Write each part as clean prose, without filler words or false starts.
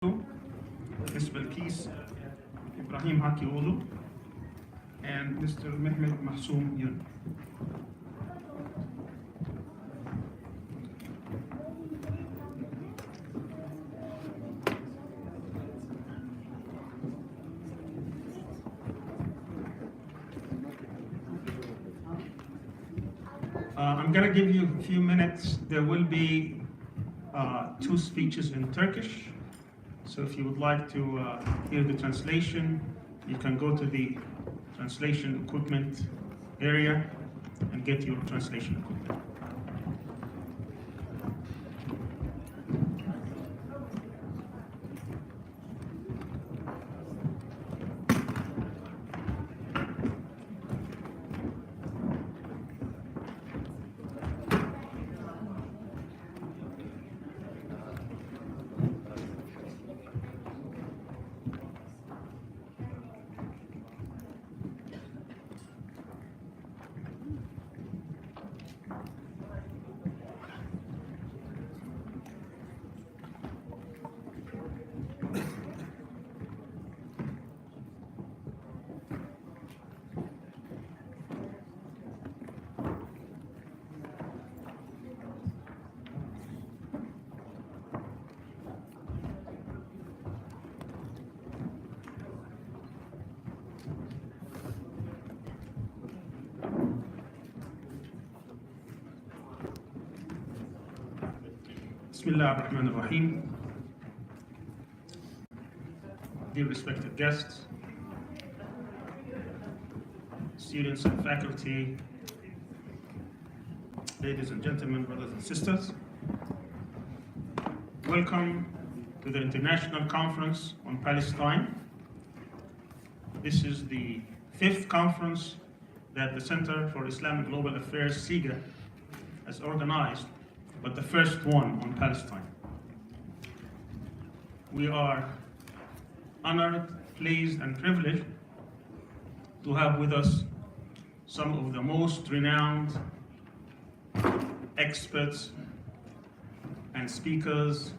Ms. Belkis Ibrahim Hakiolu, and Mr. Mehmet Mahsoum Yun. I'm going to give you a few minutes. There will be 2 speeches in Turkish. So if you would like to hear the translation, you can go to the translation equipment area and get your translation equipment. Bismillah ar-Rahman ar-Rahim. Dear respected guests, students and faculty, ladies and gentlemen, brothers and sisters, welcome to the International Conference on Palestine. This is the 5th conference that the Center for Islamic Global Affairs, CIGA, has organized, but the first one on Palestine. We are honored, pleased, and privileged to have with us some of the most renowned experts and speakers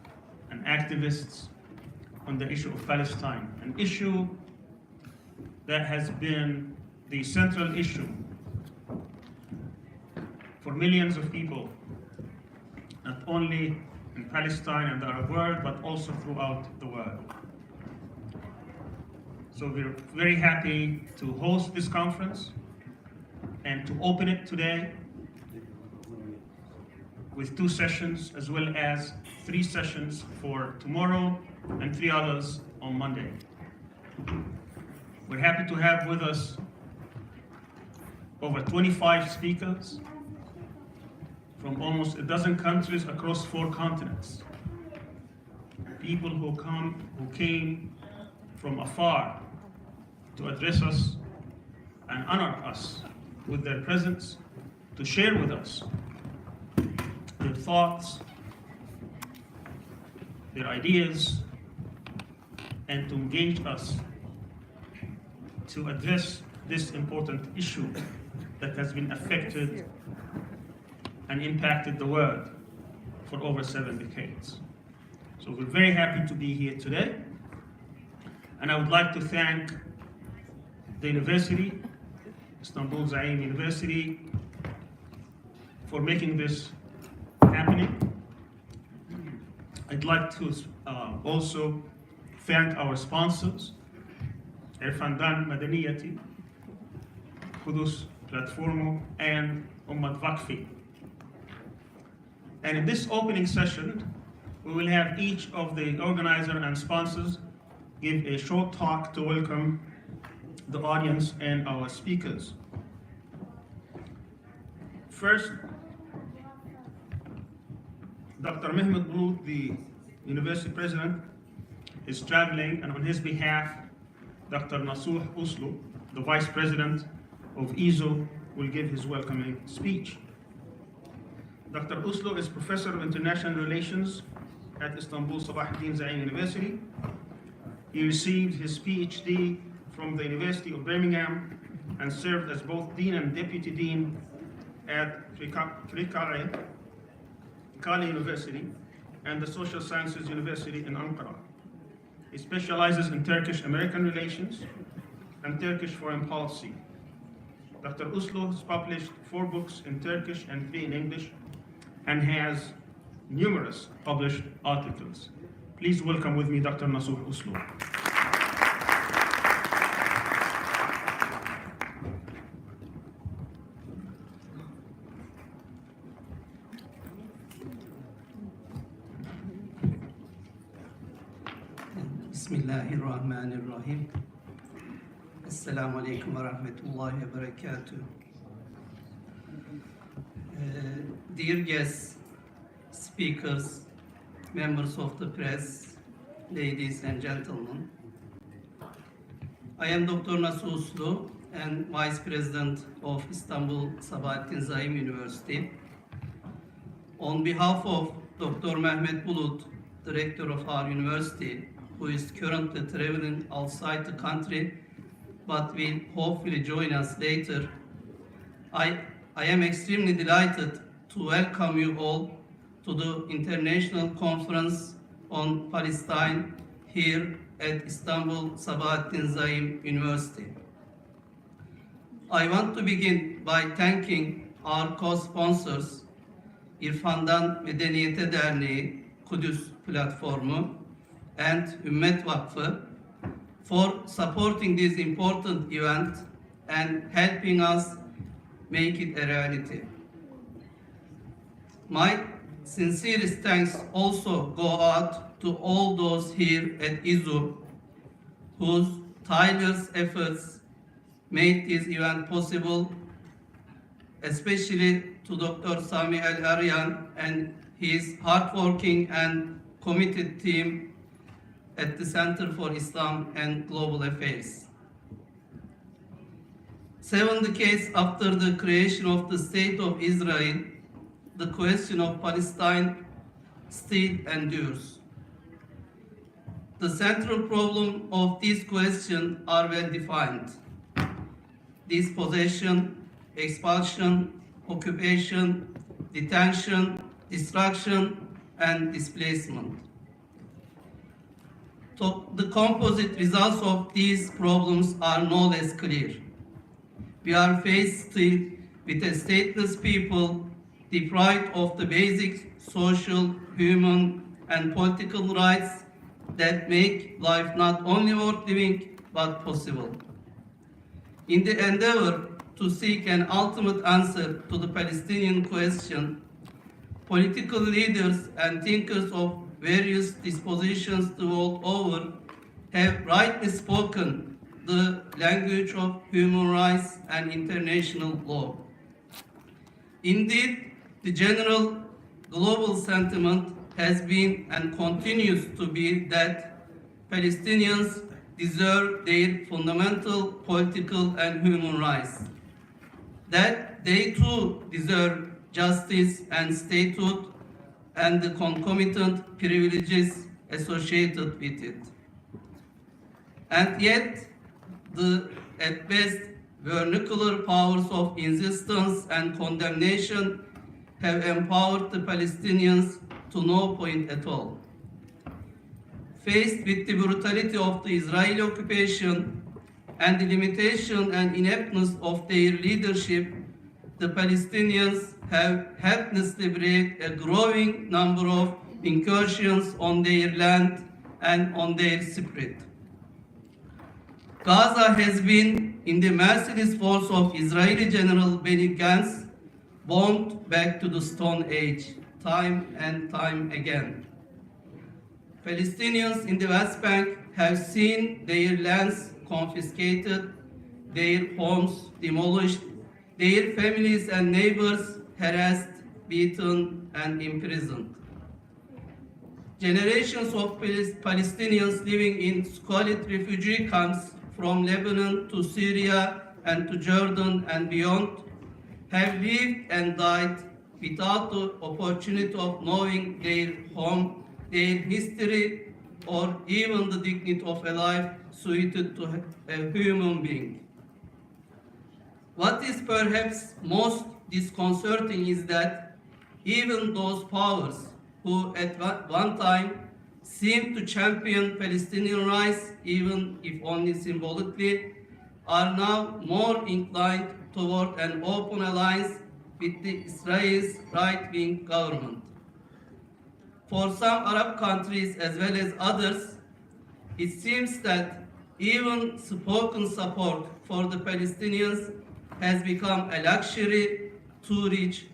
and activists on the issue of Palestine, an issue that has been the central issue for millions of people, not only in Palestine and the Arab world, but also throughout the world. So we're very happy to host this conference and to open it today with 2 sessions, as well as 3 sessions for tomorrow and 3 others on Monday. We're happy to have with us over 25 speakers from almost a dozen countries across 4 continents. People who came from afar to address us and honor us with their presence, to share with us their thoughts, their ideas, and to engage us to address this important issue that has been affected and impacted the world for over 7 decades. So we're very happy to be here today. And I would like to thank the university, Istanbul Zaim University, for making this happening. I'd like to also thank our sponsors, Erfandan Madaniyati, Kudus Platformo, and Ummat Vakfi. And in this opening session, we will have each of the organizer and sponsors give a short talk to welcome the audience and our speakers. First, Dr. Mehmet Bulut, the university president, is traveling, and on his behalf, Dr. Nasuh Uslu, the vice president of ISO, will give his welcoming speech. Dr. Uslu is professor of international relations at Istanbul Sabahattin Zaim University. He received his PhD from the University of Birmingham and served as both dean and deputy dean at Kali University and the Social Sciences University in Ankara. He specializes in Turkish-American relations and Turkish foreign policy. Dr. Uslu has published 4 books in Turkish and 3 in English and has numerous published articles. Please welcome with me Dr. Nasuh Uslu. Bismillahirrahmanirrahim. Esselamu Aleyküm ve Rahmetullahi ve Berekatuhu. Dear guests, speakers, members of the press, ladies and gentlemen, I am Dr. Nasuh Uslu and Vice President of İstanbul Sabahattin Zaim University. On behalf of Dr. Mehmet Bulut, Director of our university, who is currently traveling outside the country but will hopefully join us later, I am extremely delighted to welcome you all to the International Conference on Palestine here at İstanbul Sabahattin Zaim University. I want to begin by thanking our co-sponsors İrfan'dan Medeniyete Derneği, Kudüs Platformu and Ümmet Vakfı for supporting this important event and helping us make it a reality. My sincerest thanks also go out to all those here at İZU whose tireless efforts made this event possible, especially to Dr. Sami El-Aryan and his hardworking and committed team at the Center for Islam and Global Affairs. 7 decades after the creation of the State of Israel, the question of Palestine still endures. The central problem of this question are well defined: dispossession, expulsion, occupation, detention, destruction, and displacement. The composite results of these problems are no less clear. We are faced still with a stateless people deprived of the basic social, human, and political rights that make life not only worth living but possible. In the endeavor to seek an ultimate answer to the Palestinian question, political leaders and thinkers of various dispositions the world over have rightly spoken the language of human rights and international law. Indeed, the general global sentiment has been and continues to be that Palestinians deserve their fundamental political and human rights, that they too deserve justice and statehood and the concomitant privileges associated with it. And yet, the at best vernacular powers of insistence and condemnation have empowered the Palestinians to no point at all. Faced with the brutality of the Israeli occupation and the limitation and ineptness of their leadership, the Palestinians have helplessly braved a growing number of incursions on their land and on their spirit. Gaza has been, in the merciless force of Israeli General Benny Gantz, bombed back to the Stone Age, time and time again. Palestinians in the West Bank have seen their lands confiscated, their homes demolished, their families and neighbors harassed, beaten, and imprisoned. Generations of Palestinians living in squalid refugee camps from Lebanon to Syria and to Jordan and beyond have lived and died without the opportunity of knowing their home, their history, or even the dignity of a life suited to a human being. What is perhaps most disconcerting is that even those powers who at one time seem to champion Palestinian rights, even if only symbolically, are now more inclined toward an open alliance with the Israel's right-wing government. For some Arab countries as well as others, it seems that even spoken support for the Palestinians has become a luxury too rich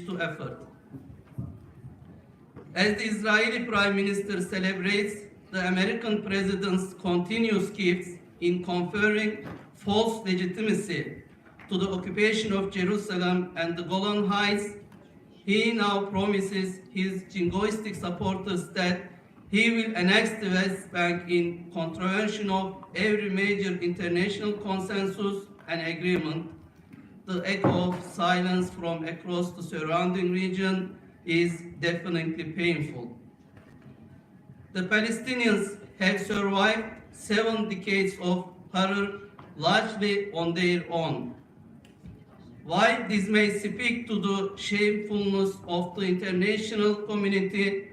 to afford. As the Israeli Prime Minister celebrates the American President's continuous gifts in conferring false legitimacy to the occupation of Jerusalem and the Golan Heights, he now promises his jingoistic supporters that he will annex the West Bank in contravention of every major international consensus and agreement. The echo of silence from across the surrounding region is definitely painful. The Palestinians have survived 7 decades of horror largely on their own. While this may speak to the shamefulness of the international community,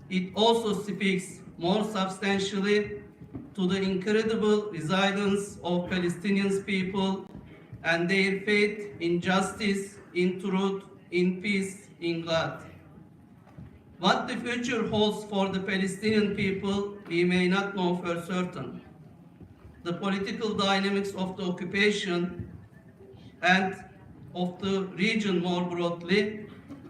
it also speaks more substantially to the incredible resilience of Palestinian people and their faith in justice, in truth, in peace, in God. What the future holds for the Palestinian people, we may not know for certain. The political dynamics of the occupation and of the region more broadly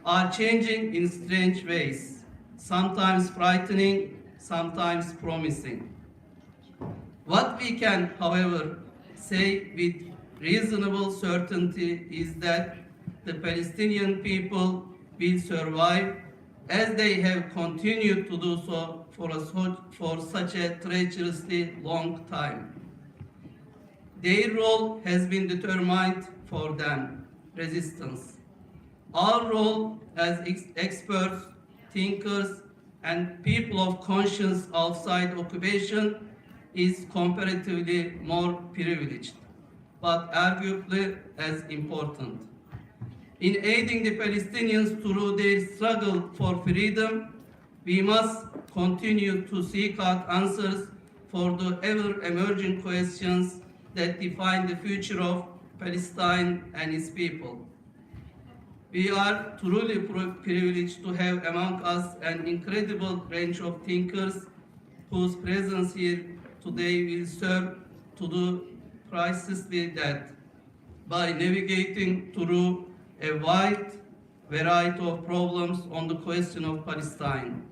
are changing in strange ways, sometimes frightening, sometimes promising. What we can, however, say with reasonable certainty is that the Palestinian people will survive as they have continued to do so for such a treacherously long time. Their role has been determined for them, resistance. Our role as experts, thinkers, and people of conscience outside occupation is comparatively more privileged, but arguably as important. In aiding the Palestinians through their struggle for freedom, we must continue to seek out answers for the ever-emerging questions that define the future of Palestine and its people. We are truly privileged to have among us an incredible range of thinkers whose presence here today will serve to do precisely that, by navigating through a wide variety of problems on the question of Palestine.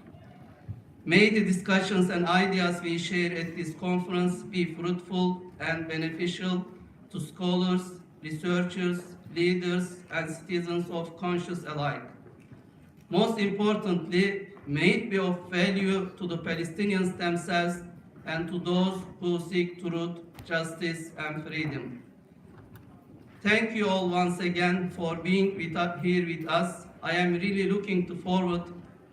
May the discussions and ideas we share at this conference be fruitful and beneficial to scholars, researchers, leaders, and citizens of conscience alike. Most importantly, may it be of value to the Palestinians themselves and to those who seek truth, justice, and freedom. Thank you all once again for being here with us. I am really looking forward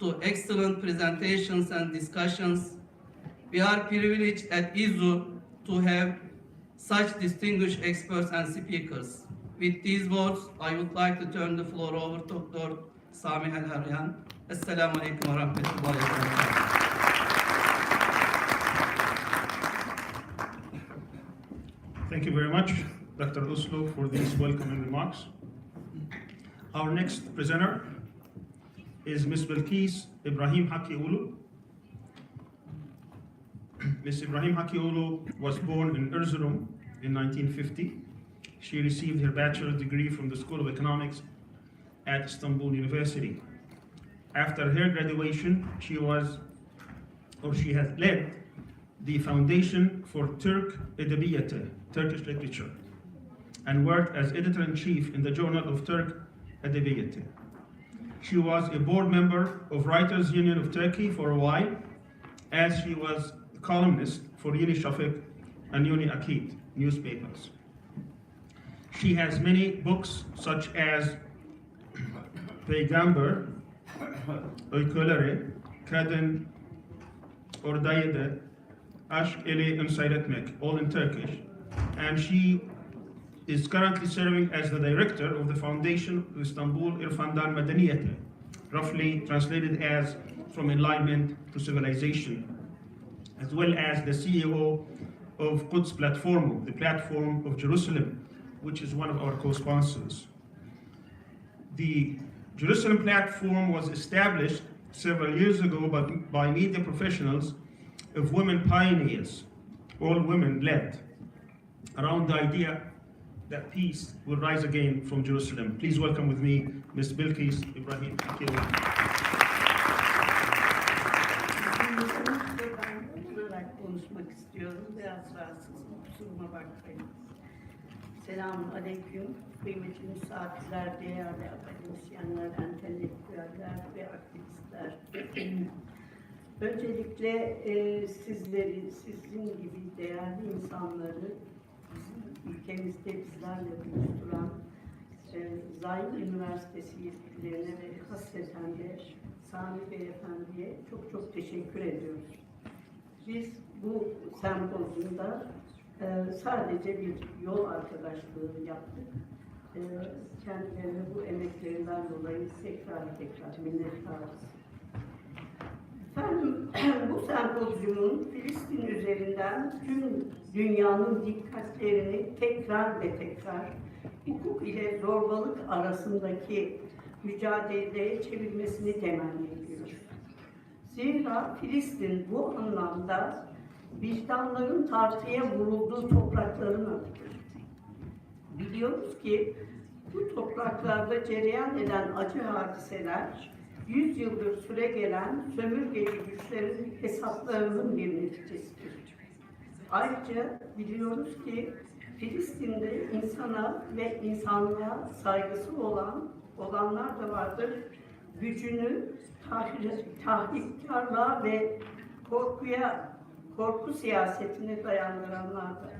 to excellent presentations and discussions. We are privileged at ISU to have such distinguished experts and speakers. With these words, I would like to turn the floor over to Dr. Sami El-Haryan. Assalamu alaikum wa rahmatullahi wa barakatuh. Thank you very much, Dr. Uslu, for these welcoming remarks. Our next presenter is Ms. Bilkis Ibrahim Hakiulu. Ms. Ibrahim Hakiulu was born in Erzurum in 1950. She received her bachelor's degree from the School of Economics at Istanbul University. After her graduation, she has led the Foundation for Turk Edebiyatı, Turkish Literature, and worked as editor-in-chief in the Journal of Turk Edebiyatı. She was a board member of Writers Union of Turkey for a while, as she was a columnist for Yeni Şafak and Yeni Akit newspapers. She has many books such as Peygamber, Öyküleri, Kadın Oradaydı, Aşk ile Seyretmek, all in Turkish. And she is currently serving as the director of the Foundation of Istanbul İrfandan Medeniyeti, roughly translated as from Enlightenment to Civilization, as well as the CEO of Quds Platform, the Platform of Jerusalem, which is one of our co-sponsors. The Jerusalem Platform was established several years ago by media professionals of women pioneers, all women-led, around the idea that peace will rise again from Jerusalem. Please welcome with me Ms. Bilkis Ibrahim. Konuşmak istiyorum. Biraz rahatsızım. Kusuruma bakmayın. Selamun aleyküm. Kıymetli misafirler, değerli akademisyenler, entelektüeller ve aktivistler. Öncelikle sizleri, sizin gibi değerli insanları bizim ülkemizde bizlerle buluşturan Zaim Üniversitesi yetkililerine ve hasreten de Sami Beyefendi'ye çok çok teşekkür ediyoruz. Biz bu sempozyumda sadece bir yol arkadaşlığı yaptık. Kendilerine bu emeklerinden dolayı tekrar minnettarız. Efendim, bu sempozyumun Filistin üzerinden tüm dünyanın dikkatlerini tekrar ve tekrar hukuk ile zorbalık arasındaki mücadeleye çevirmesini temenni ediyoruz. Zira Filistin bu anlamda vicdanların tartıya vurulduğu toprakların adıdır. Biliyoruz ki bu topraklarda cereyan eden acı hadiseler 100 yıldır süre gelen sömürgeci güçlerin hesaplarının bir neticesidir. Ayrıca biliyoruz ki Filistin'de insana ve insanlığa saygısı olanlar da vardır. Gücünü tahrikarlığa ve korku siyasetine dayandıranlar da.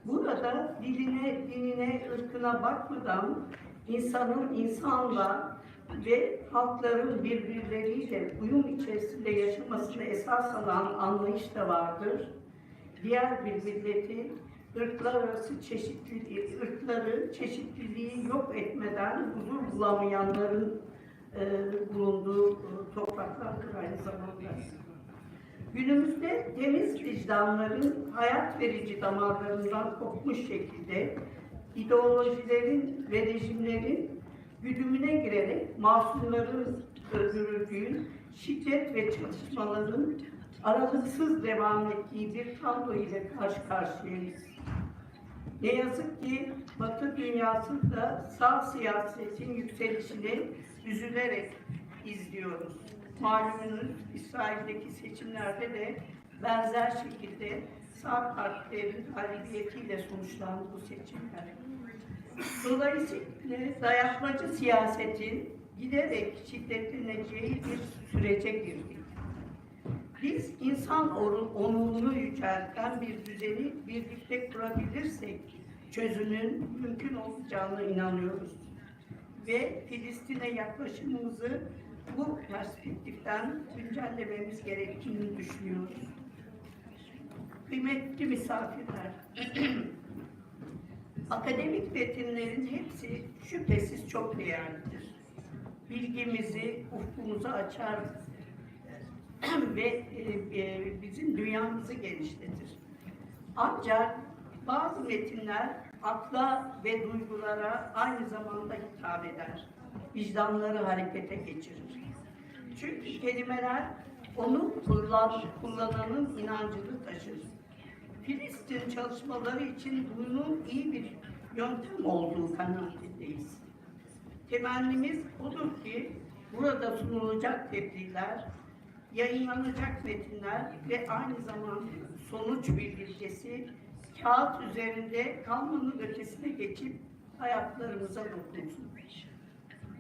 Burada dinine, ırkına bakmadan insanın insanla ve halkların birbirleriyle uyum içerisinde yaşamasını esas alan anlayış da vardır. Diğer bir milleti ırkları çeşitliliği yok etmeden huzur bulamayanların bulunduğu topraklardır aynı zamanda. Günümüzde temiz vicdanların hayat verici damarlarından kopmuş şekilde ideolojilerin ve rejimlerin güdümüne girerek masumların öldürüldüğü, şiddet ve çatışmaların aralıksız devam ettiği bir tablo ile karşı karşıyayız. Ne yazık ki Batı dünyasında sağ siyasetin yükselişini üzülerek izliyoruz. Malumunuz İsrail'deki seçimlerde de benzer şekilde sağ partilerin galibiyetiyle sonuçlandı bu seçimler. Dolayısıyla dayatmacı siyasetin giderek şiddetleneceği bir sürece girdik. Biz insan onurunu yücelten bir düzeni birlikte kurabilirsek çözümün mümkün olacağına inanıyoruz. Ve Filistin'e yaklaşımımızı bu perspektiften güncellememiz gerektiğini düşünüyoruz. Kıymetli misafirler, akademik metinlerin hepsi şüphesiz çok değerlidir. Bilgimizi, ufkumuzu açar ve bizim dünyamızı genişletir. Ancak bazı metinler akla ve duygulara aynı zamanda hitap eder. Vicdanları harekete geçirir. Çünkü kelimeler onu kullananın inancını taşır. Filistin çalışmaları için bunun iyi bir yöntem olduğu kanaatindeyiz. Temennimiz odur ki burada sunulacak tebliğler, yayınlanacak metinler ve aynı zamanda sonuç bildirgesi kağıt üzerinde kalmanın ötesine geçip hayatlarımıza dokunsun.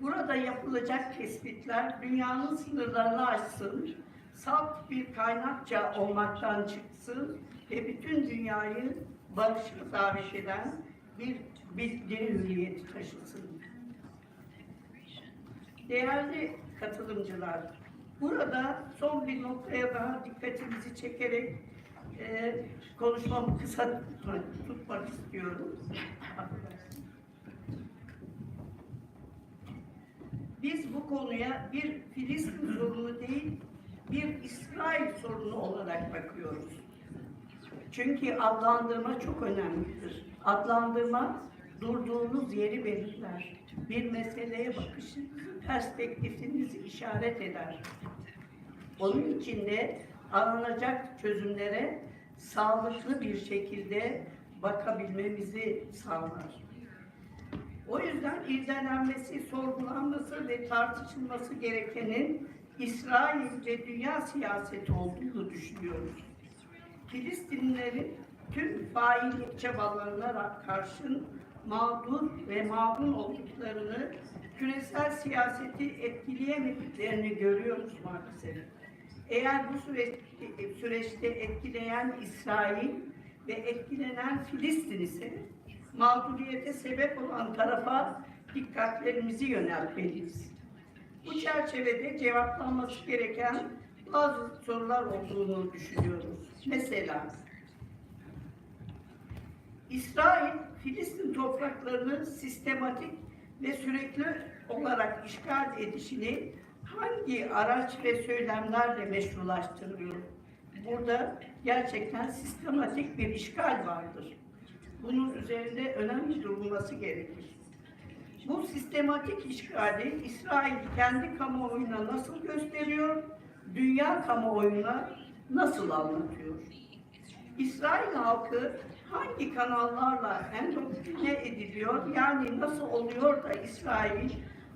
Burada yapılacak tespitler dünyanın sınırlarını aşsın, salt bir kaynakça olmaktan çıksın ve bütün dünyayı barışa davet eden bir bilgi hürriyeti taşısın. Değerli katılımcılar, burada son bir noktaya daha dikkatinizi çekerek konuşmamı kısa tutmak istiyorum. Biz bu konuya bir Filistin sorunu değil, bir İsrail sorunu olarak bakıyoruz. Çünkü adlandırma çok önemlidir. Adlandırma durduğunuz yeri belirler. Bir meseleye bakışınızı, perspektifinizi işaret eder. Onun için de aranacak çözümlere sağlıklı bir şekilde bakabilmemizi sağlar. O yüzden irdelenmesi, sorgulanması ve tartışılması gerekenin İsrail ve dünya siyaseti olduğunu düşünüyoruz. Filistinlilerin tüm faillik çabalarına karşın mağdur ve mağdur olduklarını, küresel siyaseti etkileyemediklerini görüyoruz maalesef. Eğer bu süreçte etkileyen İsrail ve etkilenen Filistin ise mağduriyete sebep olan tarafa dikkatlerimizi yöneltmeliyiz. Bu çerçevede cevaplanması gereken bazı sorular olduğunu düşünüyoruz. Mesela, İsrail, Filistin topraklarını sistematik ve sürekli olarak işgal edişini hangi araç ve söylemlerle meşrulaştırıyor? Burada gerçekten sistematik bir işgal vardır. Bunun üzerinde önemli durulması gerekir. Bu sistematik işgali İsrail kendi kamuoyuna nasıl gösteriyor, dünya kamuoyuna nasıl anlatıyor? İsrail halkı hangi kanallarla endoktrine ediliyor, yani nasıl oluyor da İsrail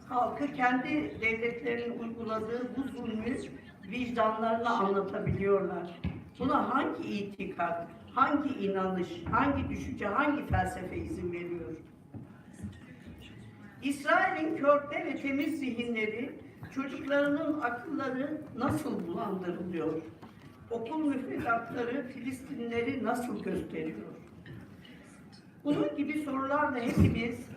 halkı kendi devletlerinin uyguladığı bu zulmü vicdanlarına anlatabiliyorlar? Buna hangi itikat, hangi inanış, hangi düşünce, hangi felsefe izin veriyor? İsrail'in körpe ve temiz zihinleri, çocuklarının akılları nasıl bulandırılıyor? Okul müfredatları Filistinlileri nasıl gösteriyor? Bunun gibi sorularla hepimiz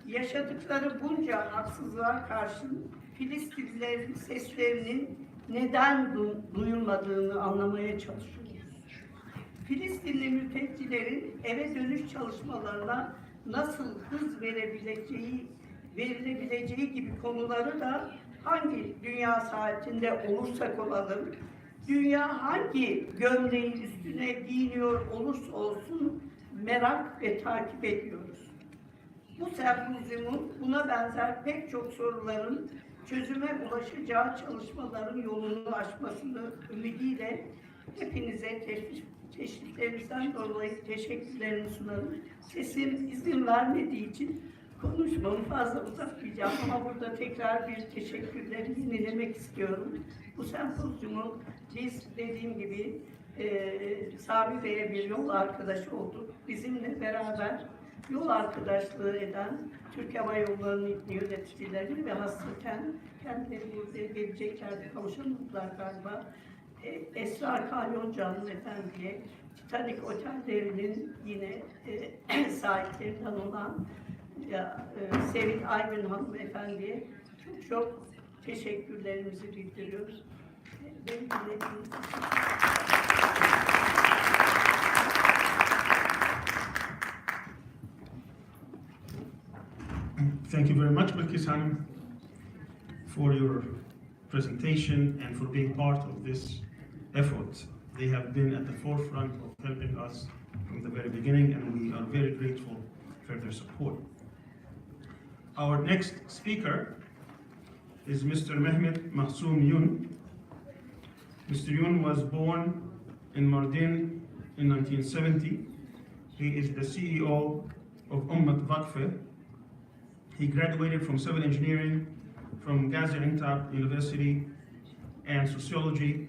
yaşadıkları bunca haksızlığa karşın Filistinlilerin seslerinin neden duyulmadığını anlamaya çalışıyoruz. Filistinli mültecilerin eve dönüş çalışmalarına nasıl hız verilebileceği gibi konuları da hangi dünya saatinde olursak olalım, dünya hangi gömleğin üstüne giyiniyor olursa olsun merak ve takip ediyoruz. Bu sempozyumun buna benzer pek çok soruların çözüme ulaşacağı çalışmaların yolunu açmasını ümidiyle hepinize teşriflerinizden dolayı teşekkürlerimi sunarım. Sesim izin vermediği için konuşmamı fazla uzatmayacağım ama burada tekrar bir teşekkürleri yenilemek istiyorum. Bu sempozyumu biz dediğim gibi Sami Bey'e bir yol arkadaşı olduk. Bizimle beraber yol arkadaşlığı eden Türk Hava Yolları'nın yöneticileri ve hasreten kendileri buraya geleceklerdi, kavuşamadılar galiba. Esra Kalyoncu hanımefendiye, Titanic Otellerinin yine sahiplerinden olan Sevil Aygün hanımefendiye çok çok teşekkürlerimizi bildiriyoruz. Beni dinlediğiniz için. Thank you very much, Bilkis Hanım, for your presentation and for being part of this effort. They have been at the forefront of helping us from the very beginning, and we are very grateful for their support. Our next speaker is Mr. Mehmet Mahsoum Yun. Mr. Yun was born in Mardin in 1970. He is the CEO of Ummat Vakfe. He graduated from civil engineering from Gaziantep University and sociology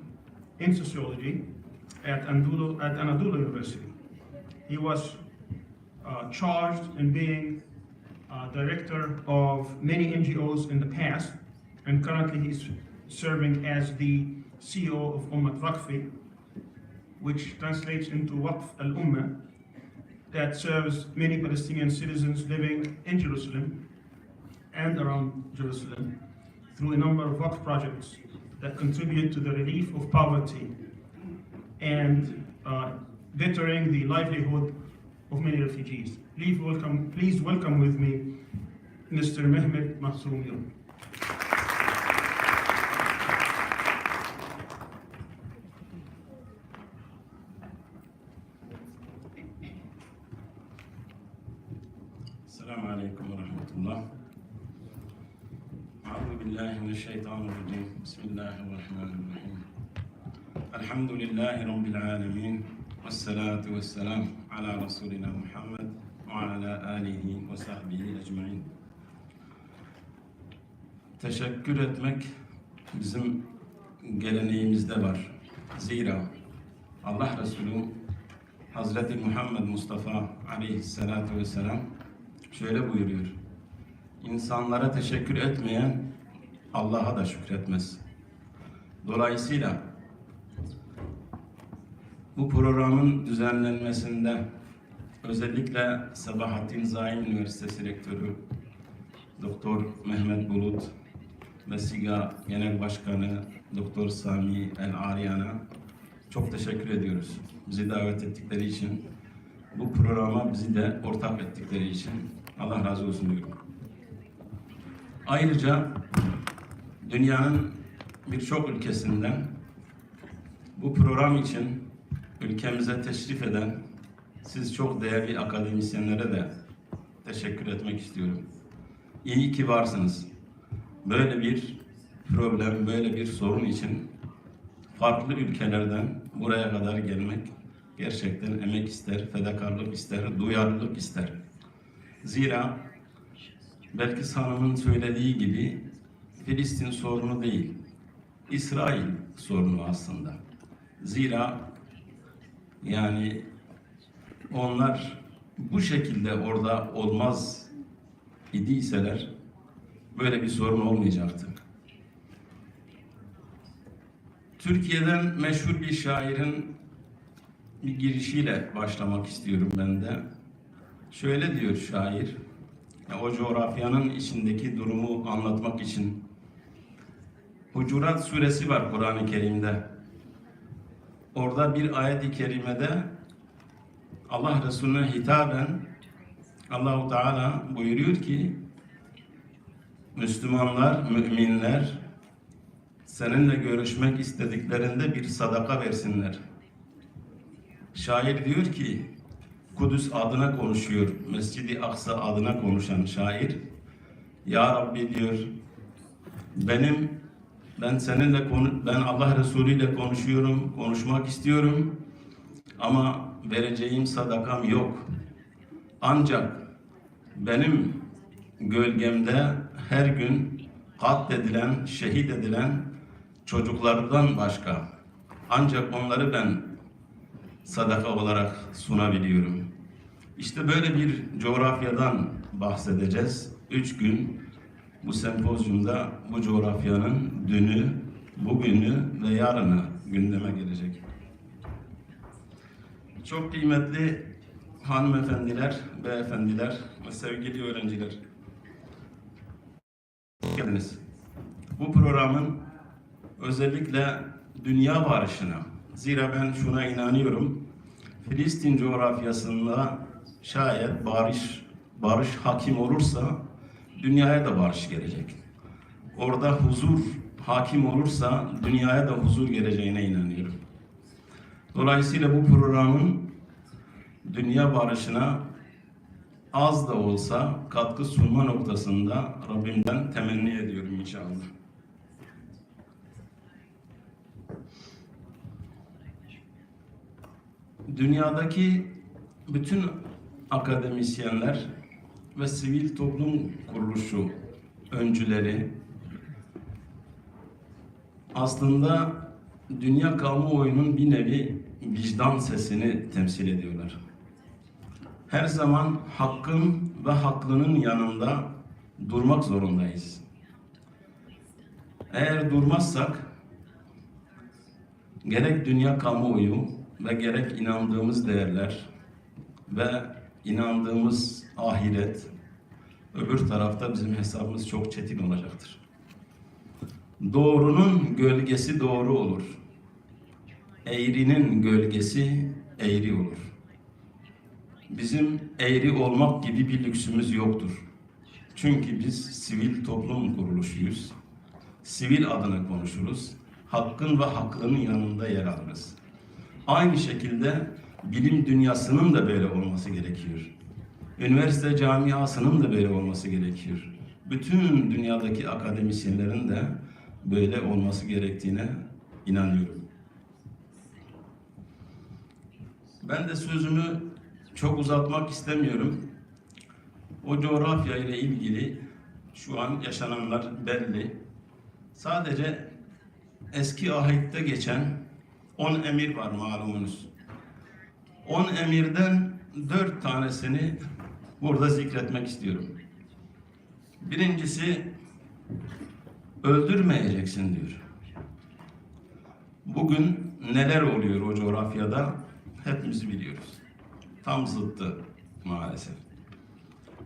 at Anadolu University. He was charged in being director of many NGOs in the past, and currently he's serving as the CEO of Ummat Vakfi, which translates into Waqf al-Ummah, that serves many Palestinian citizens living in Jerusalem and around Jerusalem through a number of Waqf projects that contribute to the relief of poverty and bettering the livelihood of many refugees. Please welcome with me Mr. Mehmet Mahsoum Yun. Esselamu Aleyküm ve Rahmetullah. Euzubillahimineşşeytanirracim. Bismillahirrahmanirrahim. Elhamdülillahi Rabbil alemin. Vessalatu vesselam ala Resulina Muhammed ve ala alihi ve sahbihi ecmain. Teşekkür etmek bizim geleneğimizde var. Zira Allah Resulü Hazreti Muhammed Mustafa aleyhissalatu vesselam şöyle buyuruyor. İnsanlara teşekkür etmeyen Allah'a da şükretmez. Dolayısıyla bu programın düzenlenmesinde özellikle Sabahattin Zaim Üniversitesi Rektörü Doktor Mehmet Bulut ve CIGA Genel Başkanı Doktor Sami El-Aryan'a çok teşekkür ediyoruz. Bizi davet ettikleri için, bu programa bizi de ortak ettikleri için Allah razı olsun diyorum. Ayrıca dünyanın birçok ülkesinden bu program için ülkemize teşrif eden siz çok değerli akademisyenlere de teşekkür etmek istiyorum. İyi ki varsınız. Böyle bir problem, böyle bir sorun için farklı ülkelerden buraya kadar gelmek gerçekten emek ister, fedakarlık ister, duyarlılık ister. Zira belki Hanım'ın söylediği gibi Filistin sorunu değil, İsrail sorunu aslında. Zira yani onlar bu şekilde orada olmaz idiyseler böyle bir sorun olmayacaktı. Türkiye'den meşhur bir şairin bir girişiyle başlamak istiyorum ben de. Şöyle diyor şair, o coğrafyanın içindeki durumu anlatmak için. Hucurat suresi var Kur'an-ı Kerim'de. Orada bir ayet-i kerimede Allah Resulüne hitaben Allah-u Teala buyuruyor ki Müslümanlar, müminler seninle görüşmek istediklerinde bir sadaka versinler. Şair diyor ki, Kudüs adına konuşuyor, Mescid-i Aksa adına konuşan şair, Ya Rabbi diyor, ben Allah Resulü ile konuşuyorum, konuşmak istiyorum ama vereceğim sadakam yok. Ancak benim gölgemde her gün katledilen, şehit edilen çocuklardan başka. Ancak onları ben sadaka olarak sunabiliyorum. İşte böyle bir coğrafyadan bahsedeceğiz. 3 gün bu sempozyumda bu coğrafyanın dünü, bugünü ve yarını gündeme gelecek. Çok kıymetli hanımefendiler, beyefendiler ve sevgili öğrenciler. Hoş geldiniz. Bu programın özellikle dünya barışına, zira ben şuna inanıyorum, Filistin coğrafyasında şayet barış hakim olursa dünyaya da barış gelecek. Orada huzur hakim olursa dünyaya da huzur geleceğine inanıyorum. Dolayısıyla bu programın dünya barışına az da olsa katkı sunma noktasında Rabbimden temenni ediyorum inşallah. Dünyadaki bütün akademisyenler ve sivil toplum kuruluşu öncüleri aslında dünya kamuoyunun bir nevi vicdan sesini temsil ediyorlar. Her zaman hakkın ve haklının yanında durmak zorundayız. Eğer durmazsak gerek dünya kamuoyu ve gerek inandığımız değerler ve inandığımız ahiret, öbür tarafta bizim hesabımız çok çetin olacaktır. Doğrunun gölgesi doğru olur. Eğrinin gölgesi eğri olur. Bizim eğri olmak gibi bir lüksümüz yoktur. Çünkü biz sivil toplum kuruluşuyuz. Sivil adına konuşuruz. Hakkın ve haklının yanında yer alırız. Aynı şekilde bilim dünyasının da böyle olması gerekiyor. Üniversite camiasının da böyle olması gerekiyor. Bütün dünyadaki akademisyenlerin de böyle olması gerektiğine inanıyorum. Ben de sözümü çok uzatmak istemiyorum. O coğrafya ile ilgili şu an yaşananlar belli. Sadece eski ahitte geçen 10 emir var malumunuz. 10 emirden 4 tanesini burada zikretmek istiyorum. Birincisi, öldürmeyeceksin diyor. Bugün neler oluyor o coğrafyada hepimiz biliyoruz. Tam zıttı maalesef.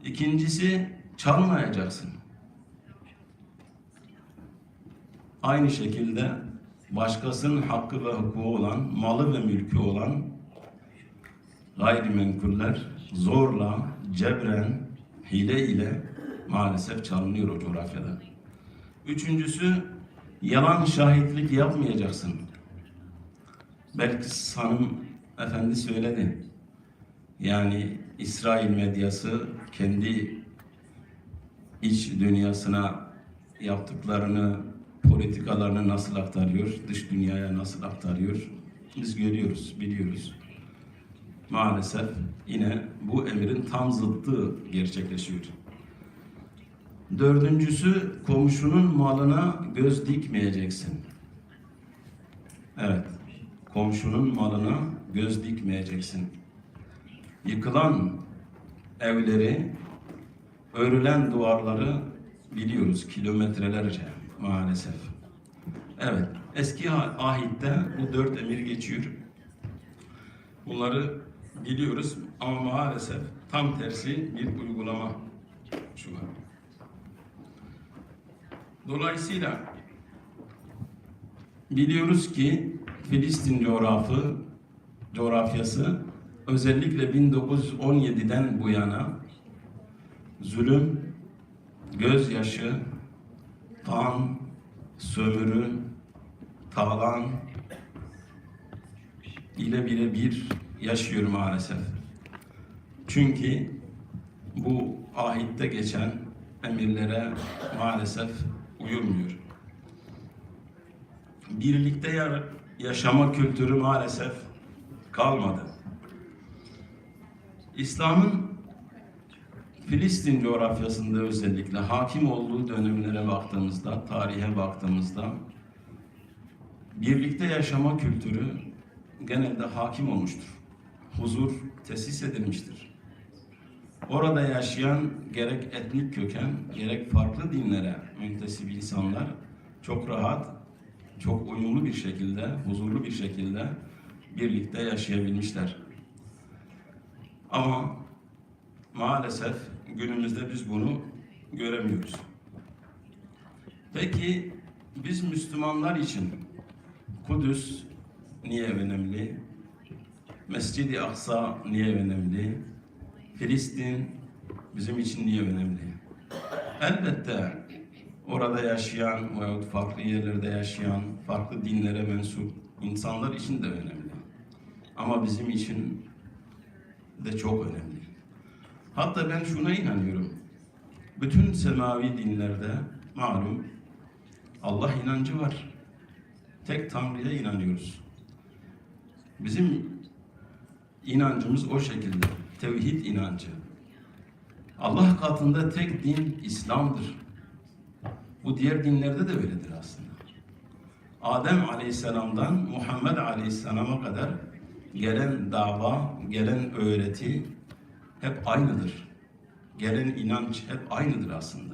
İkincisi, çalmayacaksın. Aynı şekilde başkasının hakkı ve hukuku olan, malı ve mülkü olan gayrimenkuller zorla, cebren, hile ile maalesef çalınıyor o coğrafyada. Üçüncüsü, yalan şahitlik yapmayacaksın. Belki hanım efendi söyledi. Yani İsrail medyası kendi iç dünyasına yaptıklarını, politikalarını nasıl aktarıyor, dış dünyaya nasıl aktarıyor, biz görüyoruz, biliyoruz. Maalesef yine bu emrin tam zıttı gerçekleşiyor. Dördüncüsü, komşunun malına göz dikmeyeceksin. Evet, komşunun malına göz dikmeyeceksin. Yıkılan evleri, örülen duvarları biliyoruz kilometrelerce maalesef. Evet, eski ahitte bu 4 emir geçiyor. Bunları biliyoruz ama maalesef tam tersi bir uygulama şu an. Dolayısıyla biliyoruz ki Filistin coğrafyası özellikle 1917'den bu yana zulüm, gözyaşı, kan, sömürü, talan ile birebir yaşıyor maalesef. Çünkü bu ahitte geçen emirlere maalesef uyulmuyor. Birlikte yaşama kültürü maalesef kalmadı. İslam'ın Filistin coğrafyasında özellikle hakim olduğu dönemlere baktığımızda, tarihe baktığımızda birlikte yaşama kültürü genelde hakim olmuştur. Huzur tesis edilmiştir. Orada yaşayan gerek etnik köken, gerek farklı dinlere müntesip insanlar çok rahat, çok uyumlu bir şekilde, huzurlu bir şekilde birlikte yaşayabilmişler. Ama maalesef günümüzde biz bunu göremiyoruz. Peki biz Müslümanlar için Kudüs niye önemli? Mescid-i Aksa niye önemli? Filistin bizim için niye önemli? Elbette orada yaşayan veyahut farklı yerlerde yaşayan, farklı dinlere mensup insanlar için de önemli. Ama bizim için de çok önemli. Hatta ben şuna inanıyorum. Bütün semavi dinlerde malum Allah inancı var. Tek Tanrı'ya inanıyoruz. Bizim inancımız o şekilde. Tevhid inancı. Allah katında tek din İslam'dır. Bu diğer dinlerde de öyledir aslında. Adem Aleyhisselam'dan Muhammed Aleyhisselam'a kadar gelen dava, gelen öğreti hep aynıdır. Gelen inanç hep aynıdır aslında.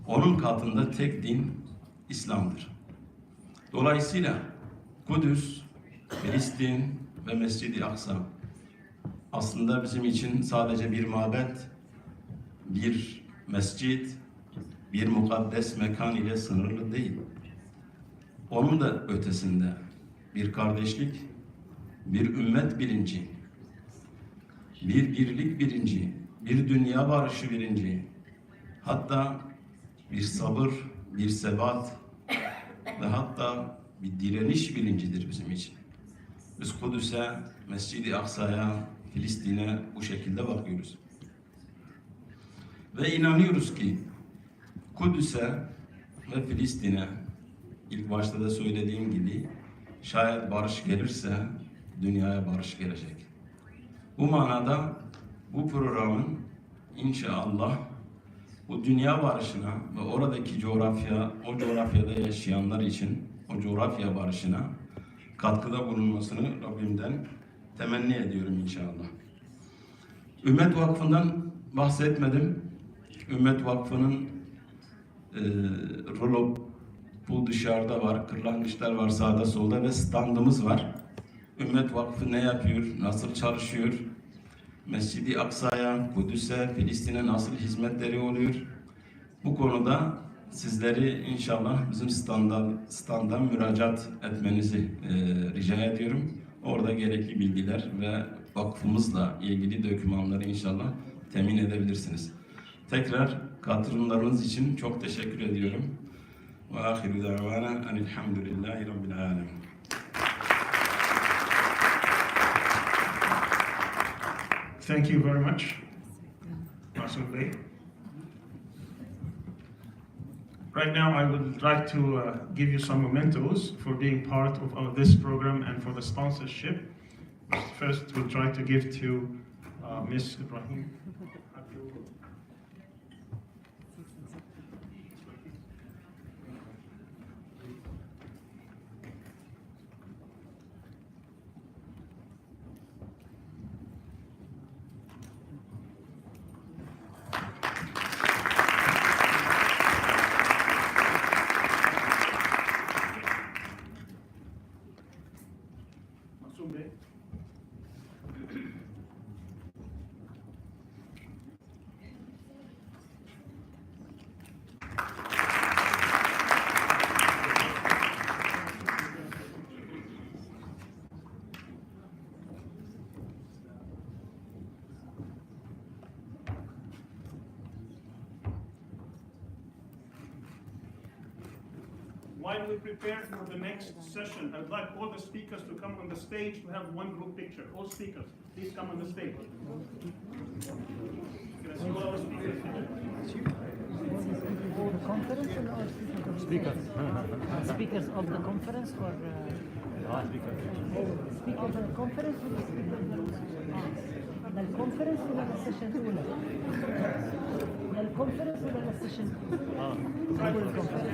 Onun katında tek din İslam'dır. Dolayısıyla Kudüs, Filistin ve Mescid-i Aksa aslında bizim için sadece bir mabet, bir mescit, bir mukaddes mekan ile sınırlı değil. Onun da ötesinde bir kardeşlik, bir ümmet bilinci, bir birlik bilinci, bir dünya barışı bilinci, hatta bir sabır, bir sebat ve hatta bir direniş bilincidir bizim için. Biz Kudüs'e, Mescid-i Aksa'ya, Filistin'e bu şekilde bakıyoruz. Ve inanıyoruz ki Kudüs'e ve Filistin'e ilk başta da söylediğim gibi şayet barış gelirse dünyaya barış gelecek. Bu manada bu programın inşallah bu dünya barışına ve oradaki coğrafya, o coğrafyada yaşayanlar için o coğrafya barışına katkıda bulunmasını Rabbimden temenni ediyorum inşallah. Ümmet Vakfı'ndan bahsetmedim. Ümmet Vakfı'nın rolo bu dışarıda var, kırlangıçlar var sağda solda ve standımız var. Ümmet Vakfı ne yapıyor, nasıl çalışıyor? Mescid-i Aksa'ya, Kudüs'e, Filistin'e nasıl hizmetleri oluyor? Bu konuda sizleri inşallah bizim standdan müracaat etmenizi rica ediyorum. Orada gerekli bilgiler ve vakfımızla ilgili dokümanları inşallah temin edebilirsiniz. Tekrar katılımlarınız için çok teşekkür ediyorum. Ve ahiru davana enilhamdülillahi rabbil alemin. Thank you very much, Masud Bey. Right now, I would like to give you some mementos for being part of this program and for the sponsorship. First, we'll try to give to Ms. Ibrahim. While we prepare for the next session, I would like all the speakers to come on the stage to have one group picture. All speakers, please come on the stage. Can I see all our speakers? The conference or speakers? Speakers of the conference or speakers of the conference الكونفرنس ولا السيشن الأولى؟ الكونفرنس ولا السيشن؟ أول الكونفرنس.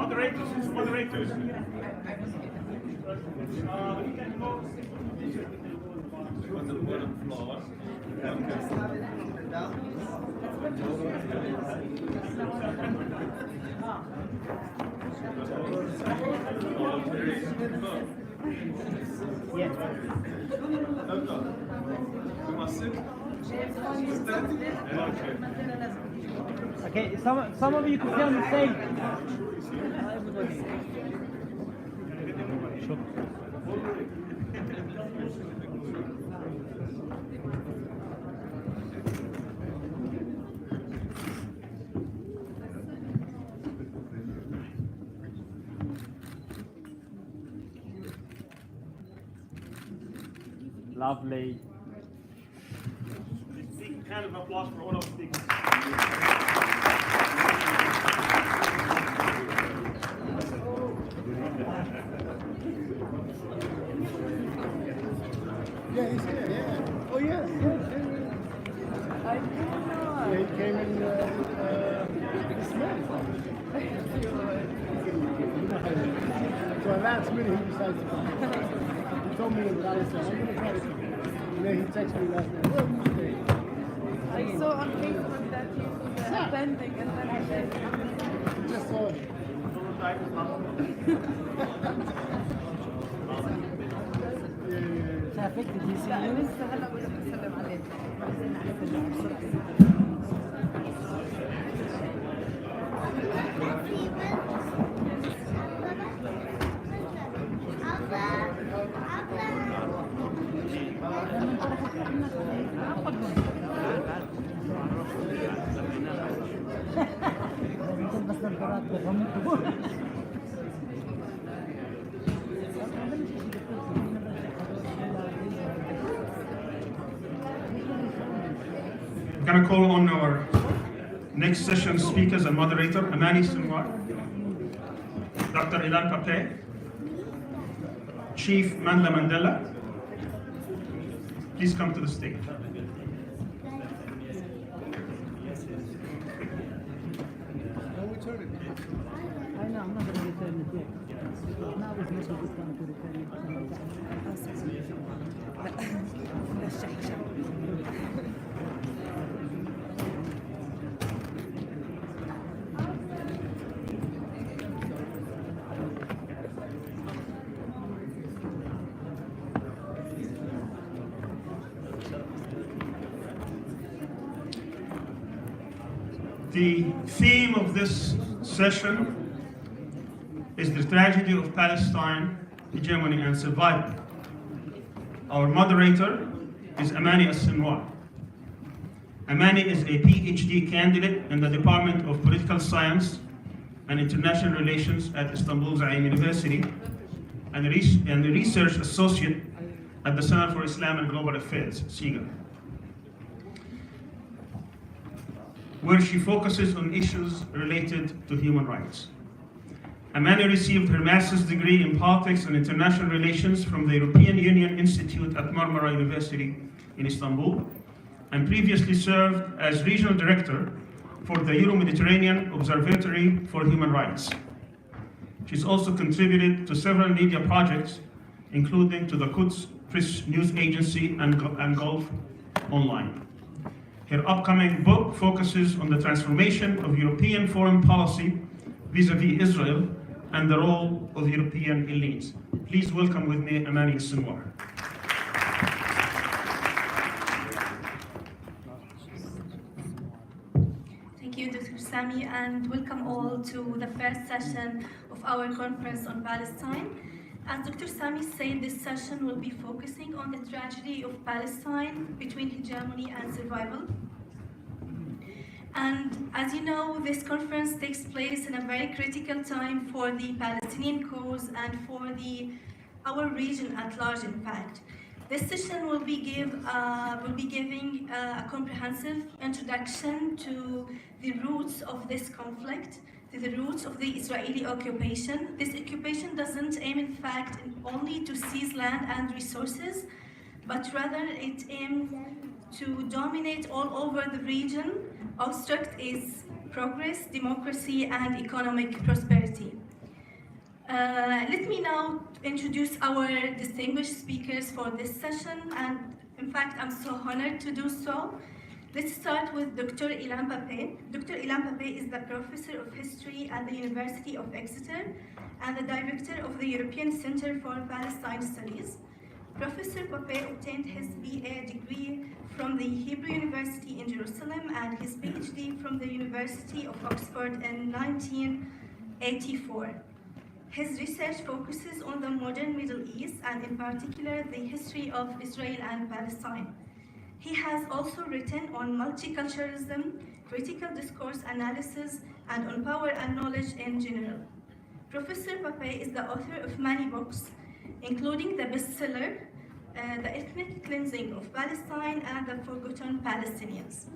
Moderators. Okay, some of you can stay on the stage. Lovely. Big hand of applause for all our speakers. Yeah, he's here, yeah. Oh, yes. I did not. He came in this month. So last minute he decided to come. He told me in Palestine, I'm going to try to come. And then he texted me last night, well, you stay. I saw on Facebook that he was attending and then I said, Just saw it. شافك دي سي لا أنا لسه هلا بقول لك بسلم عليك عايزين نعرف بسرعة. لازم تلبس نظارات بغمض. I'm going to call on our next session speakers and moderator, Amani Sinwar, Dr. Ilan Pape, Chief Mandla Mandela. Please come to the stage. I know, I'm not going to return it yet. Now is not a good time to return it. The theme of this session is the tragedy of Palestine, hegemony and survival. Our moderator is Amani Sinwar. Amani is a PhD candidate in the Department of Political Science and International Relations at Istanbul Zaim University and a research associate at the Center for Islam and Global Affairs, CIGA, where she focuses on issues related to human rights. Amani received her master's degree in politics and international relations from the European Union Institute at Marmara University in Istanbul, and previously served as regional director for the Euro-Mediterranean Observatory for Human Rights. She's also contributed to several media projects, including to the Quds Press News Agency and Gulf Online. Her upcoming book focuses on the transformation of European foreign policy vis-à-vis Israel and the role of European elites. Please welcome with me Amani Sinwar. Thank you, Dr. Sami, and welcome all to the first session of our conference on Palestine. As Dr. Sami said, this session will be focusing on the tragedy of Palestine between hegemony and survival. And as you know, this conference takes place in a very critical time for the Palestinian cause and for our region at large, in fact. This session will be giving a comprehensive introduction to the roots of this conflict, to the roots of the Israeli occupation. This occupation doesn't aim, in fact, only to seize land and resources, but rather it aims to dominate all over the region, obstruct its progress, democracy, and economic prosperity. Let me now introduce our distinguished speakers for this session, and in fact, I'm so honored to do so. Let's start with Dr. Ilan Pape. Dr. Ilan Pape is the Professor of History at the University of Exeter and the Director of the European Center for Palestine Studies. Professor Pape obtained his BA degree from the Hebrew University in Jerusalem and his PhD from the University of Oxford in 1984. His research focuses on the modern Middle East and in particular the history of Israel and Palestine. He has also written on multiculturalism, critical discourse analysis, and on power and knowledge in general. Professor Pape is the author of many books, including the bestseller, The Ethnic Cleansing of Palestine and the Forgotten Palestinians.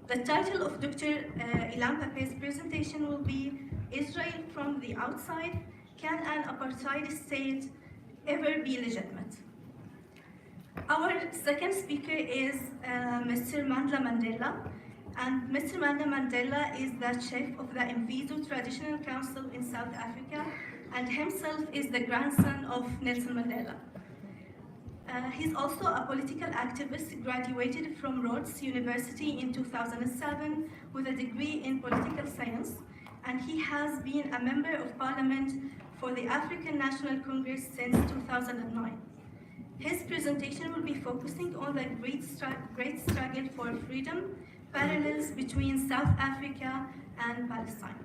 The title of Dr. Ilan Pape's presentation will be Israel from the Outside, Can an Apartheid State Ever Be Legitimate? Our second speaker is Mr. Mandla Mandela. And Mr. Mandela is the chief of the Mvizu Traditional Council in South Africa, and himself is the grandson of Nelson Mandela. He's also a political activist, graduated from Rhodes University in 2007 with a degree in political science, and he has been a member of parliament for the African National Congress since 2009. His presentation will be focusing on the great struggle for freedom, parallels between South Africa and Palestine.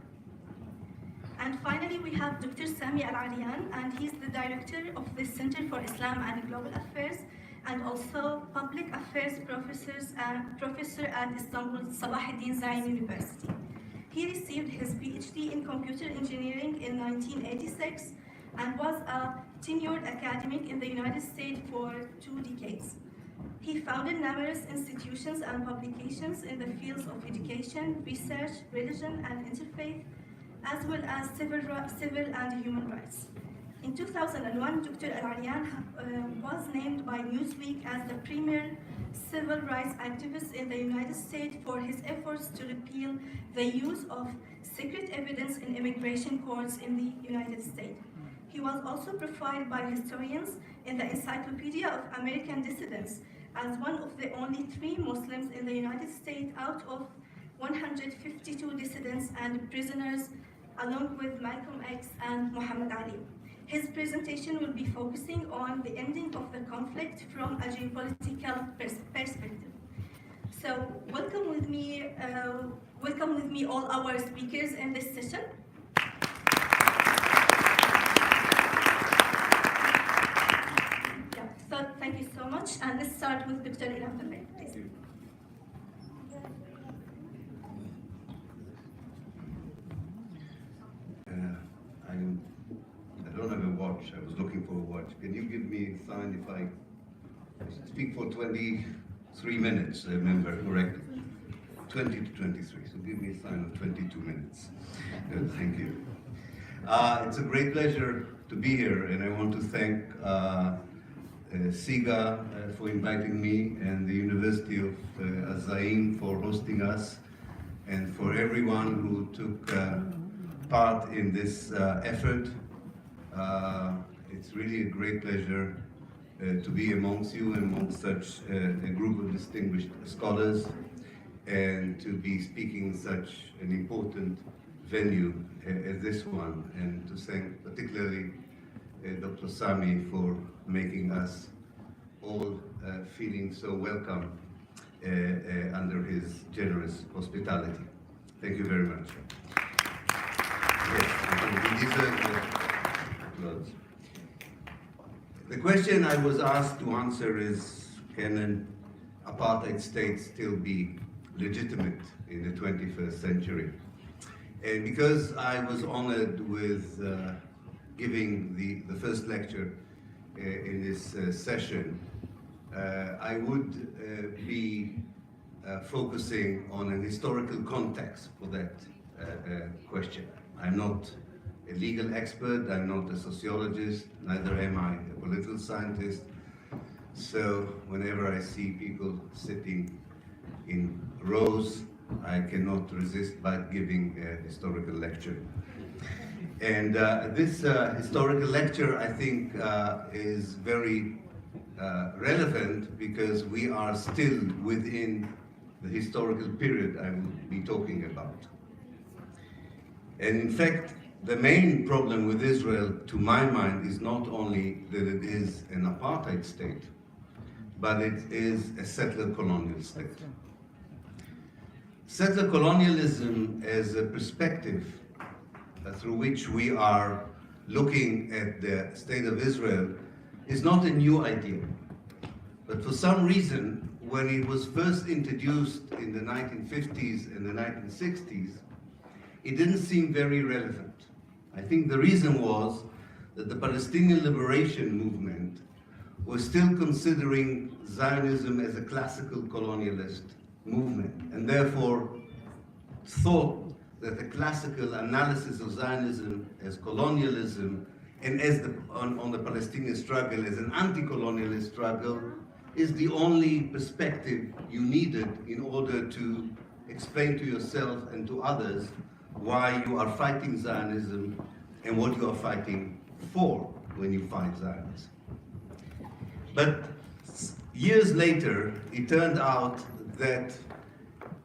And finally, we have Dr. Sami Al-Arian, and he's the director of the Center for Islam and Global Affairs, and also public affairs professor at Istanbul Sabahattin Zain University. He received his PhD in computer engineering in 1986 and was a tenured academic in the United States for 2 decades. He founded numerous institutions and publications in the fields of education, research, religion, and interfaith, as well as civil and human rights. In 2001, Dr. Al-Arian was named by Newsweek as the premier civil rights activist in the United States for his efforts to repeal the use of secret evidence in immigration courts in the United States. He was also profiled by historians in the Encyclopedia of American Dissidents as one of the only 3 Muslims in the United States out of 152 dissidents and prisoners, along with Malcolm X and Muhammad Ali. His presentation will be focusing on the ending of the conflict from a geopolitical perspective. So welcome with me all our speakers in this session. So thank you so much, and let's start with Dr. Ilham Touré, please. I don't have a watch. I was looking for a watch. Can you give me a sign if I speak for 23 minutes, I remember correctly? 20 to 23. So give me a sign of 22 minutes. Thank you. It's a great pleasure to be here, and I want to thank CIGA for inviting me, and the University of Zain for hosting us, and for everyone who took part in this effort. It's really a great pleasure to be amongst you, amongst such a group of distinguished scholars, and to be speaking in such an important venue as this one, and to thank particularly Dr. Sami for making us all feeling so welcome under his generous hospitality. Thank you very much. Yes, we deserve the applause. The question I was asked to answer is, can an apartheid state still be legitimate in the 21st century? And because I was honored with giving the first lecture in this session, I would be focusing on an historical context for that question. I'm not a legal expert, I'm not a sociologist, neither am I a political scientist. So whenever I see people sitting in rows, I cannot resist but giving a historical lecture. And this historical lecture, I think, is very relevant because we are still within the historical period I will be talking about. And in fact, the main problem with Israel, to my mind, is not only that it is an apartheid state, but it is a settler colonial state. Settler colonialism as a perspective through which we are looking at the state of Israel is not a new idea. But for some reason, when it was first introduced in the 1950s and the 1960s, it didn't seem very relevant. I think the reason was that the Palestinian liberation movement was still considering Zionism as a classical colonialist movement, and therefore thought that the classical analysis of Zionism as colonialism and as on the Palestinian struggle as an anti-colonialist struggle is the only perspective you needed in order to explain to yourself and to others why you are fighting Zionism and what you are fighting for when you fight Zionism. But years later, it turned out that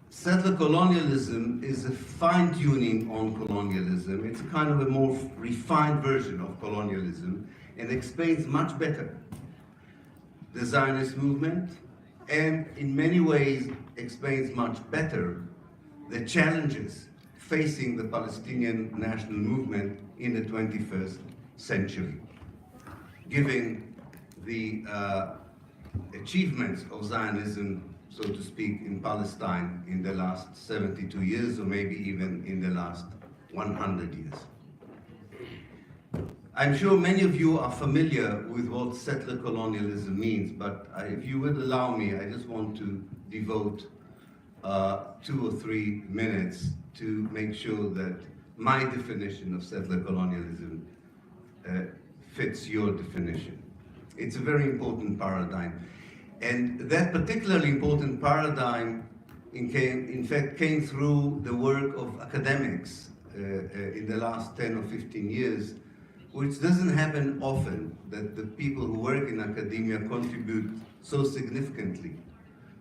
settler colonialism is a fine-tuning on colonialism. It's a kind of a more refined version of colonialism and explains much better the Zionist movement, and in many ways explains much better the challenges facing the Palestinian national movement in the 21st century, giving the achievements of Zionism, so to speak, in Palestine in the last 72 years, or maybe even in the last 100 years. I'm sure many of you are familiar with what settler colonialism means, but if you would allow me, I just want to devote 2 or 3 minutes to make sure that my definition of settler colonialism fits your definition. It's a very important paradigm. And that particularly important paradigm in fact came through the work of academics in the last 10 or 15 years, which doesn't happen often, that the people who work in academia contribute so significantly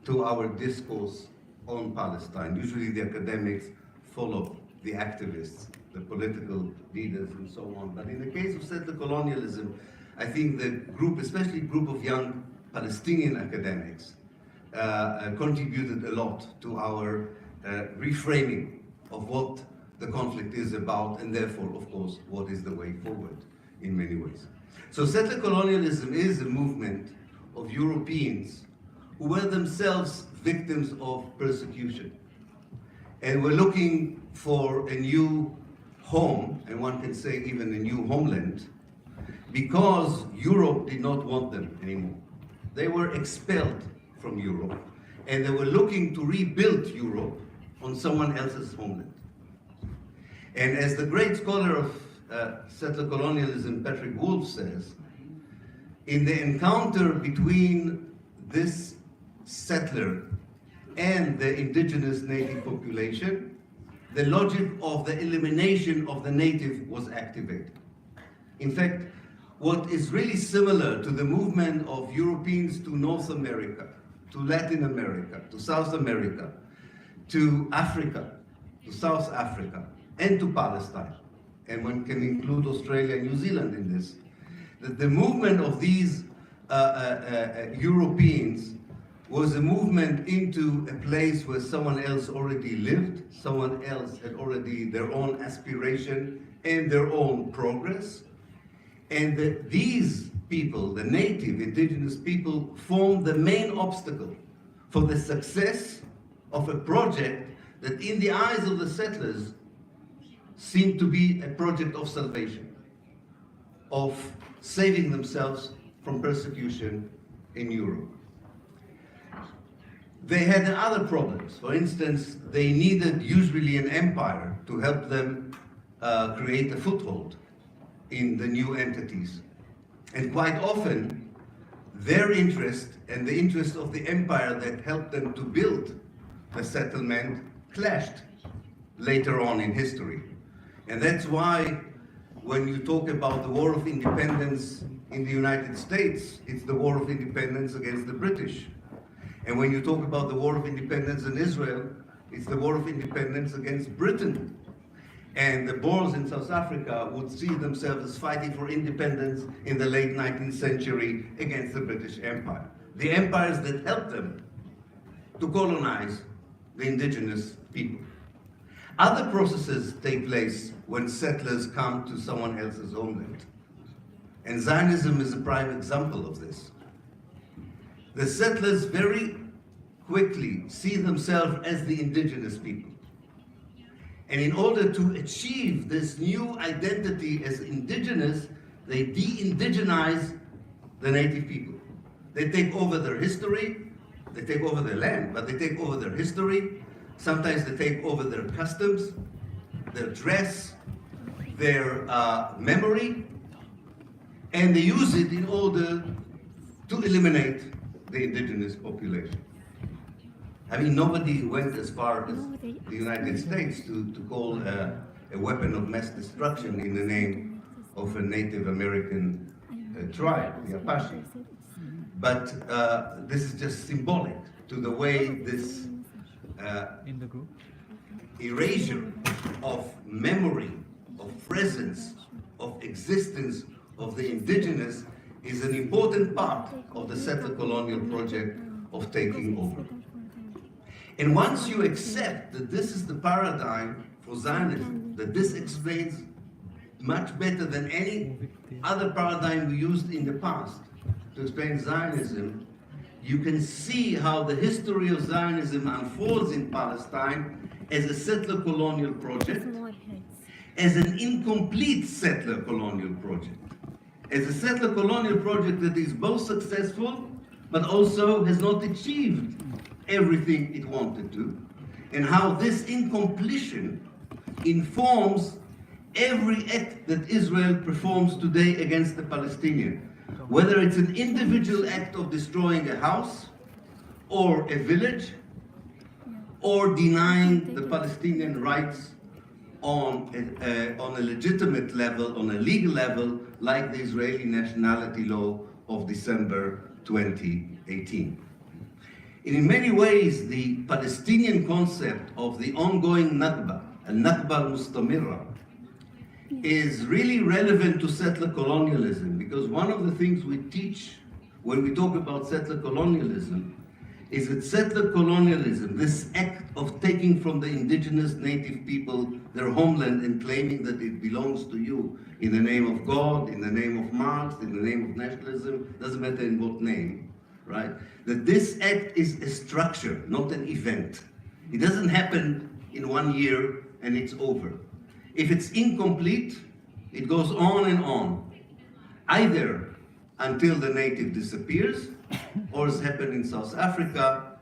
to our discourse on Palestine. Usually the academics follow the activists, the political leaders, and so on. But in the case of settler colonialism, I think the group, especially a group of young Palestinian academics, contributed a lot to our reframing of what the conflict is about, and therefore, of course, what is the way forward in many ways. So settler colonialism is a movement of Europeans who were themselves victims of persecution and were looking for a new home, and one can say even a new homeland, because Europe did not want them anymore. They were expelled from Europe, and they were looking to rebuild Europe on someone else's homeland. And as the great scholar of settler colonialism, Patrick Wolf, says, in the encounter between this settler and the indigenous native population, the logic of the elimination of the native was activated. In fact, what is really similar to the movement of Europeans to North America, to Latin America, to South America, to Africa, to South Africa, and to Palestine, and one can include Australia and New Zealand in this, that the movement of these Europeans was a movement into a place where someone else already lived, someone else had already their own aspiration and their own progress. And these people, the native indigenous people, formed the main obstacle for the success of a project that in the eyes of the settlers seemed to be a project of salvation, of saving themselves from persecution in Europe. They had other problems. For instance, they needed usually an empire to help them create a foothold in the new entities. And quite often, their interest and the interest of the empire that helped them to build the settlement clashed later on in history. And that's why when you talk about the War of Independence in the United States, it's the War of Independence against the British. And when you talk about the War of Independence in Israel, it's the War of Independence against Britain. And the Boers in South Africa would see themselves as fighting for independence in the late 19th century against the British Empire. The empires that helped them to colonize the indigenous people. Other processes take place when settlers come to someone else's homeland. And Zionism is a prime example of this. The settlers very quickly see themselves as the indigenous people. And in order to achieve this new identity as indigenous, they de-indigenize the native people. They take over their history, they take over their land, but they take over their history. Sometimes they take over their customs, their dress, their memory, and they use it in order to eliminate the indigenous population. I mean, nobody went as far as the United States to call a weapon of mass destruction in the name of a Native American tribe, the Apache. But this is just symbolic to the way this In the group. erasure of memory, of presence, of existence of the indigenous is an important part of the settler colonial project of taking over. And once you accept that this is the paradigm for Zionism, that this explains much better than any other paradigm we used in the past to explain Zionism, you can see how the history of Zionism unfolds in Palestine as a settler colonial project, as an incomplete settler colonial project, as a settler colonial project that is both successful but also has not achieved everything it wanted to, and how this incompletion informs every act that Israel performs today against the Palestinian, whether it's an individual act of destroying a house or a village, or denying the Palestinian rights on a legitimate level, on a legal level, like the Israeli nationality law of December 2018. And in many ways, the Palestinian concept of the ongoing Nakba, al-Nakba al-Mustamira, is really relevant to settler colonialism, because one of the things we teach when we talk about settler colonialism is that settler colonialism, this act of taking from the indigenous native people their homeland and claiming that it belongs to you in the name of God, in the name of Marx, in the name of nationalism, doesn't matter in what name, right? That this act is a structure, not an event. It doesn't happen in 1 year and it's over. If it's incomplete, it goes on and on, either until the native disappears, or as happened in South Africa,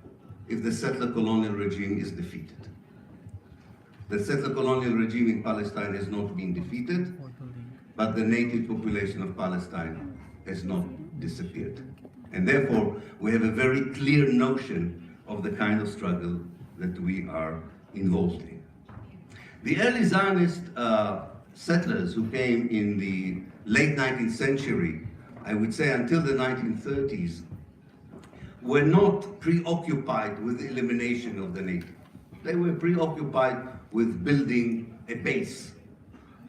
if the settler colonial regime is defeated. The settler colonial regime in Palestine has not been defeated, but the native population of Palestine has not disappeared. And therefore, we have a very clear notion of the kind of struggle that we are involved in. The early Zionist settlers who came in the late 19th century, I would say until the 1930s, were not preoccupied with the elimination of the native. They were preoccupied with building a base,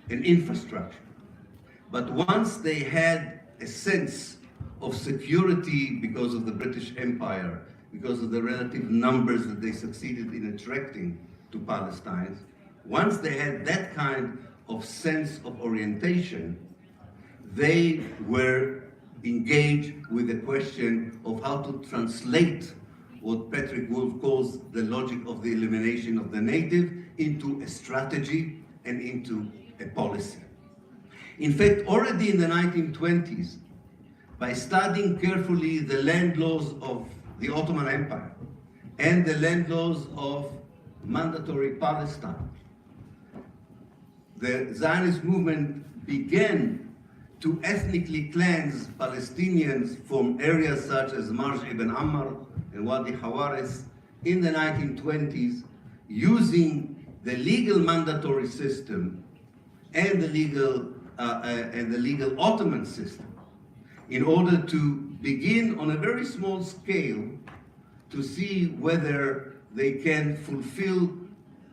an infrastructure. But once they had a sense of security because of the British Empire, because of the relative numbers that they succeeded in attracting to Palestine, once they had that kind of sense of orientation, they were engaged with the question of how to translate what Patrick Wolf calls the logic of the elimination of the native into a strategy and into a policy. In fact, already in the 1920s, by studying carefully the land laws of the Ottoman Empire and the land laws of mandatory Palestine, the Zionist movement began to ethnically cleanse Palestinians from areas such as Marj ibn Ammar and Wadi Hawaris in the 1920s, using the legal mandatory system and the legal Ottoman system, in order to begin on a very small scale to see whether they can fulfill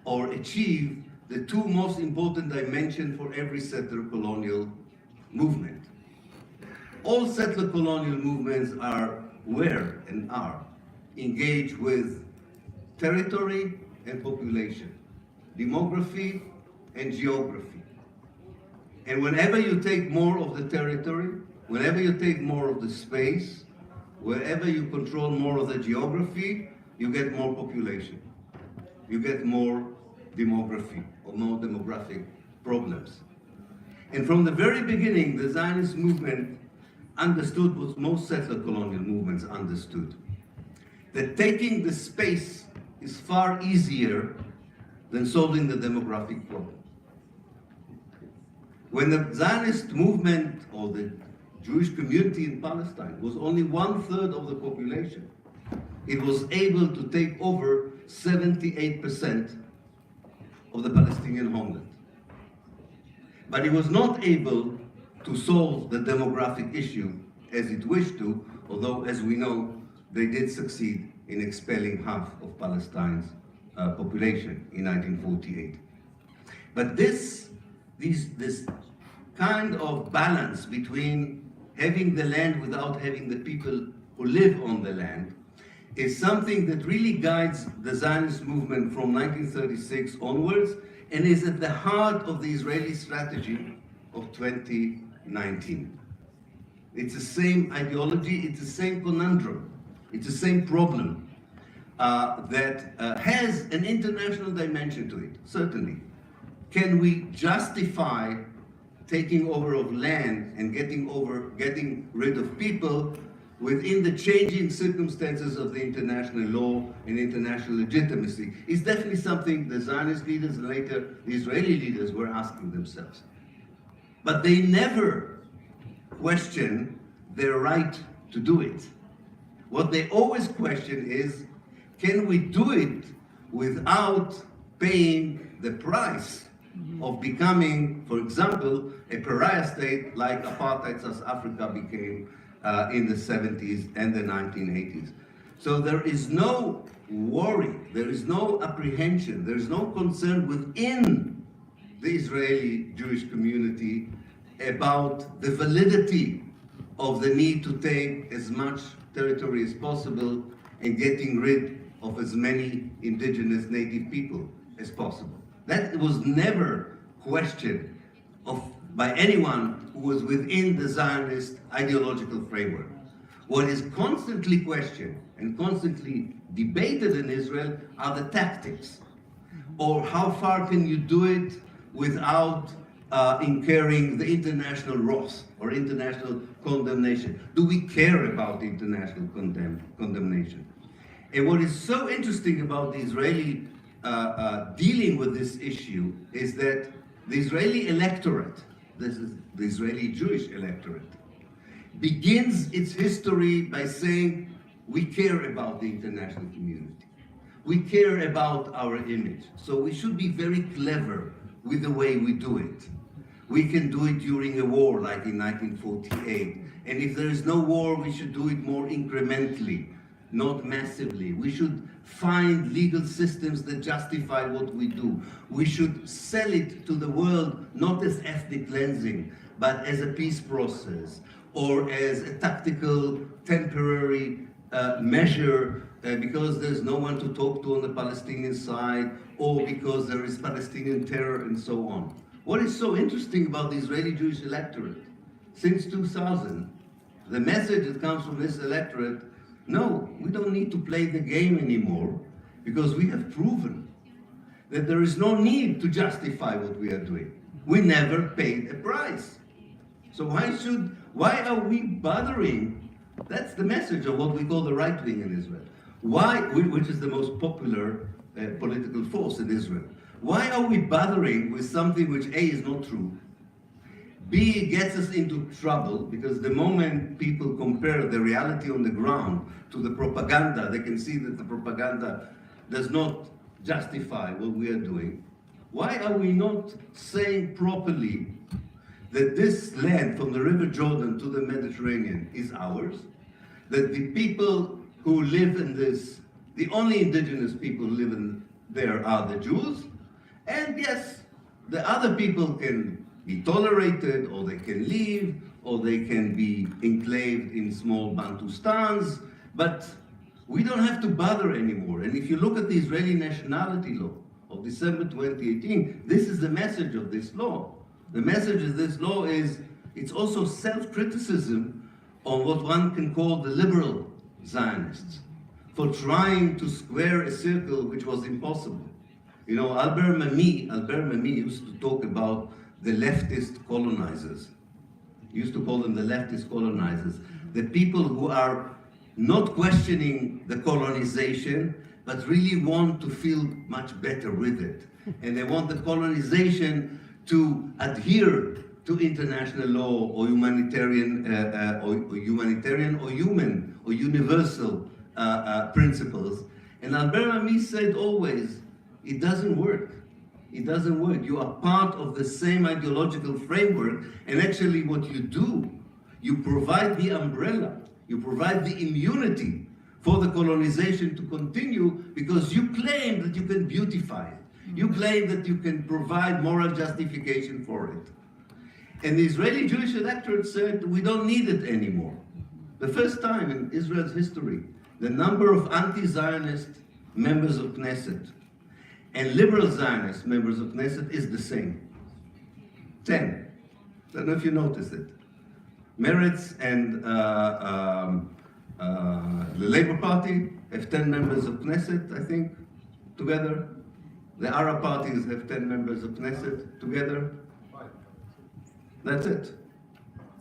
or achieve the two most important dimensions for every settler colonial movement. All settler colonial movements were engaged with territory and population, demography and geography. And whenever you take more of the territory, whenever you take more of the space, wherever you control more of the geography, you get more population. You get more demography or more demographic problems. And from the very beginning, the Zionist movement understood what most settler colonial movements understood, that taking the space is far easier than solving the demographic problem. When the Zionist movement or the Jewish community in Palestine was only 1/3 of the population, it was able to take over 78% of the Palestinian homeland. But it was not able to solve the demographic issue as it wished to, although, as we know, they did succeed in expelling half of Palestine's population in 1948. But this kind of balance between having the land without having the people who live on the land is something that really guides the Zionist movement from 1936 onwards and is at the heart of the Israeli strategy of 2019. It's the same ideology, it's the same conundrum, it's the same problem that has an international dimension to it, certainly. Can we justify taking over of land and getting rid of people within the changing circumstances of the international law and international legitimacy? Is definitely something the Zionist leaders and later the Israeli leaders were asking themselves. But they never question their right to do it. What they always question is, can we do it without paying the price of becoming, for example, a pariah state like apartheid South Africa became in the 70s and the 1980s. So there is no worry, there is no apprehension, there is no concern within the Israeli Jewish community about the validity of the need to take as much territory as possible and getting rid of as many indigenous native people as possible. That was never questioned by anyone who was within the Zionist ideological framework. What is constantly questioned and constantly debated in Israel are the tactics, or how far can you do it without incurring the international wrath or international condemnation. Do we care about international condemnation? And what is so interesting about the Israeli dealing with this issue is that the Israeli electorate, this is the Israeli Jewish electorate, begins its history by saying, we care about the international community. We care about our image. So we should be very clever with the way we do it. We can do it during a war like in 1948. And if there is no war, we should do it more incrementally, not massively. We should find legal systems that justify what we do. We should sell it to the world, not as ethnic cleansing, but as a peace process or as a tactical, temporary measure because there's no one to talk to on the Palestinian side, or because there is Palestinian terror and so on. What is so interesting about the Israeli Jewish electorate? Since 2000, the message that comes from this electorate, no, we don't need to play the game anymore because we have proven that there is no need to justify what we are doing. We never paid a price. So why are we bothering? That's the message of what we call the right wing in Israel. Why, which is the most popular political force in Israel. Why are we bothering with something which A, is not true, B, gets us into trouble, because the moment people compare the reality on the ground to the propaganda, they can see that the propaganda does not justify what we are doing. Why are we not saying properly that this land from the River Jordan to the Mediterranean is ours? That the people who live in this, the only indigenous people who live in there are the Jews, and yes, the other people can be tolerated, or they can leave, or they can be enclaved in small Bantustans, but we don't have to bother anymore. And if you look at the Israeli nationality law of December 2018, this is the message of this law. The message of this law is, it's also self-criticism on what one can call the liberal Zionists for trying to square a circle which was impossible. You know, Albert Memmi used to talk about the leftist colonizers. He used to call them the leftist colonizers. The people who are not questioning the colonization, but really want to feel much better with it. And they want the colonization to adhere to international law or humanitarian or human or universal principles. And Albert Ami said always, it doesn't work. It doesn't work. You are part of the same ideological framework, and actually what you do, you provide the umbrella, you provide the immunity for the colonization to continue, because you claim that you can beautify it. You claim that you can provide moral justification for it. And the Israeli Jewish electorate said, we don't need it anymore. The first time in Israel's history, the number of anti-Zionist members of Knesset and liberal Zionist members of Knesset is the same. 10. Don't know if you noticed it. Meretz and the Labour Party have 10 members of Knesset, I think, together. The Arab parties have 10 members of Knesset together. That's it.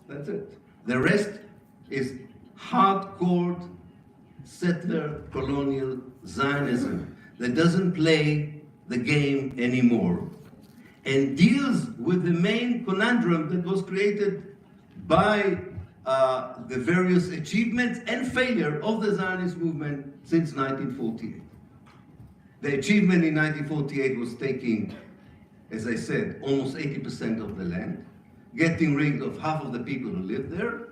That's it. The rest is hardcore settler colonial Zionism that doesn't play the game anymore and deals with the main conundrum that was created by the various achievements and failure of the Zionist movement since 1948. The achievement in 1948 was taking, as I said, almost 80% of the land, getting rid of half of the people who lived there,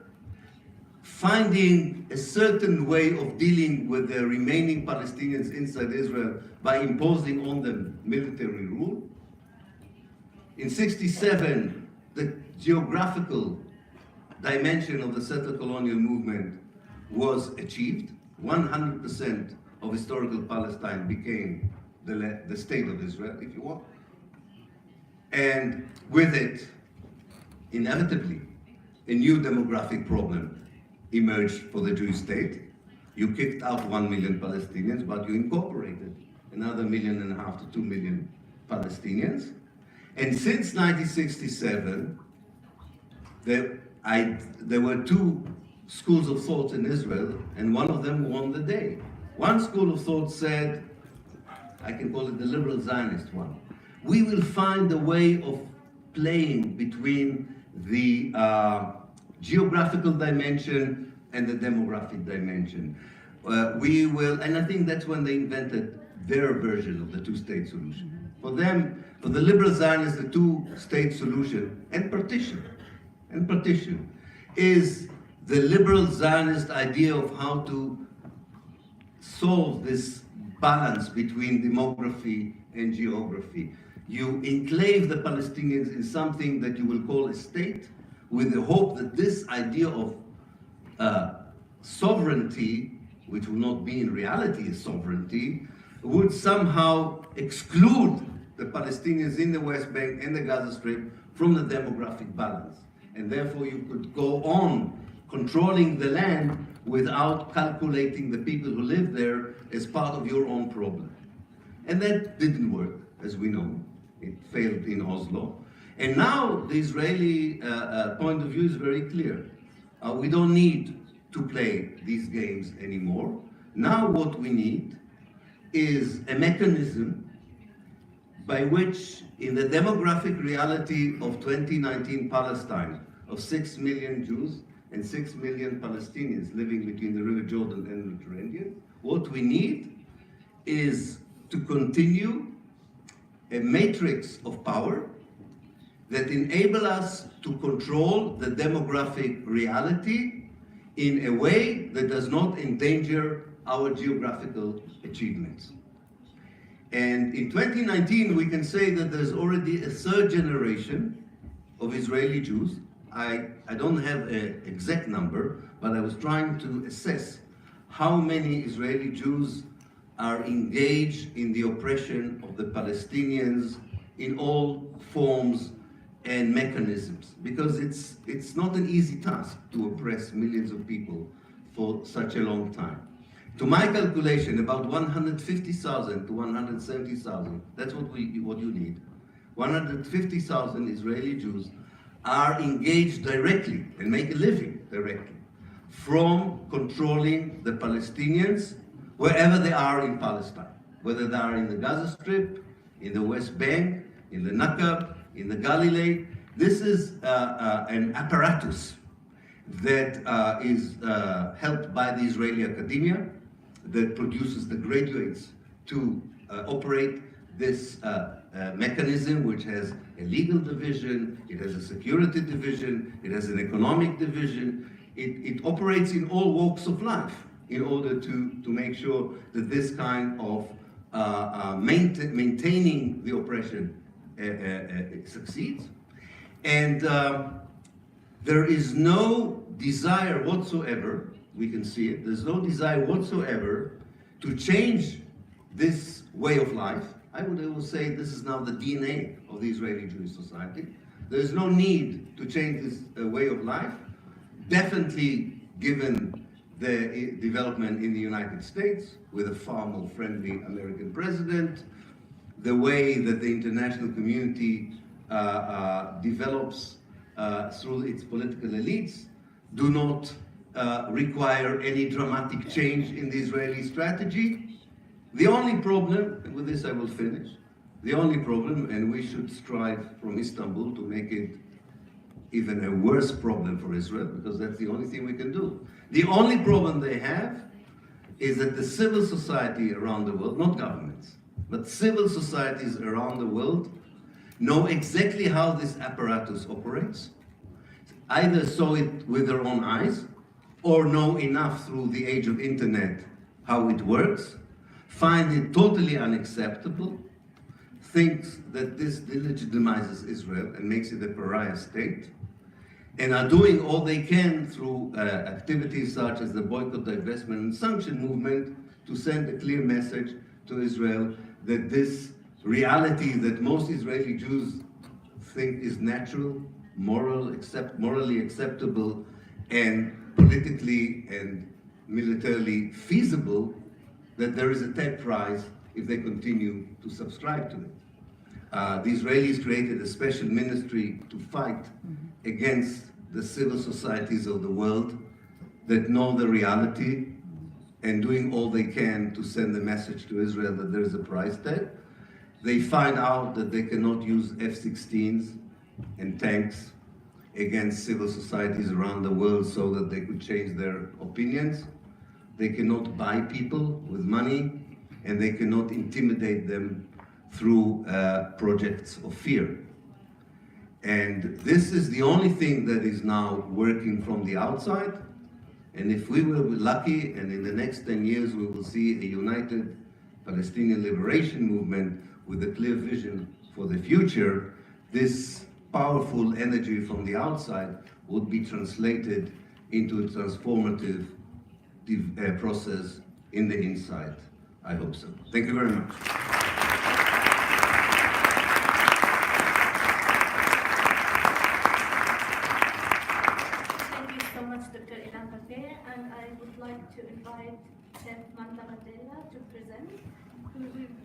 finding a certain way of dealing with the remaining Palestinians inside Israel by imposing on them military rule. In 1967, the geographical dimension of the settler colonial movement was achieved. 100% of historical Palestine became the state of Israel, if you want. And with it, inevitably, a new demographic problem emerged for the Jewish state. You kicked out 1 million Palestinians, but you incorporated another 1.5 million to 2 million Palestinians. And since 1967, there were two schools of thought in Israel, and one of them won the day. One school of thought said, I can call it the liberal Zionist one, we will find a way of playing between the geographical dimension and the demographic dimension. We will, and I think that's when they invented their version of the two-state solution. For them, for the liberal Zionists, the two-state solution and partition is the liberal Zionist idea of how to solve this balance between demography and geography. You enclave the Palestinians in something that you will call a state, with the hope that this idea of sovereignty, which will not be in reality a sovereignty, would somehow exclude the Palestinians in the West Bank and the Gaza Strip from the demographic balance. And therefore you could go on controlling the land without calculating the people who live there as part of your own problem. And that didn't work, as we know. It failed in Oslo. And now the Israeli point of view is very clear. We don't need to play these games anymore. Now what we need is a mechanism by which, in the demographic reality of 2019 Palestine, of 6 million Jews and 6 million Palestinians living between the River Jordan and the Mediterranean, what we need is to continue a matrix of power that enable us to control the demographic reality in a way that does not endanger our geographical achievements. And in 2019, we can say that there's already a third generation of Israeli Jews. I don't have an exact number, but I was trying to assess how many Israeli Jews are engaged in the oppression of the Palestinians in all forms and mechanisms, because it's not an easy task to oppress millions of people for such a long time. To my calculation, about 150,000 to 170,000, that's what you need. 150,000 Israeli Jews are engaged directly and make a living directly from controlling the Palestinians wherever they are in Palestine, whether they are in the Gaza Strip, in the West Bank, in the Nakab, in the Galilee. This is an apparatus that is helped by the Israeli academia, that produces the graduates to operate this mechanism, which has a legal division, it has a security division, it has an economic division. It operates in all walks of life in order to make sure that this kind of maintaining the oppression succeeds. And there is no desire whatsoever, we can see it, there's no desire whatsoever to change this way of life. I would say this is now the DNA of the Israeli Jewish society. There is no need to change this way of life. Definitely given the development in the United States with a far more friendly American president, the way that the international community develops through its political elites do not require any dramatic change in the Israeli strategy. The only problem, and with this I will finish, the only problem, and we should strive from Istanbul to make it even a worse problem for Israel, because that's the only thing we can do. The only problem they have is that the civil society around the world, not governments, but civil societies around the world know exactly how this apparatus operates, either saw it with their own eyes, or know enough through the age of internet how it works, find it totally unacceptable, thinks that this delegitimizes Israel and makes it a pariah state, and are doing all they can through activities such as the boycott, divestment, and sanction movement to send a clear message to Israel that this reality that most Israeli Jews think is natural, morally acceptable, and politically and militarily feasible, that there is a TED prize if they continue to subscribe to it. The Israelis created a special ministry to fight against the civil societies of the world that know the reality and doing all they can to send the message to Israel that there is a price tag. They find out that they cannot use F-16s and tanks against civil societies around the world so that they could change their opinions. They cannot buy people with money, and they cannot intimidate them through projects of fear. And this is the only thing that is now working from the outside. And if we will be lucky, and in the next 10 years we will see a united Palestinian liberation movement with a clear vision for the future, this powerful energy from the outside would be translated into a transformative process in the inside. I hope so. Thank you very much. Thank you so much, Dr. Ilhan Pape, and I would like to invite Chef Magda Mandela to present.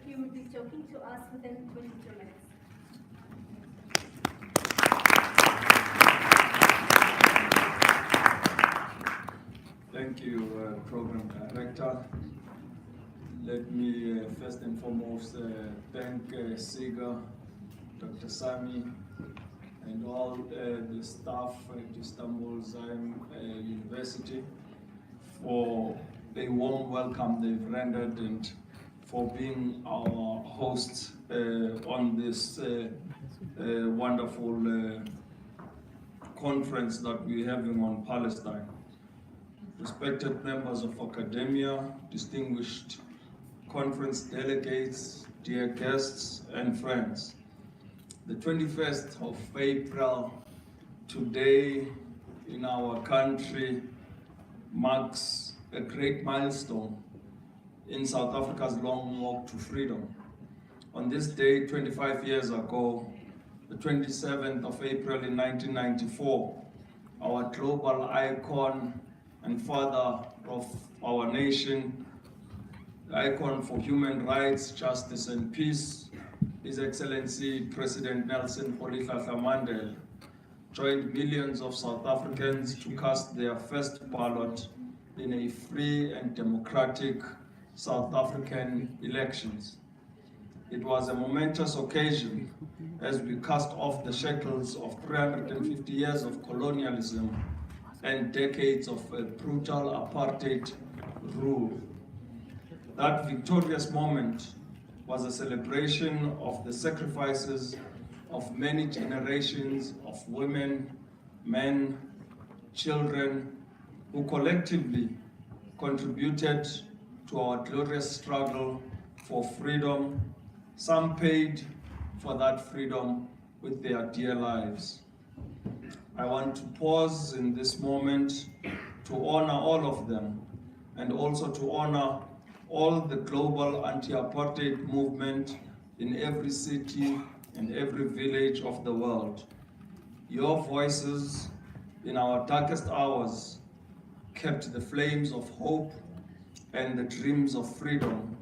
He will be talking to us within 22 minutes. Thank you, Program Director. Let me first and foremost thank CIGA, Dr. Sami, and all the staff at Istanbul Zaim University for the warm welcome they've rendered and for being our hosts on this wonderful conference that we're having on Palestine. Respected members of academia, distinguished conference delegates, dear guests and friends. The 21st of April, today in our country, marks a great milestone in South Africa's long walk to freedom. On this day, 25 years ago, the 27th of April in 1994, our global icon and father of our nation, the icon for human rights, justice and peace, His Excellency President Nelson Rolihlahla Mandela, joined millions of South Africans to cast their first ballot in a free and democratic South African elections. It was a momentous occasion as we cast off the shackles of 350 years of colonialism and decades of brutal apartheid rule. That victorious moment was a celebration of the sacrifices of many generations of women, men, children, who collectively contributed to our glorious struggle for freedom. Some paid for that freedom with their dear lives. I want to pause in this moment to honor all of them, and also to honor all the global anti-apartheid movement in every city and every village of the world. Your voices in our darkest hours kept the flames of hope and the dreams of freedom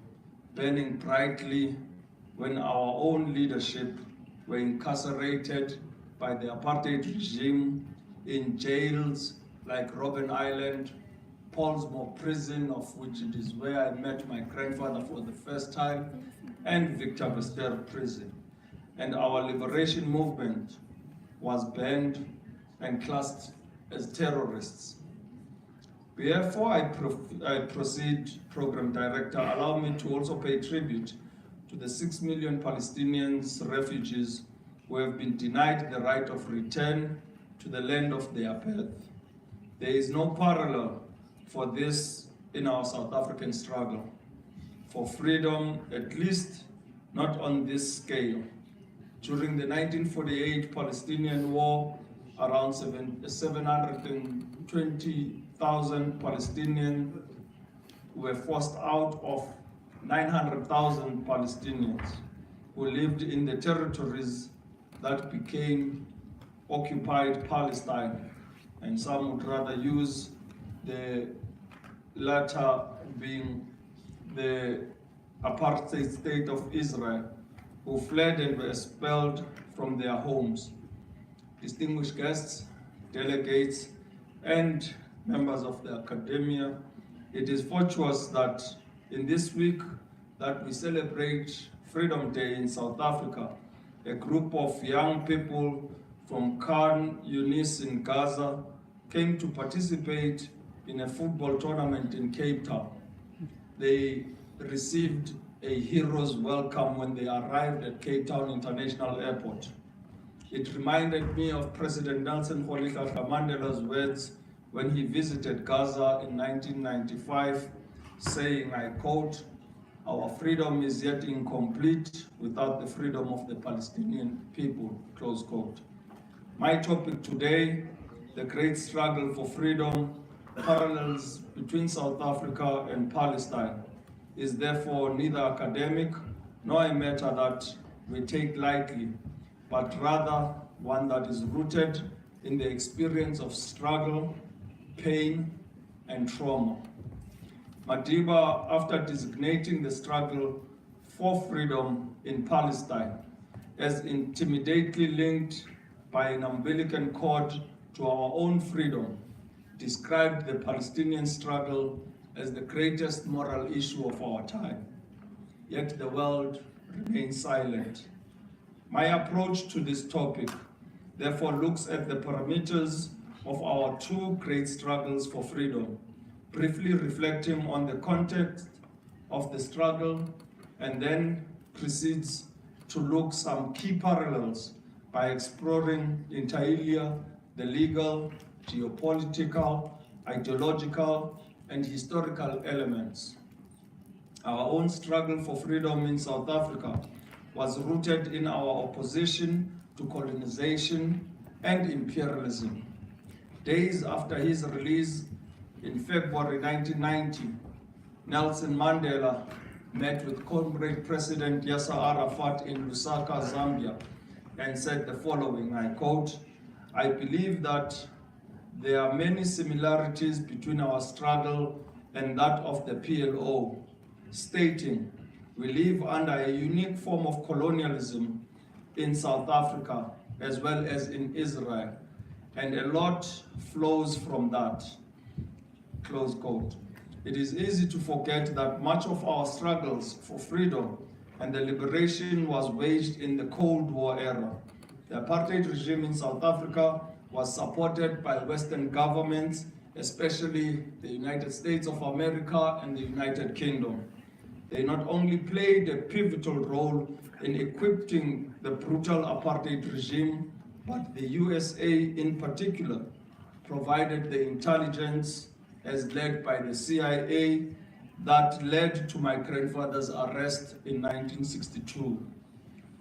burning brightly when our own leadership were incarcerated by the apartheid regime in jails like Robben Island, Paulsmoor Prison, of which it is where I met my grandfather for the first time, and Victor Verster Prison. And our liberation movement was banned and classed as terrorists. Before I proceed, Program Director, allow me to also pay tribute to the 6 million Palestinians refugees who have been denied the right of return to the land of their birth. There is no parallel for this in our South African struggle for freedom, at least not on this scale. During the 1948 Palestinian War, around 720,000 Palestinians were forced out of 900,000 Palestinians who lived in the territories that became occupied Palestine, and some would rather use the latter being the apartheid state of Israel, who fled and were expelled from their homes. Distinguished guests, delegates, and members of the academia, it is fortuitous that in this week that we celebrate Freedom Day in South Africa, a group of young people from Khan Yunis in Gaza came to participate in a football tournament in Cape Town. They received a hero's welcome when they arrived at Cape Town International Airport. It reminded me of President Nelson Rolihlahla Mandela's words when he visited Gaza in 1995, saying, I quote, "Our freedom is yet incomplete without the freedom of the Palestinian people," close quote. My topic today, the great struggle for freedom, parallels between South Africa and Palestine, is therefore neither academic nor a matter that we take lightly, but rather one that is rooted in the experience of struggle, pain, and trauma. Madiba, after designating the struggle for freedom in Palestine as intimidately linked by an umbilical cord to our own freedom, described the Palestinian struggle as the greatest moral issue of our time. Yet the world remains silent. My approach to this topic therefore looks at the parameters of our two great struggles for freedom, briefly reflecting on the context of the struggle, and then proceeds to look some key parallels by exploring inter alia the legal, geopolitical, ideological, and historical elements. Our own struggle for freedom in South Africa was rooted in our opposition to colonization and imperialism. Days after his release in February 1990, Nelson Mandela met with Comrade President Yasser Arafat in Lusaka, Zambia, and said the following, I quote, "I believe that there are many similarities between our struggle and that of the PLO, stating, we live under a unique form of colonialism in South Africa as well as in Israel, and a lot flows from that," close quote. It is easy to forget that much of our struggles for freedom and the liberation was waged in the Cold War era. The apartheid regime in South Africa was supported by Western governments, especially the United States of America and the United Kingdom. They not only played a pivotal role in equipping the brutal apartheid regime, but the USA in particular provided the intelligence as led by the CIA that led to my grandfather's arrest in 1962.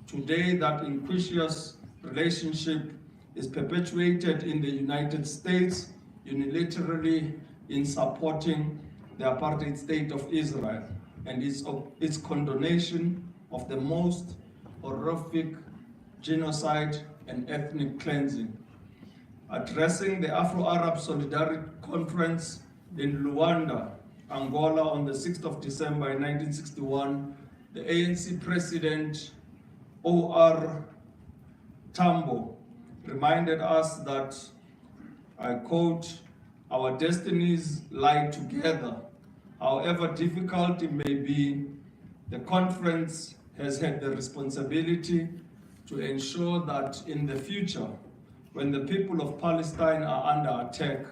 Today, that incestuous relationship is perpetuated in the United States unilaterally in supporting the apartheid state of Israel and its condonation of the most horrific genocide and ethnic cleansing. Addressing the Afro-Arab Solidarity Conference in Luanda, Angola on the 6th of December 1961, the ANC President O.R. Tambo reminded us that, I quote, "Our destinies lie together. However difficult it may be, the conference has had the responsibility to ensure that in the future, when the people of Palestine are under attack,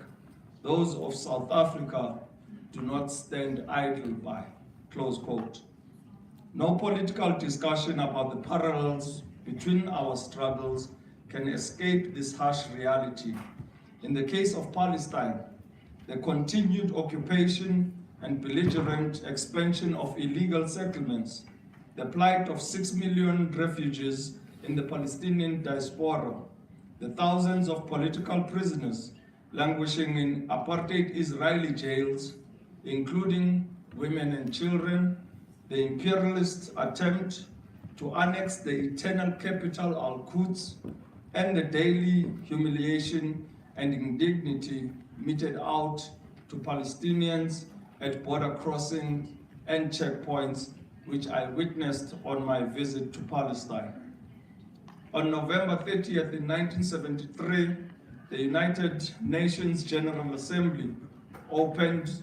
those of South Africa do not stand idle by," close quote. No political discussion about the parallels between our struggles can escape this harsh reality. In the case of Palestine, the continued occupation and belligerent expansion of illegal settlements, the plight of 6 million refugees in the Palestinian diaspora, the thousands of political prisoners languishing in apartheid Israeli jails, including women and children, the imperialist attempt to annex the eternal capital Al-Quds, and the daily humiliation and indignity meted out to Palestinians at border crossings and checkpoints, which I witnessed on my visit to Palestine. On November 30th in 1973, the United Nations General Assembly opened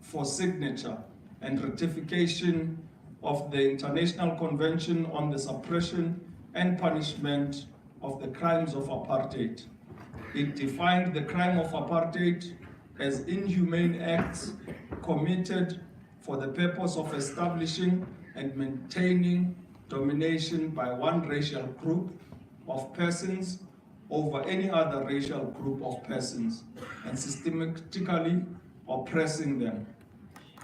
for signature and ratification of the International Convention on the Suppression and Punishment of the Crimes of Apartheid. It defined the crime of apartheid as inhumane acts committed for the purpose of establishing and maintaining domination by one racial group of persons over any other racial group of persons and systematically oppressing them.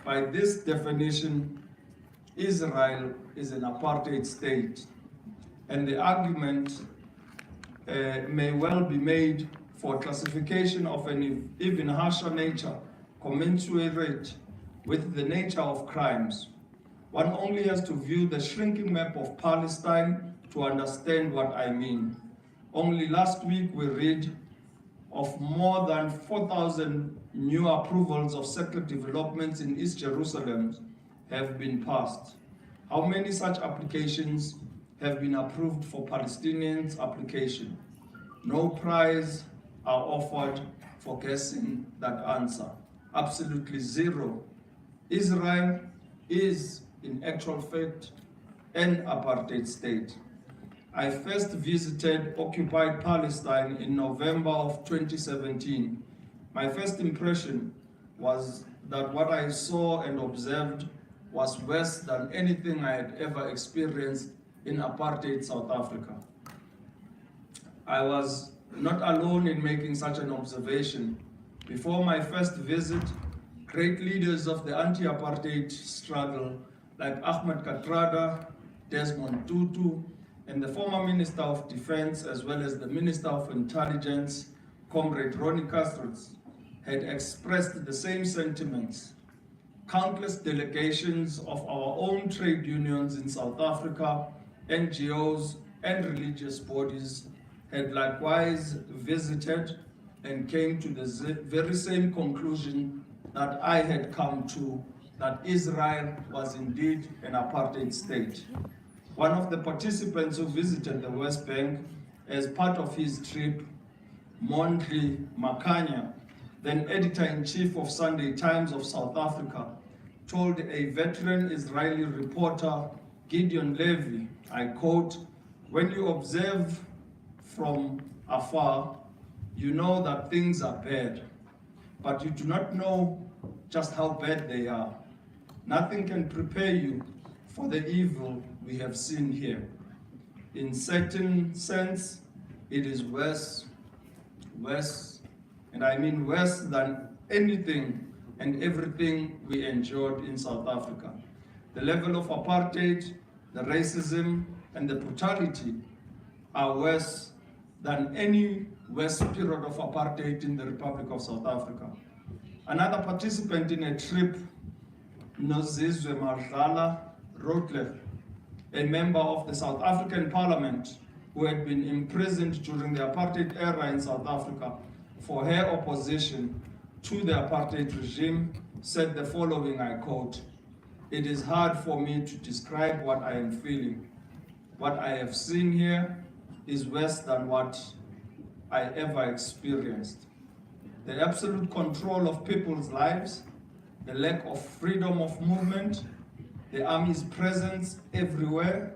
By this definition, Israel is an apartheid state, and the argument may well be made for classification of an even harsher nature commensurate with the nature of crimes. One only has to view the shrinking map of Palestine to understand what I mean. Only last week we read of more than 4,000 new approvals of secular developments in East Jerusalem have been passed. How many such applications have been approved for Palestinians' application? No prize are offered for guessing that answer. Absolutely zero. Israel is, in actual fact, an apartheid state. I first visited occupied Palestine in November of 2017. My first impression was that what I saw and observed was worse than anything I had ever experienced in apartheid South Africa. I was not alone in making such an observation. Before my first visit, great leaders of the anti-apartheid struggle like Ahmed Kathrada, Desmond Tutu, and the former Minister of Defense, as well as the Minister of Intelligence, Comrade Ronnie Kasrils, had expressed the same sentiments. Countless delegations of our own trade unions in South Africa, NGOs, and religious bodies had likewise visited and came to the very same conclusion that I had come to, that Israel was indeed an apartheid state. One of the participants who visited the West Bank as part of his trip, Mondli Makanya, then editor-in-chief of Sunday Times of South Africa, told a veteran Israeli reporter, Gideon Levy, I quote, "When you observe from afar, you know that things are bad, but you do not know just how bad they are. Nothing can prepare you for the evil we have seen here. In certain sense, it is worse, and I mean worse than anything and everything we endured in South Africa. The level of apartheid, the racism, and the brutality are worse than any worst period of apartheid in the Republic of South Africa. Another participant in a trip, Nozizwe Margala Rotlef, a member of the South African Parliament who had been imprisoned during the apartheid era in South Africa for her opposition to the apartheid regime, said the following, I quote, "It is hard for me to describe what I am feeling. What I have seen here is worse than what I ever experienced. The absolute control of people's lives, the lack of freedom of movement, the army's presence everywhere,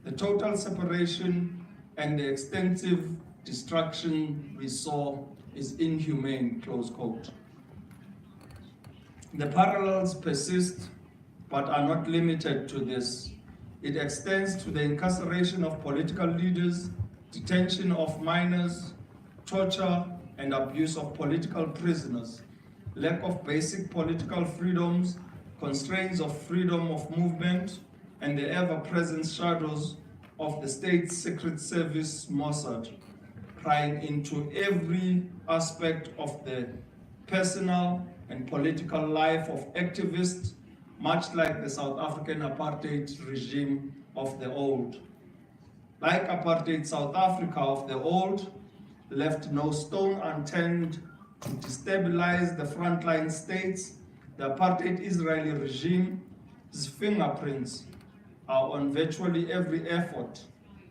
the total separation, and the extensive destruction we saw is inhumane," close quote. The parallels persist, but are not limited to this. It extends to the incarceration of political leaders, detention of minors, torture and abuse of political prisoners, lack of basic political freedoms, constraints of freedom of movement, and the ever-present shadows of the state secret service Mossad, prying into every aspect of the personal and political life of activists, much like the South African apartheid regime of the old. Like apartheid South Africa of the old, left no stone unturned to destabilize the frontline states, the apartheid Israeli regime's fingerprints are on virtually every effort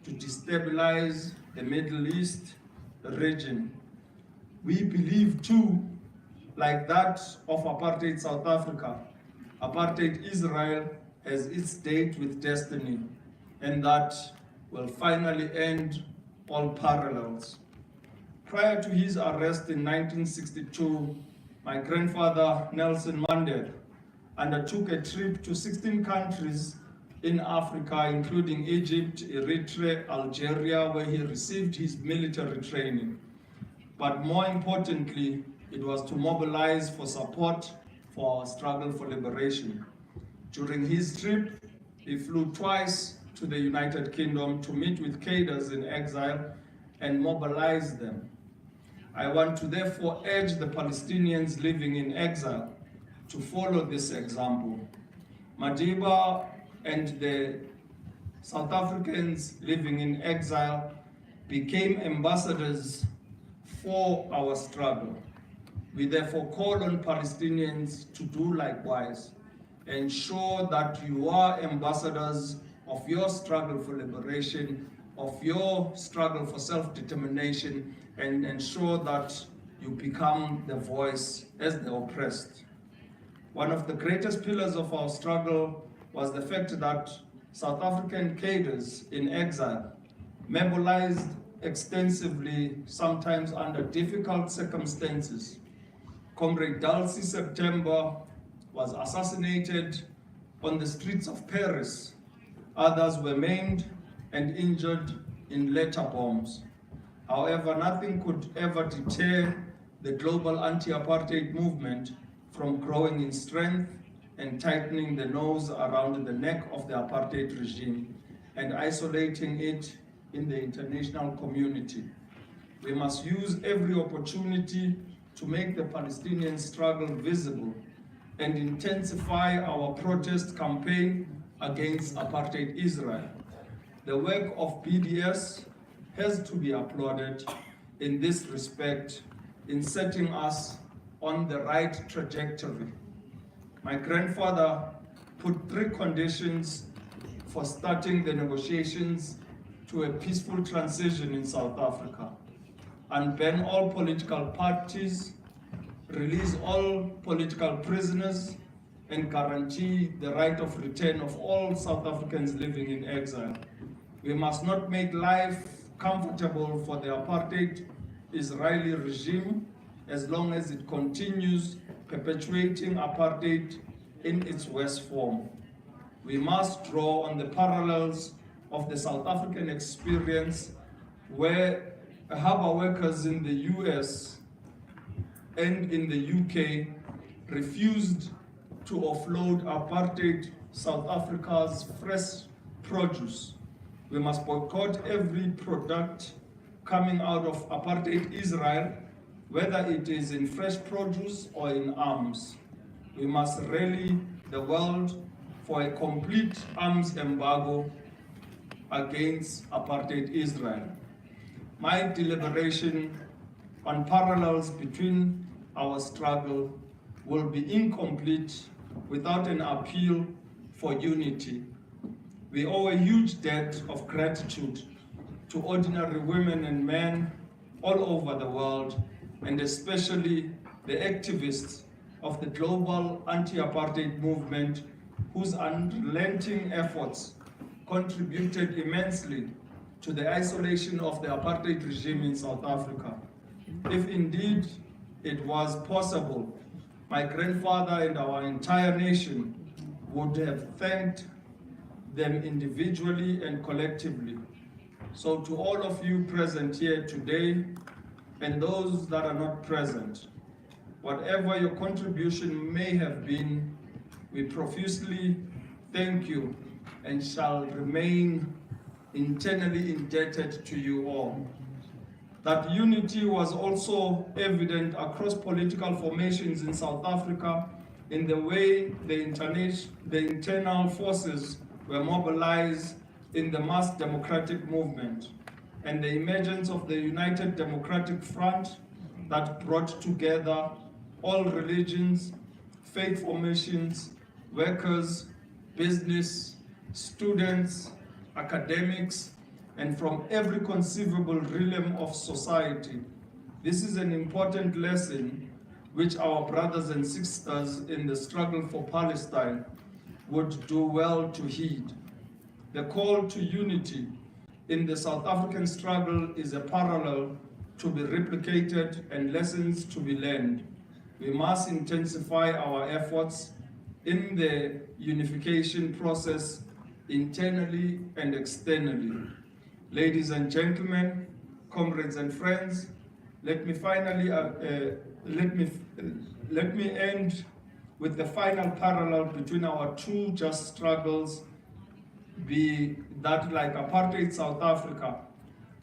to destabilize the Middle East region. We believe too, like that of apartheid South Africa, apartheid Israel has its date with destiny, and that will finally end all parallels. Prior to his arrest in 1962, my grandfather, Nelson Mandela, undertook a trip to 16 countries in Africa, including Egypt, Eritrea, Algeria, where he received his military training. But more importantly, it was to mobilize for support for our struggle for liberation. During his trip, he flew twice to the United Kingdom to meet with cadres in exile and mobilize them. I want to therefore urge the Palestinians living in exile to follow this example. Madiba and the South Africans living in exile became ambassadors for our struggle. We therefore call on Palestinians to do likewise. Ensure that you are ambassadors of your struggle for liberation, of your struggle for self-determination, and ensure that you become the voice as the oppressed. One of the greatest pillars of our struggle was the fact that South African cadres in exile mobilized extensively, sometimes under difficult circumstances. Comrade Dulcie September was assassinated on the streets of Paris. Others were maimed and injured in letter bombs. However, nothing could ever deter the global anti-apartheid movement from growing in strength and tightening the noose around the neck of the apartheid regime and isolating it in the international community. We must use every opportunity to make the Palestinian struggle visible and intensify our protest campaign against apartheid Israel. The work of BDS has to be applauded in this respect in setting us on the right trajectory. My grandfather put 3 conditions for starting the negotiations to a peaceful transition in South Africa: unban all political parties, release all political prisoners, and guarantee the right of return of all South Africans living in exile. We must not make life comfortable for the apartheid Israeli regime as long as it continues perpetuating apartheid in its worst form. We must draw on the parallels of the South African experience, where harbour workers in the US and in the UK refused to offload apartheid South Africa's fresh produce. We must boycott every product coming out of apartheid Israel, whether it is in fresh produce or in arms. We must rally the world for a complete arms embargo against apartheid Israel. My deliberation on parallels between our struggle will be incomplete without an appeal for unity. We owe a huge debt of gratitude to ordinary women and men all over the world, and especially the activists of the global anti-apartheid movement, whose unrelenting efforts contributed immensely to the isolation of the apartheid regime in South Africa. If indeed it was possible, my grandfather and our entire nation would have thanked them individually and collectively. So to all of you present here today, and those that are not present, whatever your contribution may have been, we profusely thank you and shall remain internally indebted to you all. That unity was also evident across political formations in South Africa in the way the internal forces were mobilized in the mass democratic movement, and the emergence of the United Democratic Front that brought together all religions, faith formations, workers, business, students, academics, and from every conceivable realm of society. This is an important lesson which our brothers and sisters in the struggle for Palestine would do well to heed. The call to unity in the South African struggle is a parallel to be replicated and lessons to be learned. We must intensify our efforts in the unification process internally and externally. Ladies and gentlemen, comrades and friends, let me end with the final parallel between our two just struggles, be that like apartheid South Africa,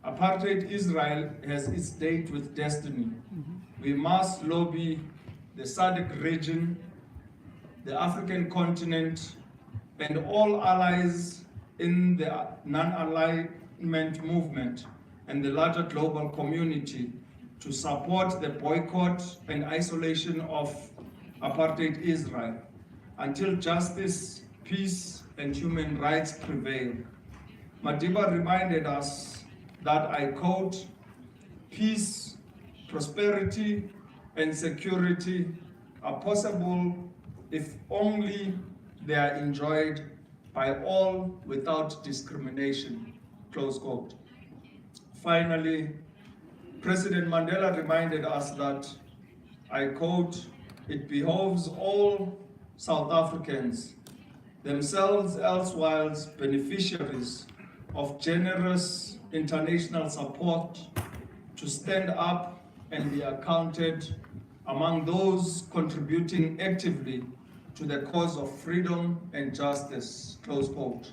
apartheid Israel has its date with destiny. We must lobby the SADC region, the African continent, and all allies in the non-alignment movement and the larger global community to support the boycott and isolation of apartheid Israel until justice, peace, and human rights prevail. Madiba reminded us that, I quote, "Peace, prosperity, and security are possible if only they are enjoyed by all without discrimination," close quote. Finally, President Mandela reminded us that, I quote, "It behoves all South Africans, themselves elsewhere beneficiaries of generous international support, to stand up and be accounted among those contributing actively to the cause of freedom and justice," close quote.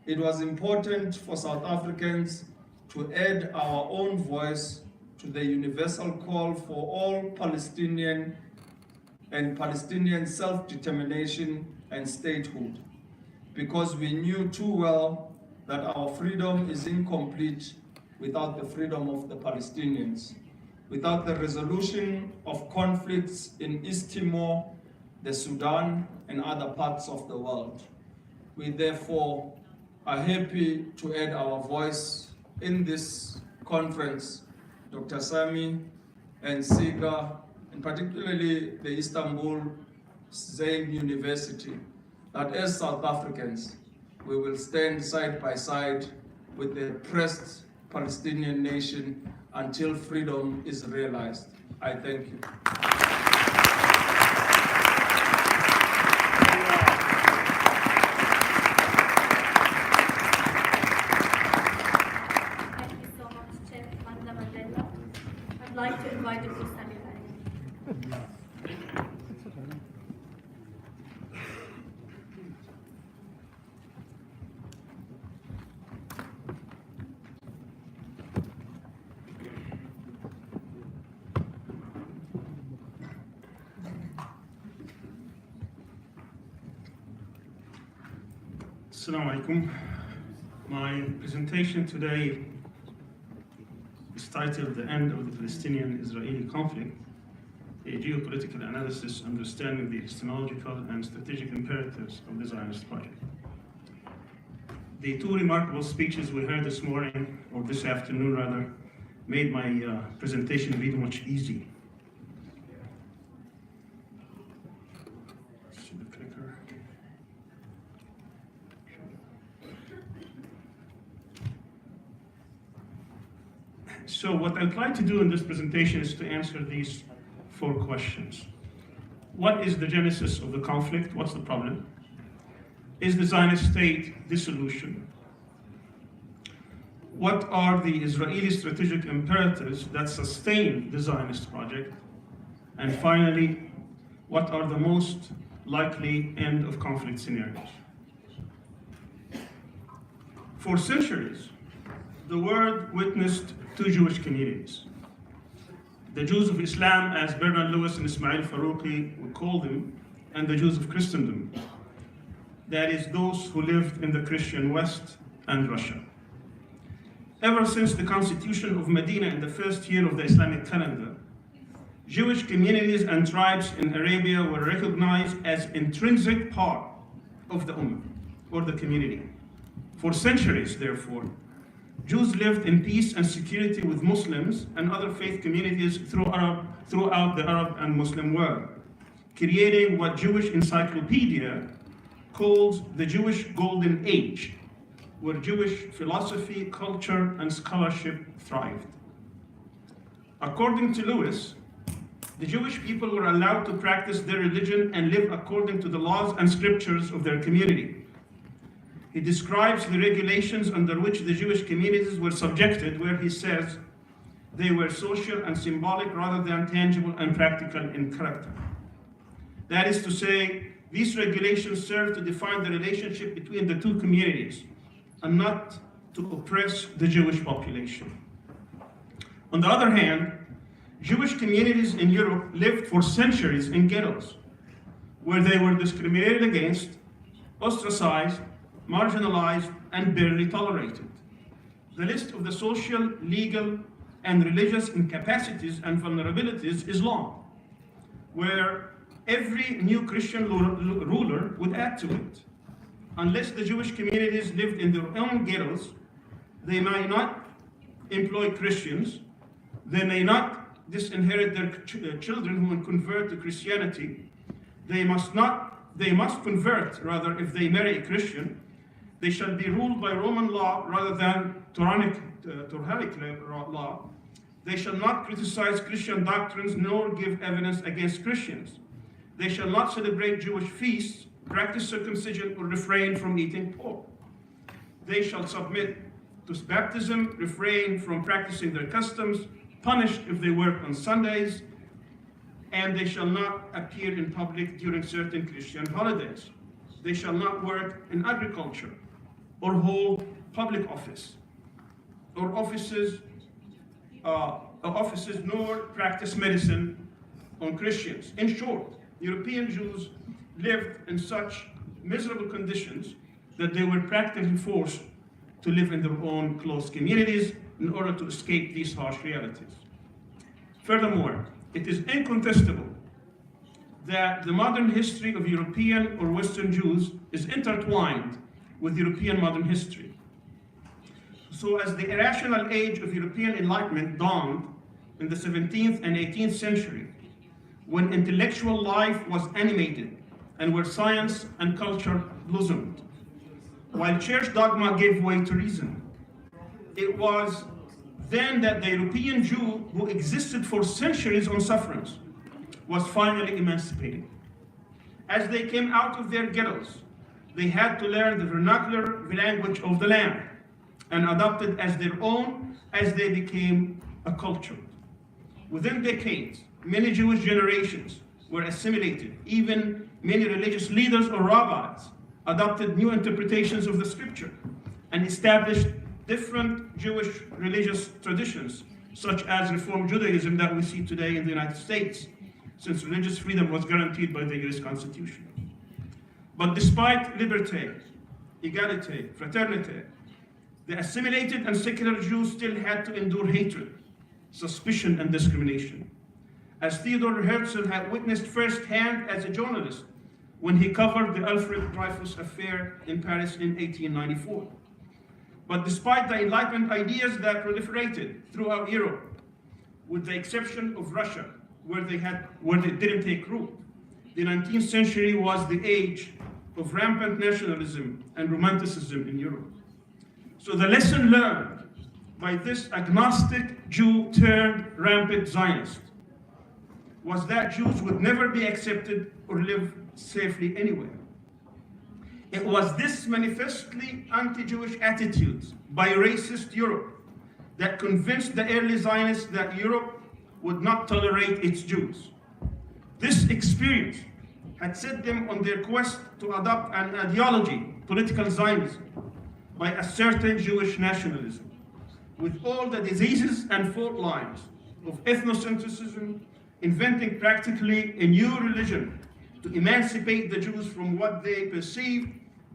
It was important for South Africans to add our own voice to the universal call for all Palestinian self-determination and statehood, because we knew too well that our freedom is incomplete without the freedom of the Palestinians, without the resolution of conflicts in East Timor, the Sudan, and other parts of the world. We therefore are happy to add our voice in this conference, Dr. Sami and CIGA, and particularly the Istanbul Zain University, that as South Africans, we will stand side by side with the oppressed Palestinian nation until freedom is realized. I thank you. Assalamu alaikum. My presentation today is titled The End of the Palestinian-Israeli Conflict, a geopolitical analysis understanding the epistemological and strategic imperatives of the Zionist project. The two remarkable speeches we heard this morning, or this afternoon rather, made my presentation really much easier. So what I'd like to do in this presentation is to answer these four questions. What is the genesis of the conflict? What's the problem? Is the Zionist state the solution? What are the Israeli strategic imperatives that sustain the Zionist project? And finally, what are the most likely end of conflict scenarios? For centuries, the world witnessed two Jewish communities. The Jews of Islam, as Bernard Lewis and Ismail Farouqi would call them, and the Jews of Christendom. That is, those who lived in the Christian West and Russia. Ever since the constitution of Medina in the first year of the Islamic calendar, Jewish communities and tribes in Arabia were recognized as intrinsic part of the Ummah, or the community. For centuries, therefore, Jews lived in peace and security with Muslims and other faith communities throughout the Arab and Muslim world, creating what Jewish Encyclopedia calls the Jewish Golden Age, where Jewish philosophy, culture, and scholarship thrived. According to Lewis, the Jewish people were allowed to practice their religion and live according to the laws and scriptures of their community. He describes the regulations under which the Jewish communities were subjected, where he says they were social and symbolic rather than tangible and practical in character. That is to say, these regulations serve to define the relationship between the two communities and not to oppress the Jewish population. On the other hand, Jewish communities in Europe lived for centuries in ghettos, where they were discriminated against, ostracized, marginalized, and barely tolerated. The list of the social, legal, and religious incapacities and vulnerabilities is long, where every new Christian ruler would add to it. Unless the Jewish communities lived in their own ghettos, they may not employ Christians, they may not disinherit their children who will convert to Christianity, they must convert, rather, if they marry a Christian. They shall be ruled by Roman law rather than Quranic law. They shall not criticize Christian doctrines nor give evidence against Christians. They shall not celebrate Jewish feasts, practice circumcision, or refrain from eating pork. They shall submit to baptism, refrain from practicing their customs, punished if they work on Sundays, and they shall not appear in public during certain Christian holidays. They shall not work in agriculture or hold public office or offices nor practice medicine on Christians. In short, European Jews lived in such miserable conditions that they were practically forced to live in their own closed communities in order to escape these harsh realities. Furthermore, it is incontestable that the modern history of European or Western Jews is intertwined with European modern history. So as the irrational age of European enlightenment dawned in the 17th and 18th century, when intellectual life was animated and where science and culture blossomed, while church dogma gave way to reason, it was then that the European Jew, who existed for centuries on sufferance, was finally emancipated. As they came out of their ghettos, they had to learn the vernacular language of the land and adopt it as their own as they became acculturated. Within decades, many Jewish generations were assimilated. Even many religious leaders or rabbis adopted new interpretations of the scripture and established different Jewish religious traditions, such as Reform Judaism that we see today in the United States, since religious freedom was guaranteed by the US Constitution. But despite liberté equality, fraternity, the assimilated and secular Jews still had to endure hatred, suspicion, and discrimination, as Theodor Herzl had witnessed firsthand as a journalist when he covered the Alfred Dreyfus affair in Paris in 1894. But despite the Enlightenment ideas that proliferated throughout Europe, with the exception of Russia, where they didn't take root, the 19th century was the age of rampant nationalism and romanticism in Europe. So the lesson learned by this agnostic Jew turned rampant Zionist was that Jews would never be accepted or live safely anywhere. It was this manifestly anti-Jewish attitude by racist Europe that convinced the early Zionists that Europe would not tolerate its Jews. This experience had set them on their quest to adopt an ideology, political Zionism, by asserting Jewish nationalism, with all the diseases and fault lines of ethnocentrism, inventing practically a new religion to emancipate the Jews from what they perceived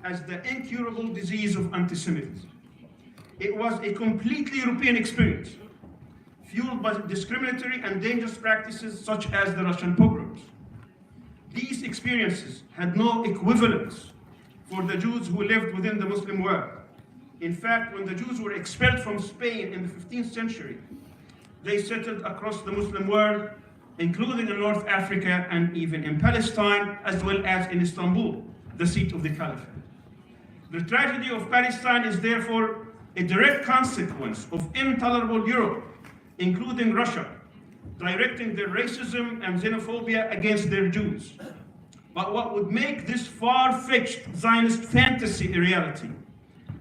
as the incurable disease of anti-Semitism. It was a completely European experience, fueled by discriminatory and dangerous practices such as the Russian pogroms. These experiences had no equivalents for the Jews who lived within the Muslim world. In fact, when the Jews were expelled from Spain in the 15th century, they settled across the Muslim world, including in North Africa and even in Palestine, as well as in Istanbul, the seat of the Caliphate. The tragedy of Palestine is therefore a direct consequence of intolerable Europe, including Russia, directing their racism and xenophobia against their Jews. But what would make this far-fetched Zionist fantasy a reality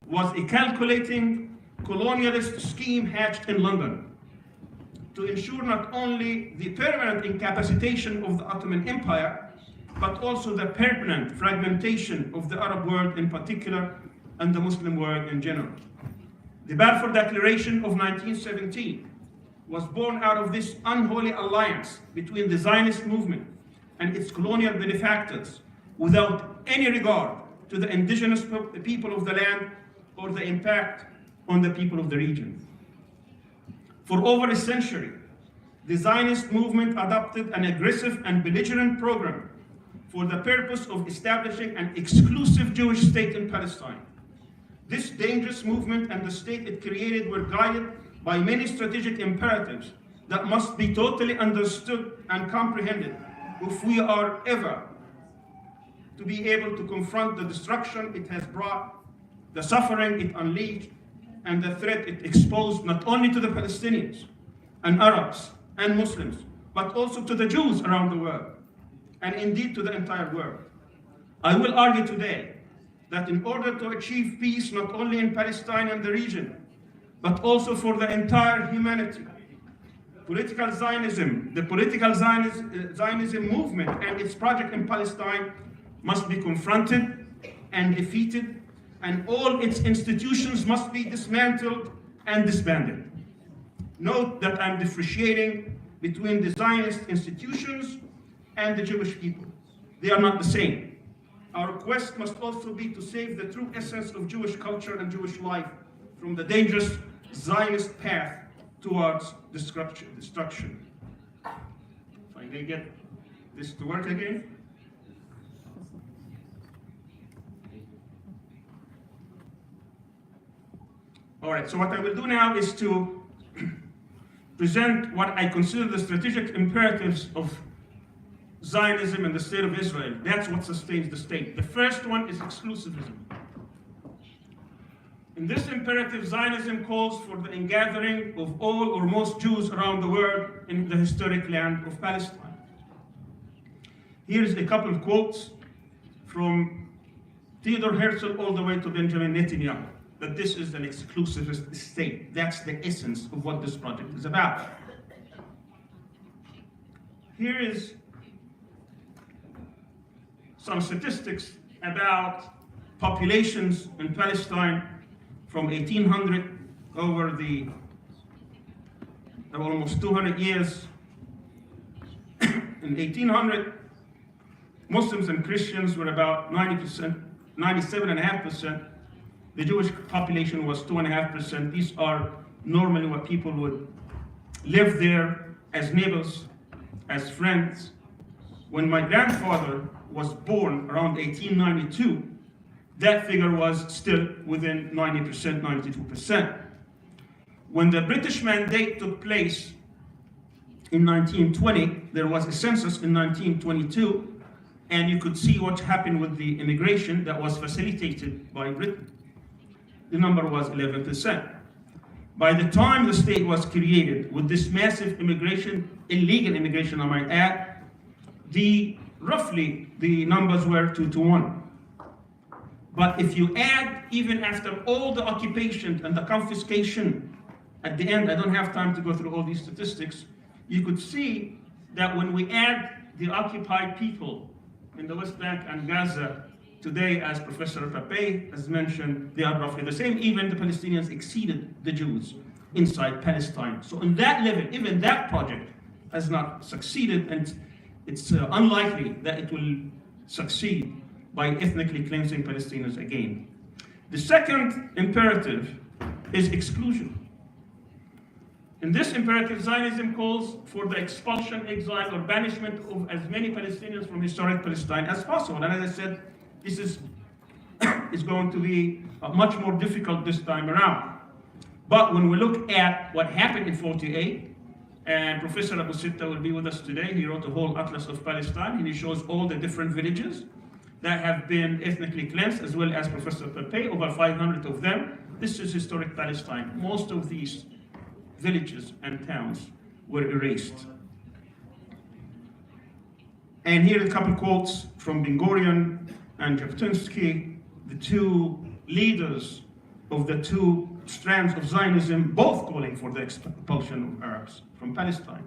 was a calculating colonialist scheme hatched in London to ensure not only the permanent incapacitation of the Ottoman Empire, but also the permanent fragmentation of the Arab world in particular and the Muslim world in general. The Balfour Declaration of 1917 was born out of this unholy alliance between the Zionist movement and its colonial benefactors, without any regard to the indigenous people of the land or the impact on the people of the region. For over a century, the Zionist movement adopted an aggressive and belligerent program for the purpose of establishing an exclusive Jewish state in Palestine. This dangerous movement and the state it created were guided by many strategic imperatives that must be totally understood and comprehended if we are ever to be able to confront the destruction it has brought, the suffering it unleashed, and the threat it exposed not only to the Palestinians and Arabs and Muslims, but also to the Jews around the world, and indeed to the entire world. I will argue today that in order to achieve peace not only in Palestine and the region, but also for the entire humanity, political Zionism, the political Zionism movement and its project in Palestine must be confronted and defeated, and all its institutions must be dismantled and disbanded. Note that I'm differentiating between the Zionist institutions and the Jewish people. They are not the same. Our quest must also be to save the true essence of Jewish culture and Jewish life from the dangerous Zionist path towards destruction. If I may get this to work again. All right, so what I will do now is to present what I consider the strategic imperatives of Zionism and the state of Israel. That's what sustains the state. The first one is exclusivism. In this imperative, Zionism calls for the ingathering of all or most Jews around the world in the historic land of Palestine. Here's a couple of quotes from Theodor Herzl all the way to Benjamin Netanyahu, that this is an exclusivist state. That's the essence of what this project is about. Here is some statistics about populations in Palestine from 1800 over the almost 200 years. In 1800, Muslims and Christians were about 90%, 97.5%. The Jewish population was 2.5%. These are normally what people would live there as neighbors, as friends. When my grandfather was born around 1892, that figure was still within 90%, 92%. When the British Mandate took place in 1920, there was a census in 1922, and you could see what happened with the immigration that was facilitated by Britain. The number was 11%. By the time the state was created, with this massive immigration, illegal immigration I might add, roughly the numbers were 2-to-1. But if you add, even after all the occupation and the confiscation, at the end, I don't have time to go through all these statistics, you could see that when we add the occupied people in the West Bank and Gaza today, as Professor Pape has mentioned, they are roughly the same. Even the Palestinians exceeded the Jews inside Palestine. So on that level, even that project has not succeeded, and it's unlikely that it will succeed by ethnically cleansing Palestinians again. The second imperative is exclusion. In this imperative, Zionism calls for the expulsion, exile, or banishment of as many Palestinians from historic Palestine as possible. And as I said, this is going to be much more difficult this time around. But when we look at what happened in 48, and Professor Abu Sitta will be with us today, he wrote a whole Atlas of Palestine, and he shows all the different villages that have been ethnically cleansed, as well as Professor Pape, over 500 of them. This is historic Palestine. Most of these villages and towns were erased. And here are a couple quotes from Ben-Gurion and Jabotinsky, the two leaders of the two strands of Zionism, both calling for the expulsion of Arabs from Palestine.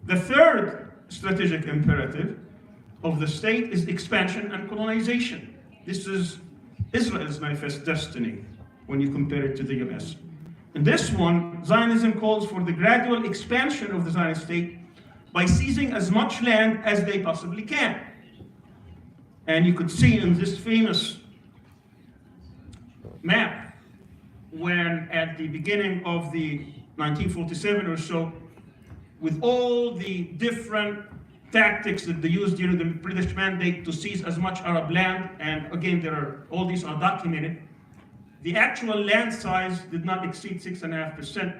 The third strategic imperative of the state is expansion and colonization. This is Israel's manifest destiny when you compare it to the US. In this one, Zionism calls for the gradual expansion of the Zionist state by seizing as much land as they possibly can. And you could see in this famous map, when at the beginning of the 1947 or so, with all the different tactics that they used during the British Mandate to seize as much Arab land, and again, all these are documented, the actual land size did not exceed 6.5%,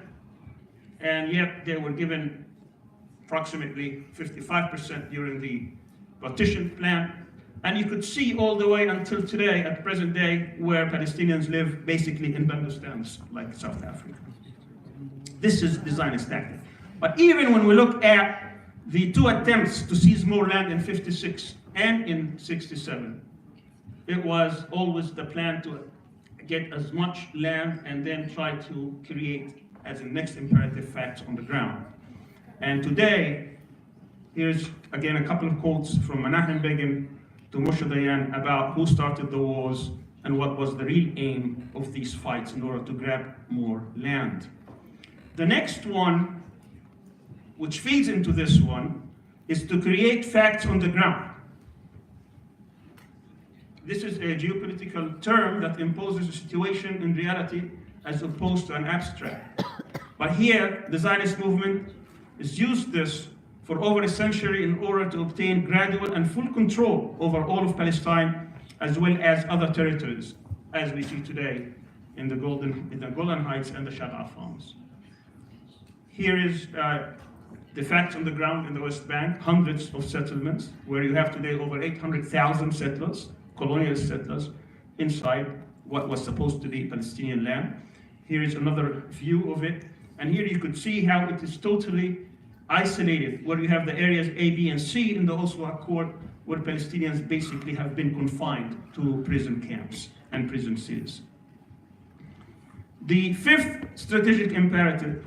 and yet they were given approximately 55% during the partition plan. And you could see all the way until today, at present day, where Palestinians live basically in Bangladesh, like South Africa. This is the Zionist tactic. But even when we look at the two attempts to seize more land in 56 and in 67, it was always the plan to get as much land and then try to create, as a next imperative, facts on the ground. And today, here's again a couple of quotes from Menachem Begin to Moshe Dayan about who started the wars and what was the real aim of these fights in order to grab more land. The next one, which feeds into this one, is to create facts on the ground. This is a geopolitical term that imposes a situation in reality as opposed to an abstract. But here, the Zionist movement has used this for over a century in order to obtain gradual and full control over all of Palestine, as well as other territories, as we see today in the Golan Heights and the Shagaa farms. Here is the facts on the ground in the West Bank, hundreds of settlements, where you have today over 800,000 settlers, colonial settlers, inside what was supposed to be Palestinian land. Here is another view of it, and here you could see how it is totally isolated, where you have the areas A, B, and C in the Oslo Accord, where Palestinians basically have been confined to prison camps and prison cells. The fifth strategic imperative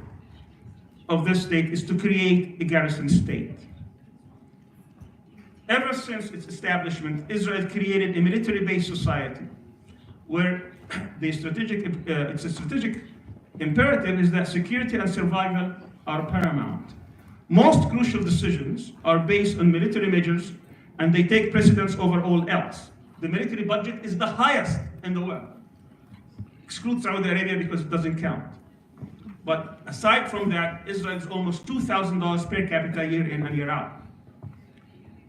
of this state is to create a garrison state. Ever since its establishment, Israel created a military-based society where its strategic imperative is that security and survival are paramount. Most crucial decisions are based on military measures, and they take precedence over all else. The military budget is the highest in the world. exclude Saudi Arabia because it doesn't count. But aside from that, Israel is almost $2,000 per capita year in and year out.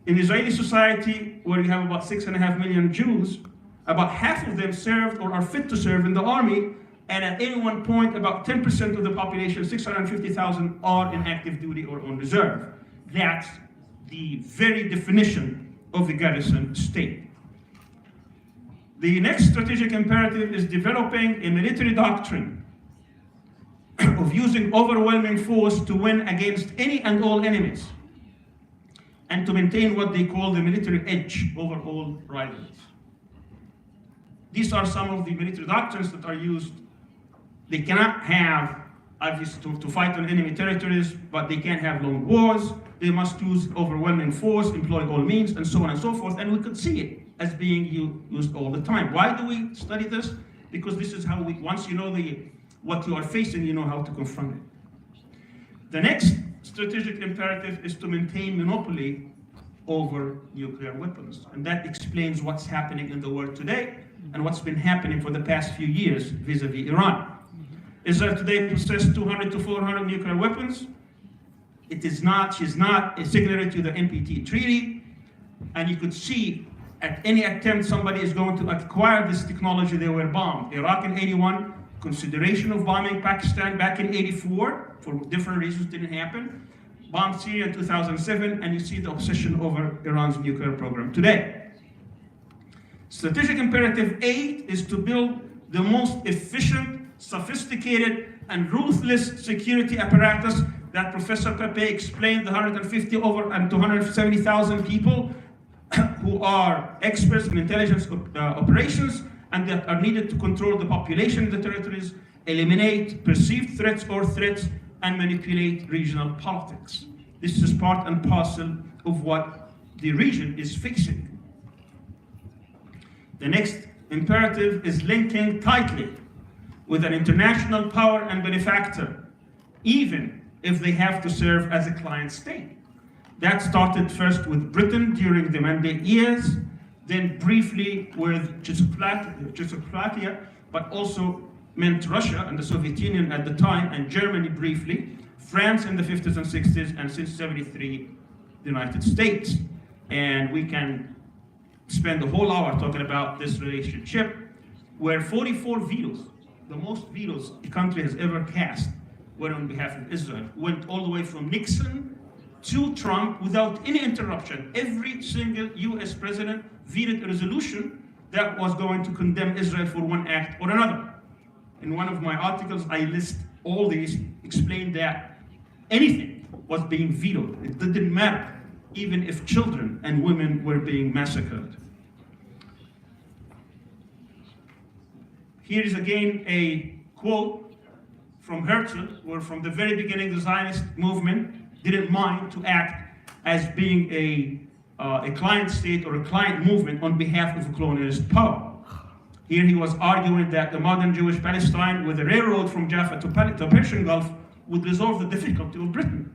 In Israeli society, where you have about 6.5 million Jews, about half of them served or are fit to serve in the army, and at any one point, about 10% of the population, 650,000, are in active duty or on reserve. That's the very definition of the garrison state. The next strategic imperative is developing a military doctrine of using overwhelming force to win against any and all enemies, and to maintain what they call the military edge over all rivals. These are some of the military doctrines that are used. They cannot have, obviously, to fight on enemy territories, but they can't have long wars. They must use overwhelming force, employ all means, and so on and so forth. And we could see it as being used all the time. Why do we study this? Because this is how once you know what you are facing, you know how to confront it. The next strategic imperative is to maintain monopoly over nuclear weapons. And that explains what's happening in the world today and what's been happening for the past few years vis-a-vis Iran. Israel today possesses 200 to 400 nuclear weapons. She's not a signatory to the NPT treaty. And you could see at any attempt somebody is going to acquire this technology, they were bombed. Iraq in 81, consideration of bombing Pakistan back in 84, for different reasons didn't happen. Bombed Syria in 2007, and you see the obsession over Iran's nuclear program today. Strategic imperative 8 is to build the most efficient, sophisticated, and ruthless security apparatus that Professor Pepe explained, the 150 over and 270,000 people who are experts in intelligence operations and that are needed to control the population in the territories, eliminate perceived threats or threats, and manipulate regional politics. This is part and parcel of what the region is fixing. The next imperative is linking tightly with an international power and benefactor, even if they have to serve as a client state. That started first with Britain during the Mandate years, then briefly with Czechoslovakia, but also meant Russia and the Soviet Union at the time, and Germany briefly, France in the 50s and 60s, and since 73, the United States. And we can spend the whole hour talking about this relationship, where 44 vetoes, the most vetoes the country has ever cast, were on behalf of Israel. Went all the way from Nixon to Trump without any interruption. Every single US president vetoed a resolution that was going to condemn Israel for one act or another. In one of my articles, I list all these, explain that anything was being vetoed. It didn't matter, even if children and women were being massacred. Here is again a quote from Herzl, where from the very beginning the Zionist movement didn't mind to act as being a client state or a client movement on behalf of a colonialist power. Here he was arguing that the modern Jewish Palestine with a railroad from Jaffa to Persian Gulf would resolve the difficulty of Britain.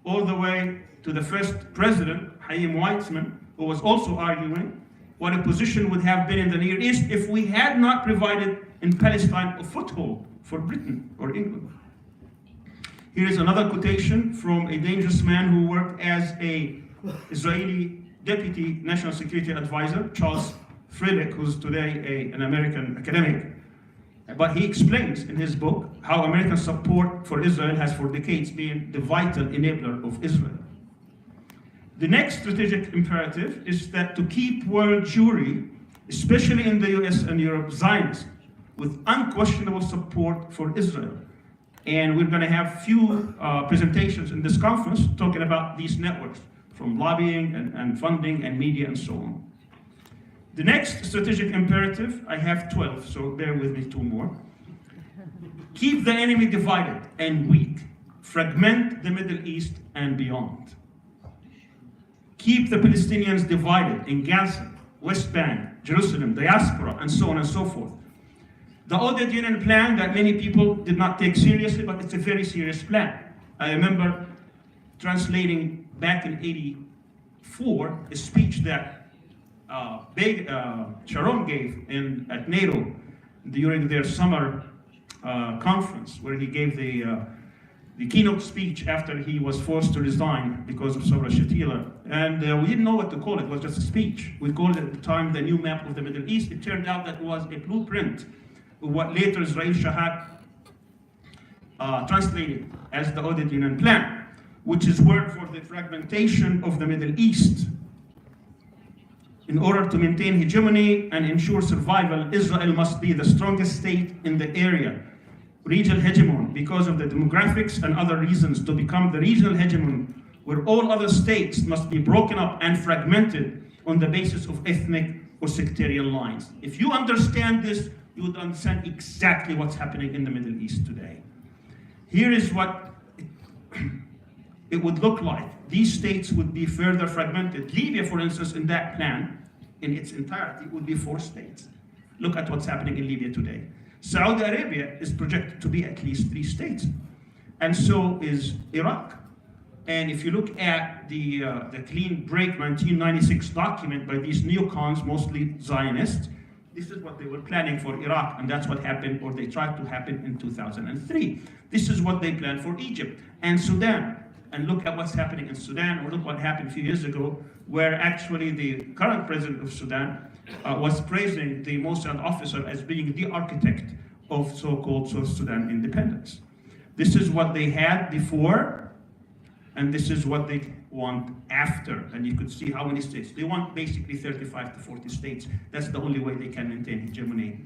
All the way to the first president, Chaim Weizmann, who was also arguing what a position would have been in the Near East if we had not provided in Palestine a foothold for Britain or England. Here is another quotation from a dangerous man who worked as an Israeli deputy national security advisor, Charles Freilich, who's today an American academic. But he explains in his book how American support for Israel has for decades been the vital enabler of Israel. The next strategic imperative is that to keep world Jewry, especially in the US and Europe, Zionist, with unquestionable support for Israel. And we're going to have few presentations in this conference talking about these networks, from lobbying and funding and media and so on. The next strategic imperative, I have 12, so bear with me 2 more. Keep the enemy divided and weak. Fragment the Middle East and beyond. Keep the Palestinians divided in Gaza, West Bank, Jerusalem, diaspora, and so on and so forth. The Audit Union plan that many people did not take seriously, but it's a very serious plan. I remember translating back in '84 a speech that Sharon gave at NATO during their summer conference, where he gave the keynote speech after he was forced to resign because of Sabra Shatila. And we didn't know what to call it. It was just a speech. We called it at the time the new map of the Middle East. It turned out that it was a blueprint of what later Israel Shahat translated as the Oded Plan, which is word for the fragmentation of the Middle East. In order to maintain hegemony and ensure survival, Israel must be the strongest state in the area, regional hegemon, because of the demographics and other reasons. To become the regional hegemon, where all other states must be broken up and fragmented on the basis of ethnic or sectarian lines. If you understand this, you would understand exactly what's happening in the Middle East today. Here is what it would look like. These states would be further fragmented. Libya, for instance, in that plan, in its entirety, would be 4 states. Look at what's happening in Libya today. Saudi Arabia is projected to be at least 3 states, and so is Iraq. And if you look at the Clean Break 1996 document by these neocons, mostly Zionists, this is what they were planning for Iraq, and that's what happened, or they tried to happen in 2003. This is what they planned for Egypt and Sudan. And look at what's happening in Sudan, or look what happened a few years ago, where actually the current president of Sudan was praising the Mossad officer as being the architect of so-called South Sudan independence. This is what they had before, and this is what they want after. And you could see how many states. They want basically 35 to 40 states. That's the only way they can maintain hegemony.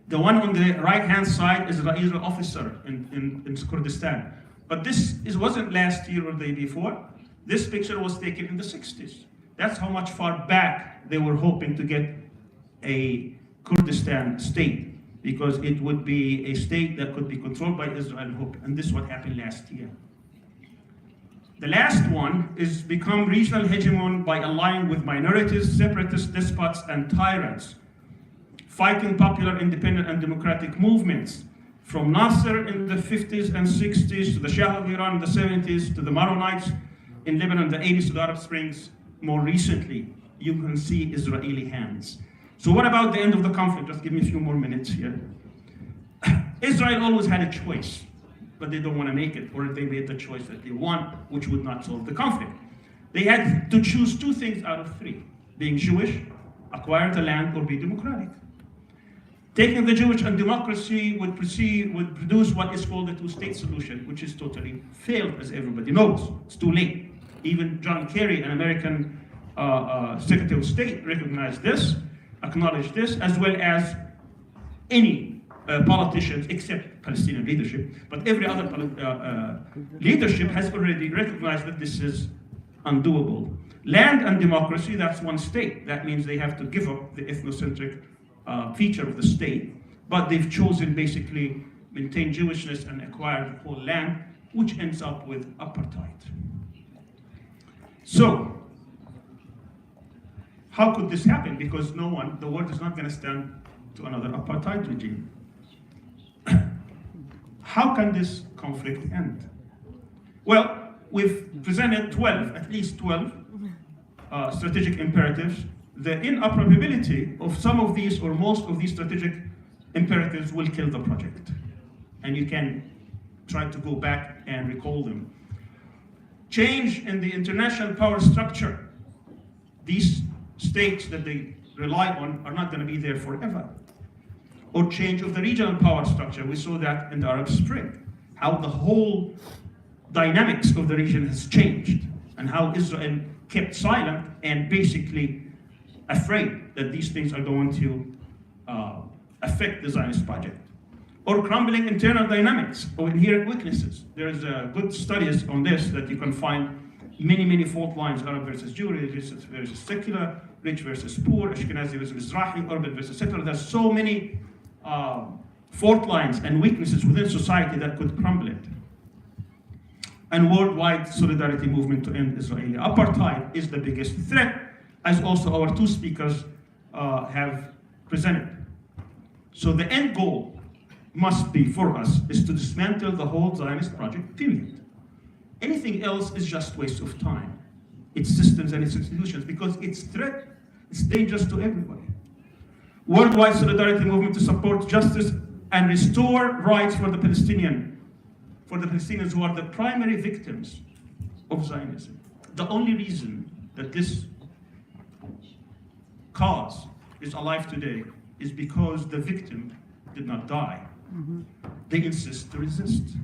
The one on the right-hand side is an Israeli officer in Kurdistan. But this wasn't last year or the day before. This picture was taken in the 60s. That's how much far back they were hoping to get a Kurdistan state, because it would be a state that could be controlled by Israel, and this is what happened last year. The last one is become regional hegemon by allying with minorities, separatist despots, and tyrants, fighting popular, independent, and democratic movements, from Nasser in the 50s and 60s, to the Shah of Iran in the 70s, to the Maronites in Lebanon in the 80s, to the Arab Springs more recently. You can see Israeli hands. So what about the end of the conflict? Just give me a few more minutes here. Israel always had a choice, but they don't want to make it, or they made the choice that they want, which would not solve the conflict. They had to choose 2 things out of 3, being Jewish, acquire the land, or be democratic. Taking the Jewish and democracy would produce what is called the 2-state solution, which is totally failed, as everybody knows. It's too late. Even John Kerry, an American Secretary of State, recognized this, acknowledged this, as well as any politicians, except Palestinian leadership. But every other leadership has already recognized that this is undoable. Land and democracy, that's 1 state. That means they have to give up the ethnocentric feature of the state, but they've chosen basically maintain Jewishness and acquire the whole land, which ends up with apartheid. So, how could this happen? Because the world is not going to stand to another apartheid regime. How can this conflict end? Well, we've presented 12, at least 12 strategic imperatives. The inoperability of some of these or most of these strategic imperatives will kill the project. And you can try to go back and recall them. Change in the international power structure. These states that they rely on are not going to be there forever. Or change of the regional power structure. We saw that in the Arab Spring, how the whole dynamics of the region has changed, and how Israel kept silent and basically afraid that these things are going to affect the Zionist project. Or crumbling internal dynamics or inherent weaknesses. There's good studies on this that you can find many fault lines: Arab versus Jew, religious versus secular, rich versus poor, Ashkenazi versus Mizrahi, urban versus secular. There's so many fault lines and weaknesses within society that could crumble it. And worldwide solidarity movement to end Israeli apartheid is the biggest threat, as also our 2 speakers have presented. So the end goal must be for us is to dismantle the whole Zionist project, period. Anything else is just waste of time. Its systems and its institutions, because its threat is dangerous to everybody. worldwide solidarity movement to support justice and restore rights for the Palestinians who are the primary victims of Zionism. The only reason that this cause is alive today is because the victim did not die. They insist to resist.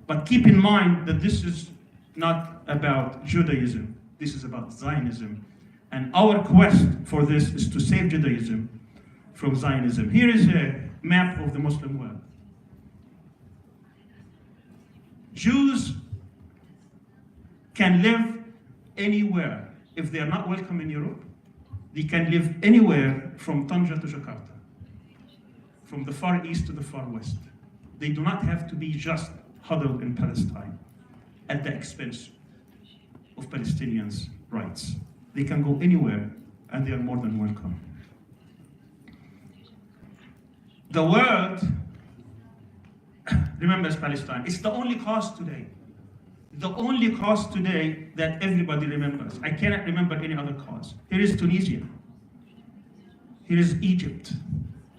But keep in mind that this is not about Judaism, this is about Zionism. And our quest for this is to save Judaism from Zionism. Here is a map of the Muslim world. Jews can live anywhere. If they are not welcome in Europe, they can live anywhere from Tanja to Jakarta, from the Far East to the Far West. They do not have to be just huddled in Palestine at the expense of Palestinians' rights. They can go anywhere and they are more than welcome. The world remembers Palestine. It's the only cause today. The only cause today that everybody remembers. I cannot remember any other cause. Here is Tunisia. Here is Egypt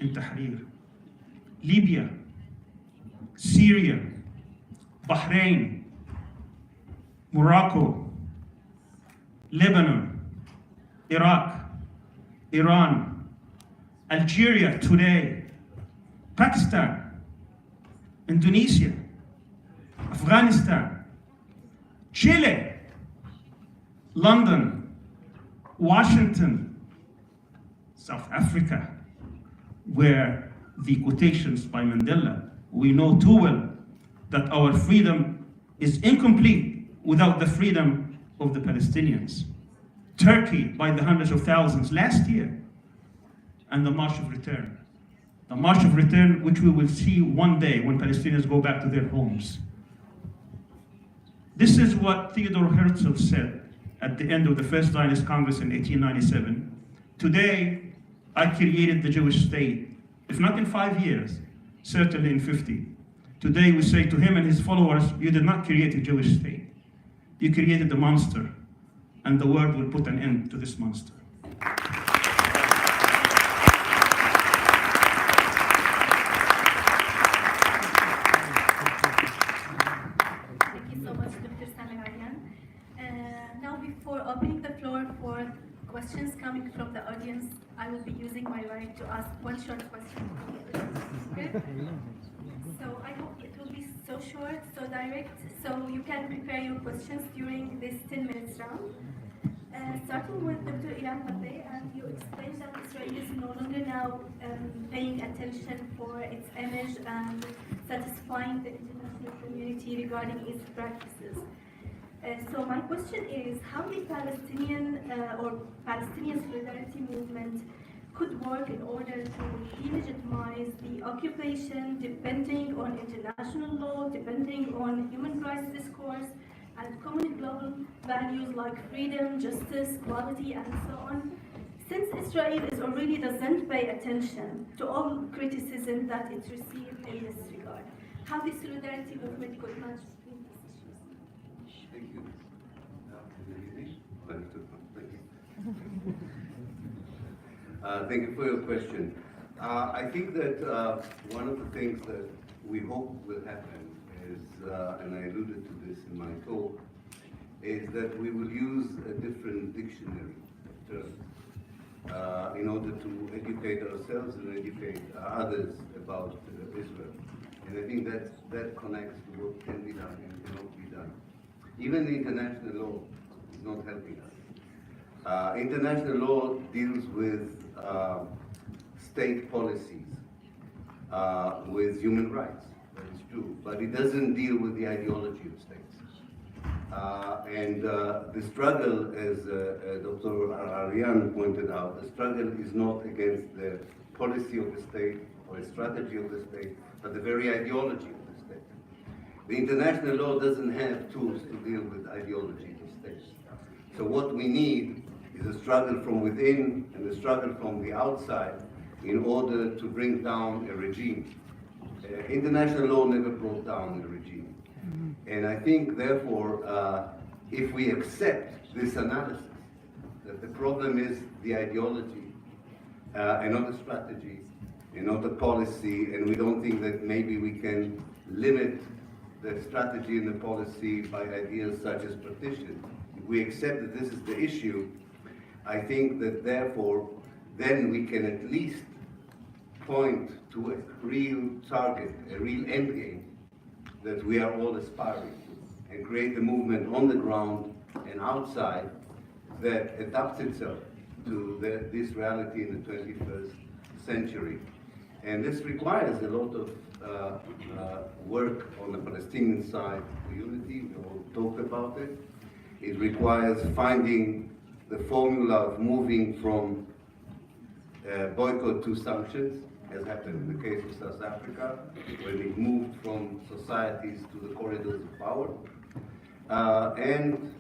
in Tahrir. Libya, Syria, Bahrain, Morocco, Lebanon, Iraq, Iran, Algeria today, Pakistan, Indonesia, Afghanistan, Chile, London, Washington, South Africa, where the quotations by Mandela, we know too well that our freedom is incomplete without the freedom of the Palestinians. Turkey by the hundreds of thousands last year, and the March of Return. The March of Return, which we will see one day when Palestinians go back to their homes. This is what Theodore Herzl said at the end of the First Zionist Congress in 1897. Today, I created the Jewish state. If not in 5 years, certainly in 50. Today we say to him and his followers, you did not create a Jewish state. You created a monster, and the world will put an end to this monster. Thank you so much, Dr. Sami Aryan. Now, before opening the floor for questions coming from the audience, I will be using my right to ask one short question. Okay? So I hope it will be so short, so direct, so you can prepare your questions during this 10 minutes round. Starting with Dr. Ilan Pape, and you explained that Israel is no longer now paying attention for its image and satisfying the international community regarding its practices. So my question is, how the Palestinian solidarity movement could work in order to delegitimize the occupation, depending on international law, depending on human rights discourse, and common global values like freedom, justice, equality, and so on, since Israel already doesn't pay attention to all criticism that it received in this regard. How the solidarity movement could match between these issues? Thank you. Thank you for your question. I think that one of the things that we hope will happen is, and I alluded to this in my talk, is that we will use a different dictionary of terms in order to educate ourselves and educate others about Israel. And I think that connects to what can be done and cannot be done. Even the international law is not helping us. International law deals with state policies, with human rights, that is true, but it doesn't deal with the ideology of states. And the struggle, as Dr. Aryan pointed out, the struggle is not against the policy of the state or the strategy of the state, but the very ideology of the state. The international law doesn't have tools to deal with ideologies of states. So what we need is a struggle from within and a struggle from the outside in order to bring down a regime. International law never brought down a regime. And I think, therefore, if we accept this analysis, that the problem is the ideology, and not a strategy, and not a policy, and we don't think that maybe we can limit the strategy and the policy by ideas such as partition. If we accept that this is the issue, I think that therefore, then we can at least point to a real target, a real end game that we are all aspiring to, and create a movement on the ground and outside that adapts itself to this reality in the 21st century. And this requires a lot of work on the Palestinian side for unity. We all talked about it. It requires finding the formula of moving from boycott to sanctions, as happened in the case of South Africa, when it moved from societies to the corridors of power. And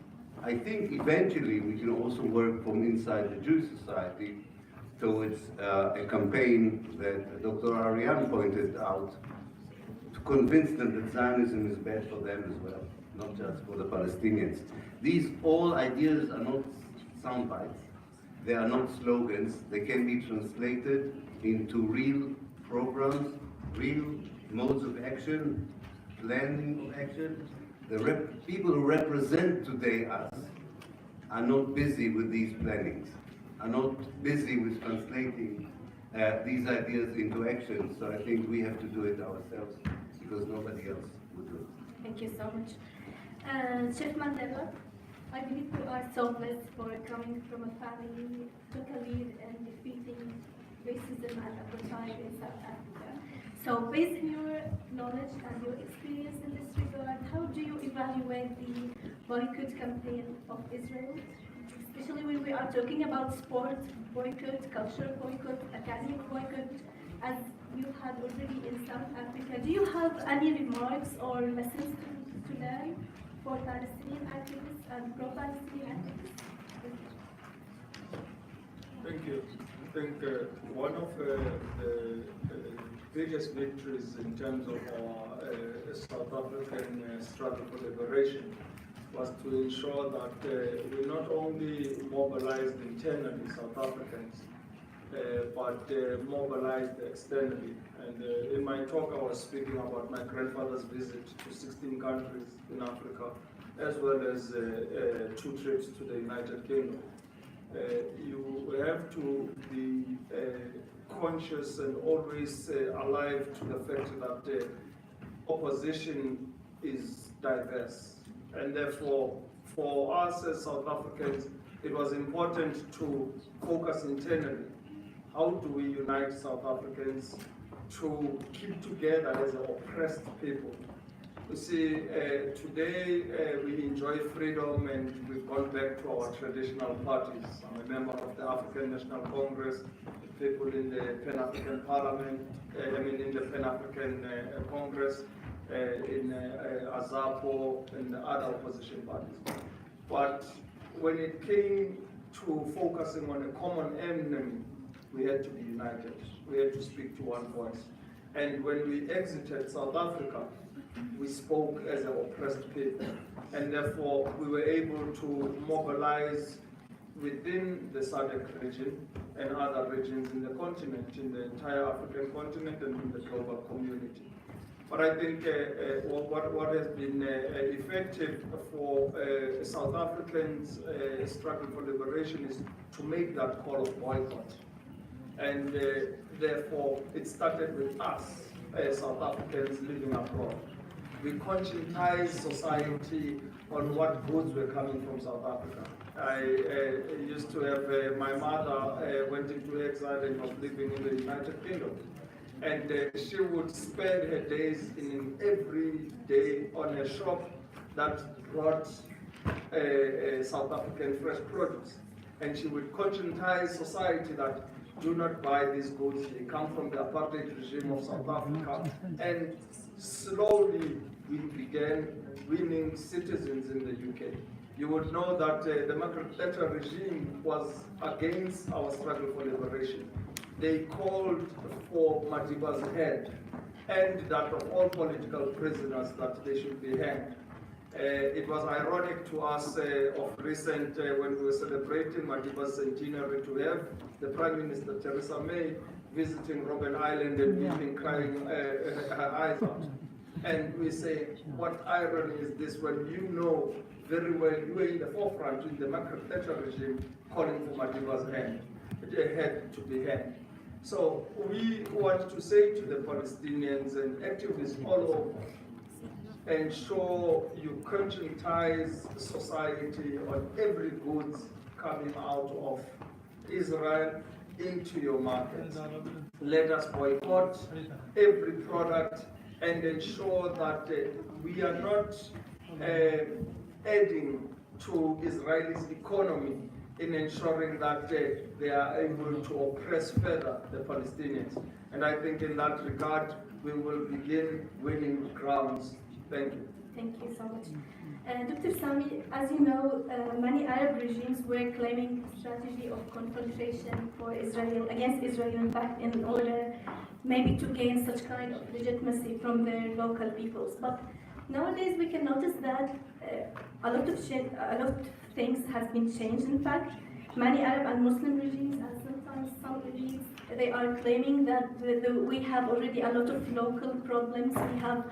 I think eventually we can also work from inside the Jewish society towards a campaign that Dr. Ariane pointed out to convince them that Zionism is bad for them as well, not just for the Palestinians. These all ideas are not sound bites. They are not slogans. They can be translated into real programs, real modes of action, planning of action. The people who represent today us are not busy with these plannings, are not busy with translating these ideas into action. So I think we have to do it ourselves because nobody else would do it. Thank you so much. Chef Mandela, I believe you are so blessed for coming from a family who took a lead in defeating racism and apartheid in South Africa. So based on your knowledge and your experience in this regard, how do you evaluate the boycott campaign of Israel? Especially when we are talking about sport boycott, cultural boycott, academic boycott, as you had already in South Africa. Do you have any remarks or lessons to learn for Palestinian activists and pro-Palestinian activists? Thank you. I think one of the biggest victories in terms of our South African struggle for liberation was to ensure that we not only mobilized internally South Africans, but mobilized externally. And in my talk, I was speaking about my grandfather's visit to 16 countries in Africa, as well as 2 trips to the United Kingdom. You have to be conscious and always alive to the fact that opposition is diverse. And therefore, for us as South Africans, it was important to focus internally. How do we unite South Africans to keep together as an oppressed people? You see, today we enjoy freedom and we've gone back to our traditional parties. I'm a member of the African National Congress, people in the Pan-African Parliament, in the Pan-African Congress, in AZAPO and other opposition parties. But when it came to focusing on a common enemy, we had to be united. We had to speak to one voice. And when we exited South Africa, we spoke as an oppressed people. And therefore, we were able to mobilize within the SADC region and other regions in the continent, in the entire African continent and in the global community. But I think what has been effective for South Africans' struggle for liberation is to make that call of boycott. And therefore, it started with us, South Africans living abroad. We conscientized society on what goods were coming from South Africa. I used to have, my mother went into exile and was living in the United Kingdom. And she would spend her days in every day on a shop that brought South African fresh produce. And she would conscientize society that do not buy these goods, they come from the apartheid regime of South Africa. And slowly we began winning citizens in the UK. You would know that the Margaret Thatcher regime was against our struggle for liberation. They called for Madiba's head and that of all political prisoners that they should be hanged. It was ironic to us of recent when we were celebrating Madiba's centenary to have the Prime Minister Theresa May visiting Robben Island and weeping, crying her eyes out. And we say, what irony is this when you know very well you were in the forefront in the Margaret Thatcher regime calling for Madiba's head to be hanged. So we want to say to the Palestinians and activists all over, ensure you conscientize society on every goods coming out of Israel into your markets. Let us boycott every product and ensure that we are not adding to Israel's economy in ensuring that they are able to oppress further the Palestinians. And I think in that regard, we will begin winning grounds. Thank you. Thank you so much. Dr. Sami, as you know, many Arab regimes were claiming a strategy of confrontation for Israel, against Israel, in fact, in order maybe to gain such kind of legitimacy from their local peoples. But nowadays we can notice that a lot of things have been changed. In fact, many Arab and Muslim regimes, and sometimes some regimes, they are claiming that we have already a lot of local problems. We have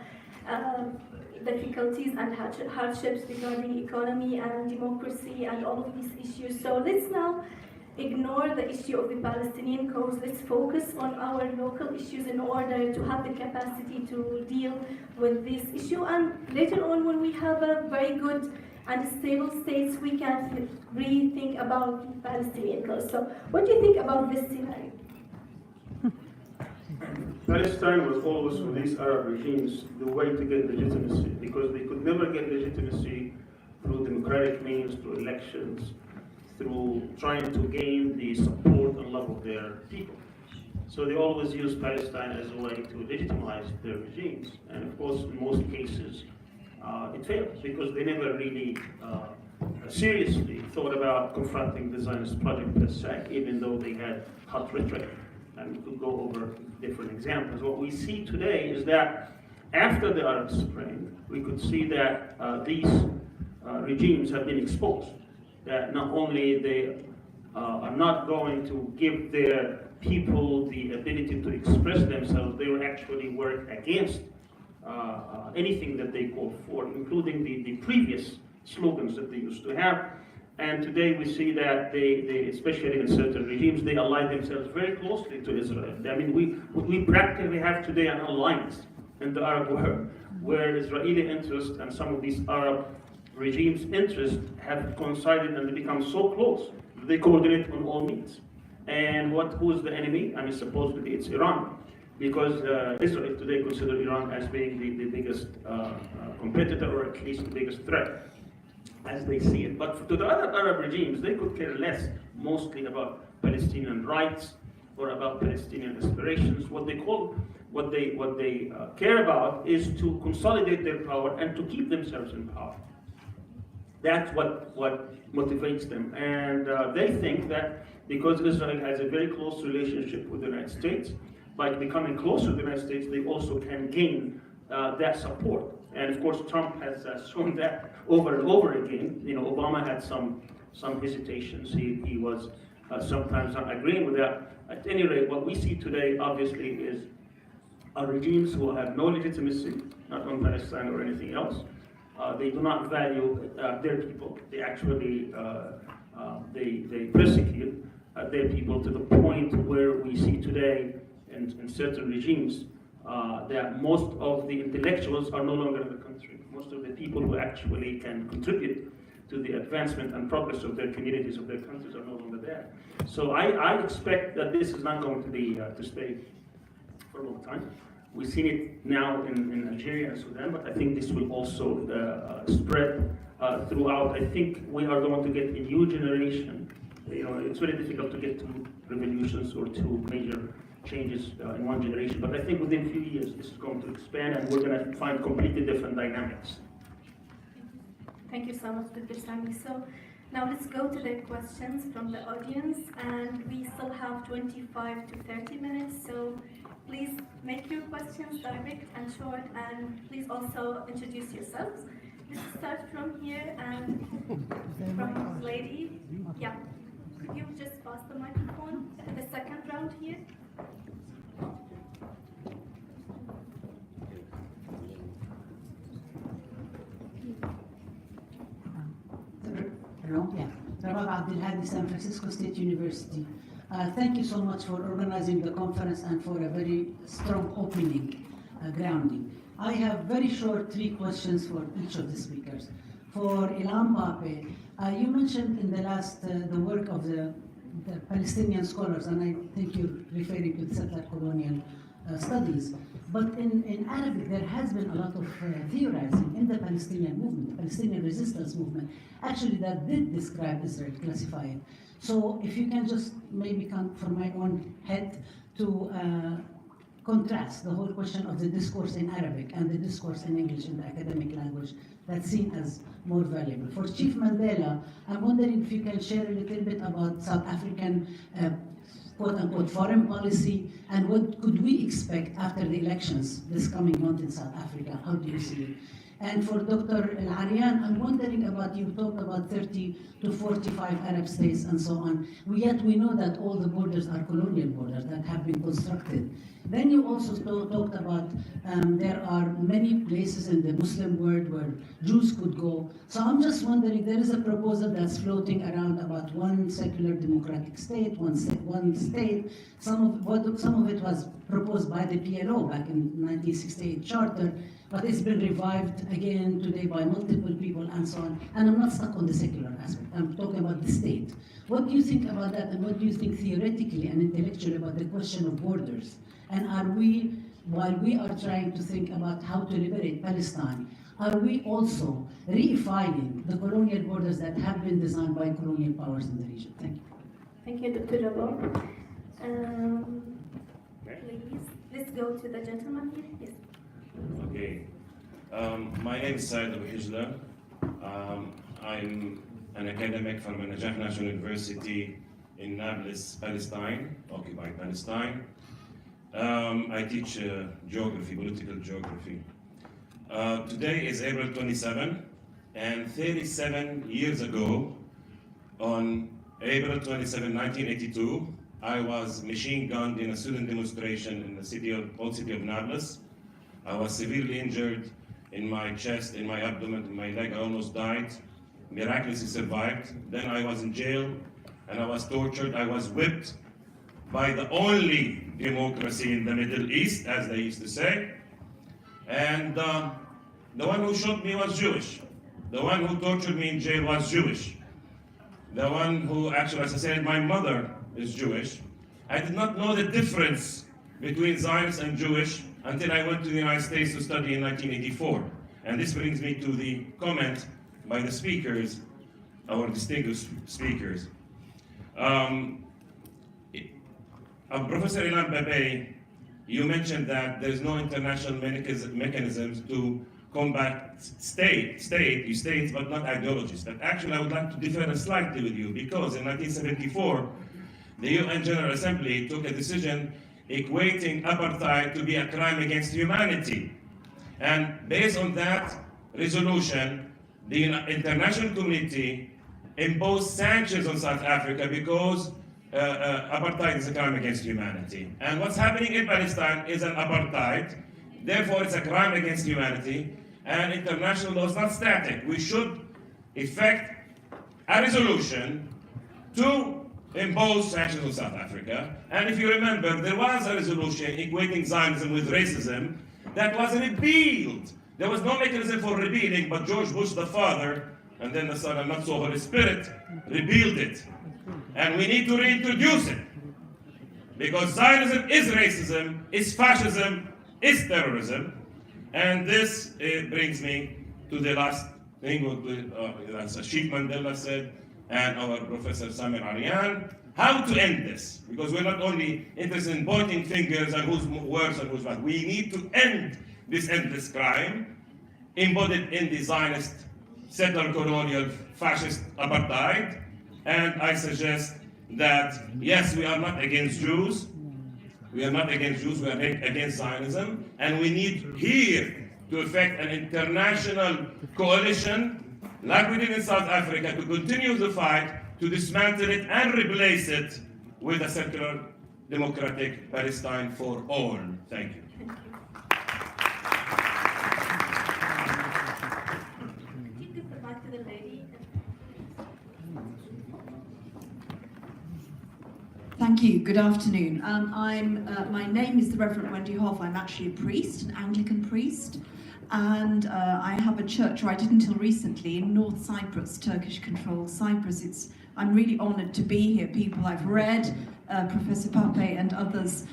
difficulties and hardships regarding economy and democracy and all of these issues. So let's now ignore the issue of the Palestinian cause. Let's focus on our local issues in order to have the capacity to deal with this issue. And later on, when we have a very good and stable states, we can rethink about the Palestinian cause. So what do you think about this scenario? Palestine was always for these Arab regimes the way to get legitimacy, because they could never get legitimacy through democratic means, through elections, through trying to gain the support and love of their people. So they always use Palestine as a way to legitimize their regimes. And of course, in most cases, it failed because they never really seriously thought about confronting the Zionist project per se, even though they had hot rhetoric. And we could go over different examples. What we see today is that after the Arab Spring, we could see that these regimes have been exposed. That not only they are not going to give their people the ability to express themselves, they will actually work against anything that they call for, including the previous slogans that they used to have. And today we see that they, especially in certain regimes, they ally themselves very closely to Israel. I mean, we practically have today an alliance in the Arab world, where Israeli interests and some of these Arab regimes' interests have coincided and they become so close that they coordinate on all means. And who is the enemy? I mean, supposedly it's Iran, because Israel today considers Iran as being the biggest competitor, or at least the biggest threat, as they see it. But to the other Arab regimes, they could care less, mostly about Palestinian rights or about Palestinian aspirations. What they care about is to consolidate their power and to keep themselves in power. That's what motivates them. And they think that because Israel has a very close relationship with the United States, by becoming closer to the United States, they also can gain that support. And of course, Trump has shown that over and over again. You know, Obama had some hesitations. He was sometimes not agreeing with that. At any rate, what we see today, obviously, is regimes who have no legitimacy, not on Palestine or anything else. They do not value their people. They actually they persecute their people to the point where we see today in certain regimes that most of the intellectuals are no longer in the country. Most of the people who actually can contribute to the advancement and progress of their communities, of their countries, are no longer there. So I expect that this is not going to be to stay for a long time. We've seen it now in Algeria and Sudan, but I think this will also spread throughout. I think we are going to get a new generation. You know, it's very difficult to get two revolutions or two major changes in one generation, but I think within a few years this is going to expand and we're going to find completely different dynamics. Thank you so much, Dr. Sami. So now let's go to the questions from the audience, and we still have 25 to 30 minutes, so please make your questions direct and short, and please also introduce yourselves. let's start from here and from lady. Yeah. Could you just pass the microphone? The second round here. Yeah. Rabab Abdelhadi, San Francisco State University. Thank you so much for organizing the conference and for a very strong opening grounding. I have very short 3 questions for each of the speakers. For Ilham Pape, you mentioned in the last the work of the Palestinian scholars, and I think you're referring to the settler colonial studies. But in Arabic, there has been a lot of theorizing in the Palestinian movement, the Palestinian resistance movement, actually that did describe Israel, classify it. So if you can just maybe come from my own head to contrast the whole question of the discourse in Arabic and the discourse in English in the academic language, that's seen as more valuable. For Chief Mandela, I'm wondering if you can share a little bit about South African quote-unquote foreign policy, and what could we expect after the elections this coming month in South Africa? How do you see it? And for Dr. Al-Aryan, I'm wondering about, you talked about 30 to 45 Arab states and so on, yet we know that all the borders are colonial borders that have been constructed. Then you also talked about there are many places in the Muslim world where Jews could go. So I'm just wondering, there is a proposal that's floating around about one secular democratic state, one state. Some of it was proposed by the PLO back in 1968 charter, but it's been revived again today by multiple people and so on. And I'm not stuck on the secular aspect, I'm talking about the state. What do you think about that, and what do you think theoretically and intellectually about the question of borders? And are we, while we are trying to think about how to liberate Palestine, are we also redefining the colonial borders that have been designed by colonial powers in the region? Thank you. Thank you, Dr. Rabab. Please, let's go to the gentleman here. Yes. Okay. My name is Said Abu Hijla. I'm an academic from Najaf National University in Nablus, Palestine, occupied Palestine. I teach geography, political geography. Today is April 27, and 37 years ago, on April 27, 1982, I was machine gunned in a student demonstration in the old city of Nablus. I was severely injured in my chest, in my abdomen, in my leg. I almost died. Miraculously survived. Then I was in jail, and I was tortured. I was whipped by the only democracy in the Middle East, as they used to say. And the one who shot me was Jewish. The one who tortured me in jail was Jewish. The one who actually assassinated my mother is Jewish. I did not know the difference between Zionist and Jewish until I went to the United States to study in 1984. And this brings me to the comment by the speakers, our distinguished speakers. Professor Ilham Pape, you mentioned that there's no international mechanisms to combat states, but not ideologies. But actually, I would like to differ slightly with you, because in 1974, the UN General Assembly took a decision equating apartheid to be a crime against humanity. And based on that resolution, the international community imposed sanctions on South Africa because apartheid is a crime against humanity. And what's happening in Palestine is an apartheid, therefore it's a crime against humanity, and international law is not static. We should effect a resolution to impose sanctions on South Africa. And if you remember, there was a resolution equating Zionism with racism that was repealed. There was no mechanism for repealing, but George Bush, the father, and then the son, and not so Holy Spirit, repealed it. And we need to reintroduce it. Because Zionism is racism, is fascism, is terrorism. And this brings me to the last thing that Chief Mandela said, and our Professor Samir Aryan, how to end this. Because we're not only interested in pointing fingers and who's worse and who's bad. We need to end this endless crime embodied in the Zionist, settler colonial, fascist apartheid. And I suggest that, yes, we are not against Jews. We are not against Jews, we are against Zionism. And we need here to effect an international coalition, like we did in South Africa, to continue the fight, to dismantle it and replace it with a secular, democratic Palestine for all. Thank you. Back to the lady. Thank you. Good afternoon. My name is the Reverend Wendy Hoff. I'm actually a priest, an Anglican priest, and I have a church right until recently in North Cyprus, Turkish-controlled Cyprus. I'm really honoured to be here. People I've read, Professor Pape and others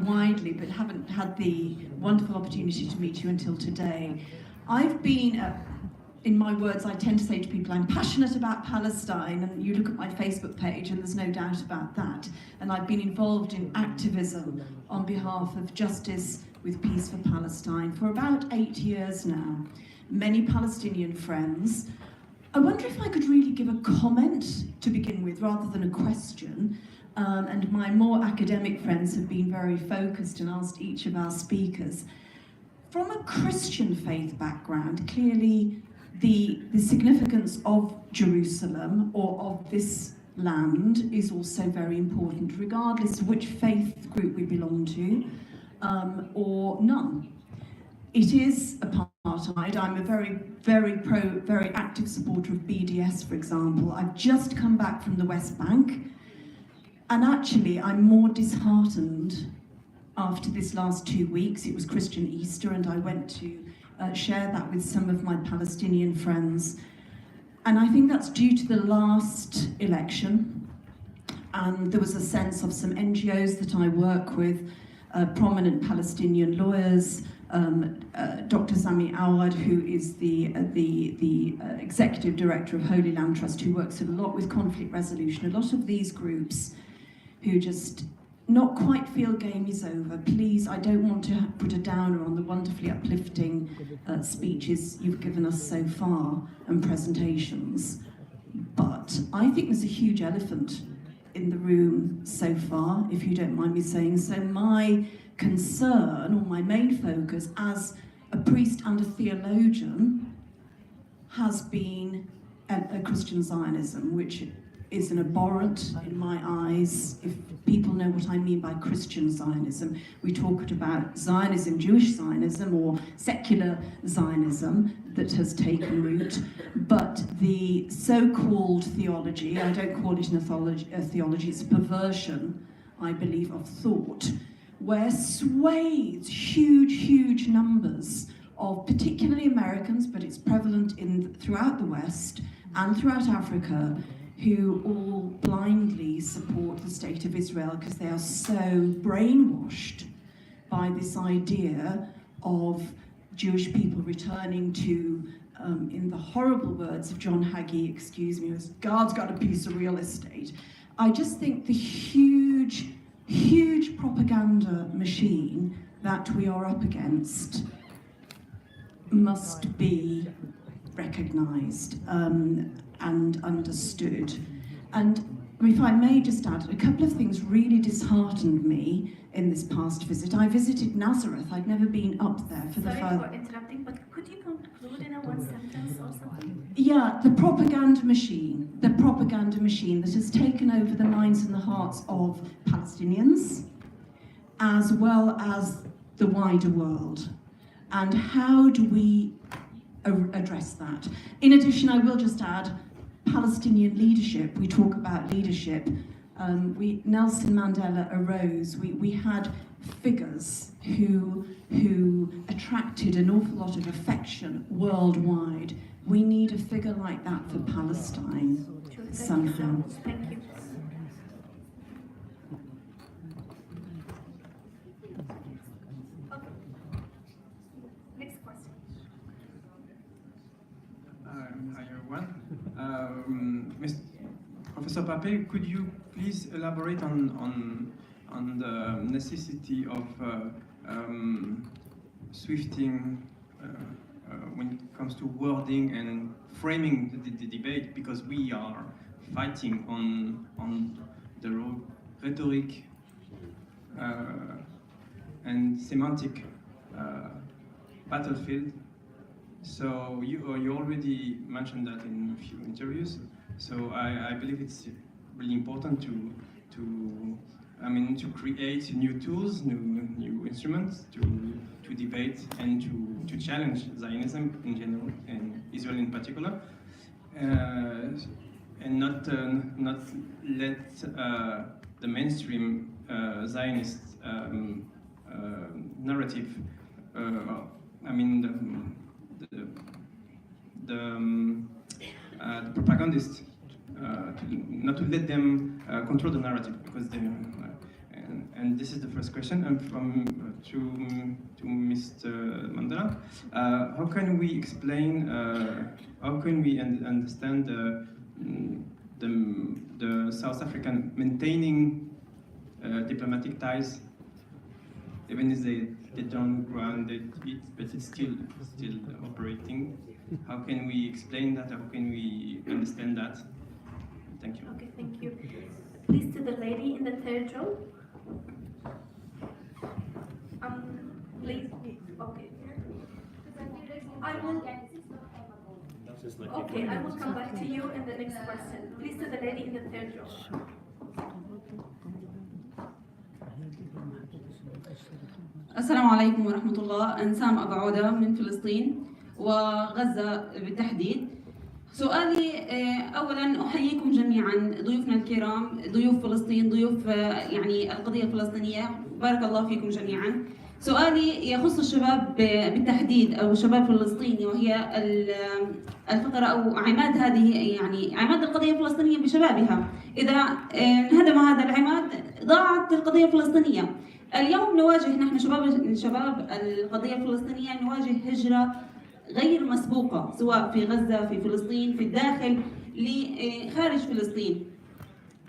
widely, but haven't had the wonderful opportunity to meet you until today. I've been in my words, I tend to say to people, I'm passionate about Palestine, and you look at my Facebook page and there's no doubt about that. And I've been involved in activism on behalf of justice with peace for Palestine for about 8 years now. Many Palestinian friends. I wonder if I could really give a comment to begin with rather than a question. And my more academic friends have been very focused and asked each of our speakers. From a Christian faith background, clearly the significance of Jerusalem or of this land is also very important, regardless of which faith group we belong to, or none. It is apartheid. I'm a very active supporter of BDS, for example. I've just come back from the West Bank, and actually I'm more disheartened after this last 2 weeks. It was Christian Easter, and I went to share that with some of my Palestinian friends. And I think that's due to the last election. And there was a sense of some NGOs that I work with, prominent Palestinian lawyers, Dr. Sami Awad, who is the executive director of Holy Land Trust, who works a lot with conflict resolution. A lot of these groups who just not quite feel game is over. Please, I don't want to put a downer on the wonderfully uplifting speeches you've given us so far and presentations. But I think there's a huge elephant in the room so far, if you don't mind me saying so. My concern, or my main focus as a priest and a theologian, has been a Christian Zionism, which is an abhorrent in my eyes. If people know what I mean by Christian Zionism, we talked about Zionism, Jewish Zionism, or secular Zionism that has taken root, but the so-called theology, I don't call it a theology, it's a perversion, I believe, of thought, where swathes, huge numbers of particularly Americans, but it's prevalent throughout the West and throughout Africa, who all blindly support the state of Israel because they are so brainwashed by this idea of Jewish people returning to, in the horrible words of John Hagee, excuse me, God's got a piece of real estate. I just think the huge propaganda machine that we are up against must be recognised and understood. And if I may just add, a couple of things really disheartened me in this past visit. I visited Nazareth. I'd never been up there for the first... Sorry for interrupting, but could you conclude in a one sentence or something? Yeah, the propaganda machine that has taken over the minds and the hearts of Palestinians, as well as the wider world. And how do we address that? In addition, I will just add, Palestinian leadership. We talk about leadership. Nelson Mandela arose. We had figures who attracted an awful lot of affection worldwide. We need a figure like that for Palestine somehow. Thank you. Okay. Next question. Hi everyone. Professor Pape, could you please elaborate on the necessity of swifting when it comes to wording and framing the debate, because we are fighting on the rhetoric and semantic battlefield. So you already mentioned that in a few interviews. So I believe it's really important to create new tools, new instruments to debate and to challenge Zionism in general and Israel in particular, and not let the mainstream Zionist narrative. The propagandists, not to let them control the narrative, because they. And this is the first question. And to Mr. Mandela, how can we explain? How can we understand the South African maintaining diplomatic ties, even if they don't grant it, but it's still operating? How can we explain that? How can we understand that? Thank you. Okay, thank you. Please, to the lady in the third row. Please. Okay. I will. Okay, I will come back to you in the next question. Please, to the lady in the third row. السلام عليكم ورحمة الله. أنسام أبو عودة من فلسطين وغزة بالتحديد. سؤالي أولا أحييكم جميعا ضيوفنا الكرام، ضيوف فلسطين، ضيوف يعني القضية الفلسطينية، بارك الله فيكم جميعا. سؤالي يخص الشباب بالتحديد أو الشباب الفلسطيني، وهي الفقرة أو عماد هذه، يعني عماد القضية الفلسطينية بشبابها. إذا انهدم هذا العماد ضاعت القضية الفلسطينية. اليوم نواجه نحن شباب القضية الفلسطينية نواجه هجرة غير مسبوقة، سواء في غزة، في فلسطين، في الداخل، لخارج فلسطين.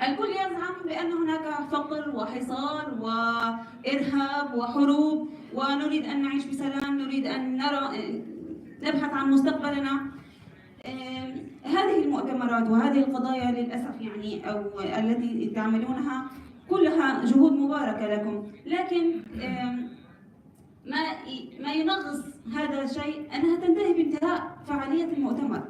الكل يزعم بأن هناك فقر وحصار وإرهاب وحروب، ونريد أن نعيش بسلام، نريد أن نبحث عن مستقبلنا. هذه المؤتمرات وهذه القضايا للأسف يعني أو التي تعملونها كلها جهود مباركة لكم، لكن ما ينغص هذا الشيء أنها تنتهي بانتهاء فعالية المؤتمر.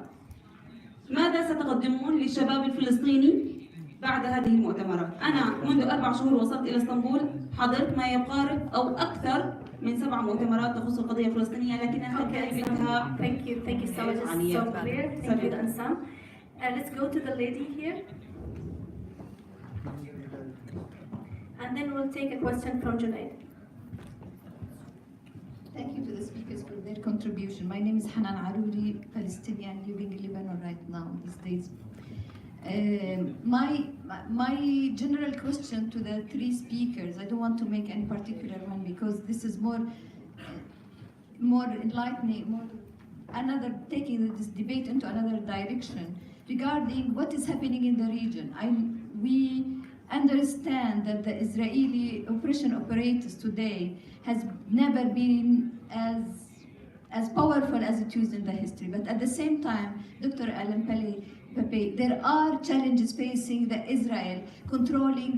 ماذا ستقدمون للشباب الفلسطيني بعد هذه المؤتمرات؟ أنا منذ 4 شهور وصلت إلى اسطنبول، حضرت ما يقارب أو أكثر من 7 مؤتمرات تخص القضية الفلسطينية، لكنها تنتهي بانتهاء. Thank you so much. It's so clear. Thank you, Ansam. Let's go to the lady here. And then we'll take a question from Junaid. Thank you to the speakers for their contribution. My name is Hanan Arouri, Palestinian living in Lebanon right now these days. My general question to the 3 speakers, I don't want to make any particular one because this is more enlightening, taking this debate into another direction regarding what is happening in the region. We understand that the Israeli oppression apparatus today has never been as powerful as it was in the history. But at the same time, Dr. Alan Pape, there are challenges facing the Israel controlling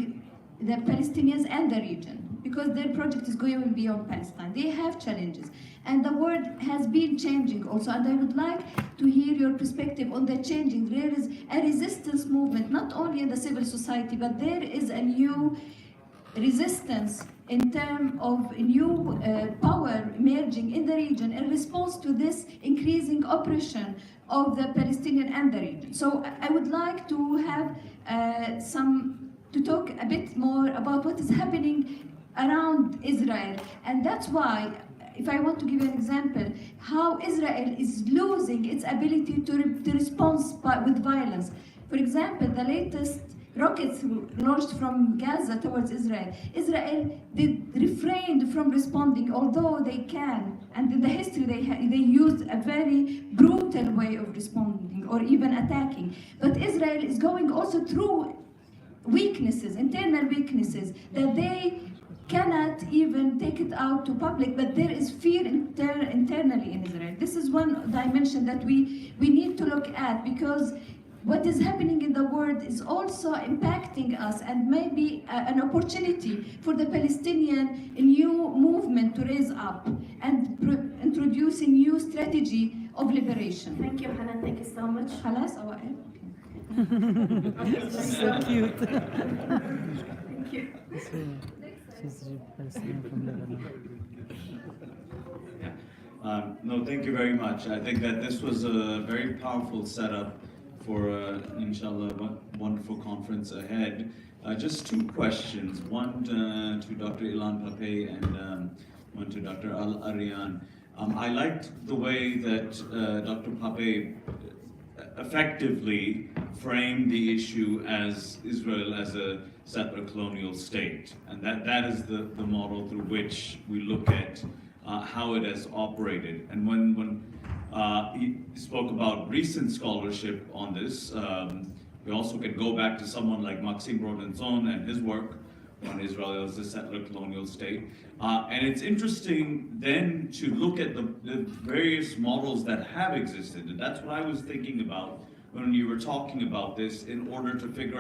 the Palestinians and the region, because their project is going beyond Palestine. They have challenges. And the world has been changing also, and I would like to hear your perspective on the changing. There is a resistance movement, not only in the civil society, but there is a new resistance in terms of new power emerging in the region in response to this increasing oppression of the Palestinian and the region. So I would like to have to talk a bit more about what is happening around Israel, and that's why, if I want to give an example, how Israel is losing its ability to respond with violence. For example, the latest rockets launched from Gaza towards Israel. Israel refrained from responding, although they can, and in the history they used a very brutal way of responding or even attacking. But Israel is going also through weaknesses, internal weaknesses, that they cannot even take it out to public, but there is fear internally in Israel. This is one dimension that we need to look at, because what is happening in the world is also impacting us, and maybe an opportunity for the Palestinian new movement to raise up and introduce a new strategy of liberation. Thank you, Hanan. Thank you so much. خلاص أوائل. So cute. Thank you. She's Palestinian from Lebanon. No, thank you very much. I think that this was a very powerful setup for, inshallah, a wonderful conference ahead. Just two questions, one to Dr. Ilan Pape and one to Dr. Al-Arian. I liked the way that Dr. Pape effectively framed the issue as Israel as a settler colonial state. And that is the model through which we look at how it has operated. And when he spoke about recent scholarship on this, we also could go back to someone like Maxime Rodinson and his work on Israel as a settler colonial state. And it's interesting then to look at the various models that have existed. And that's what I was thinking about when you were talking about this, in order to figure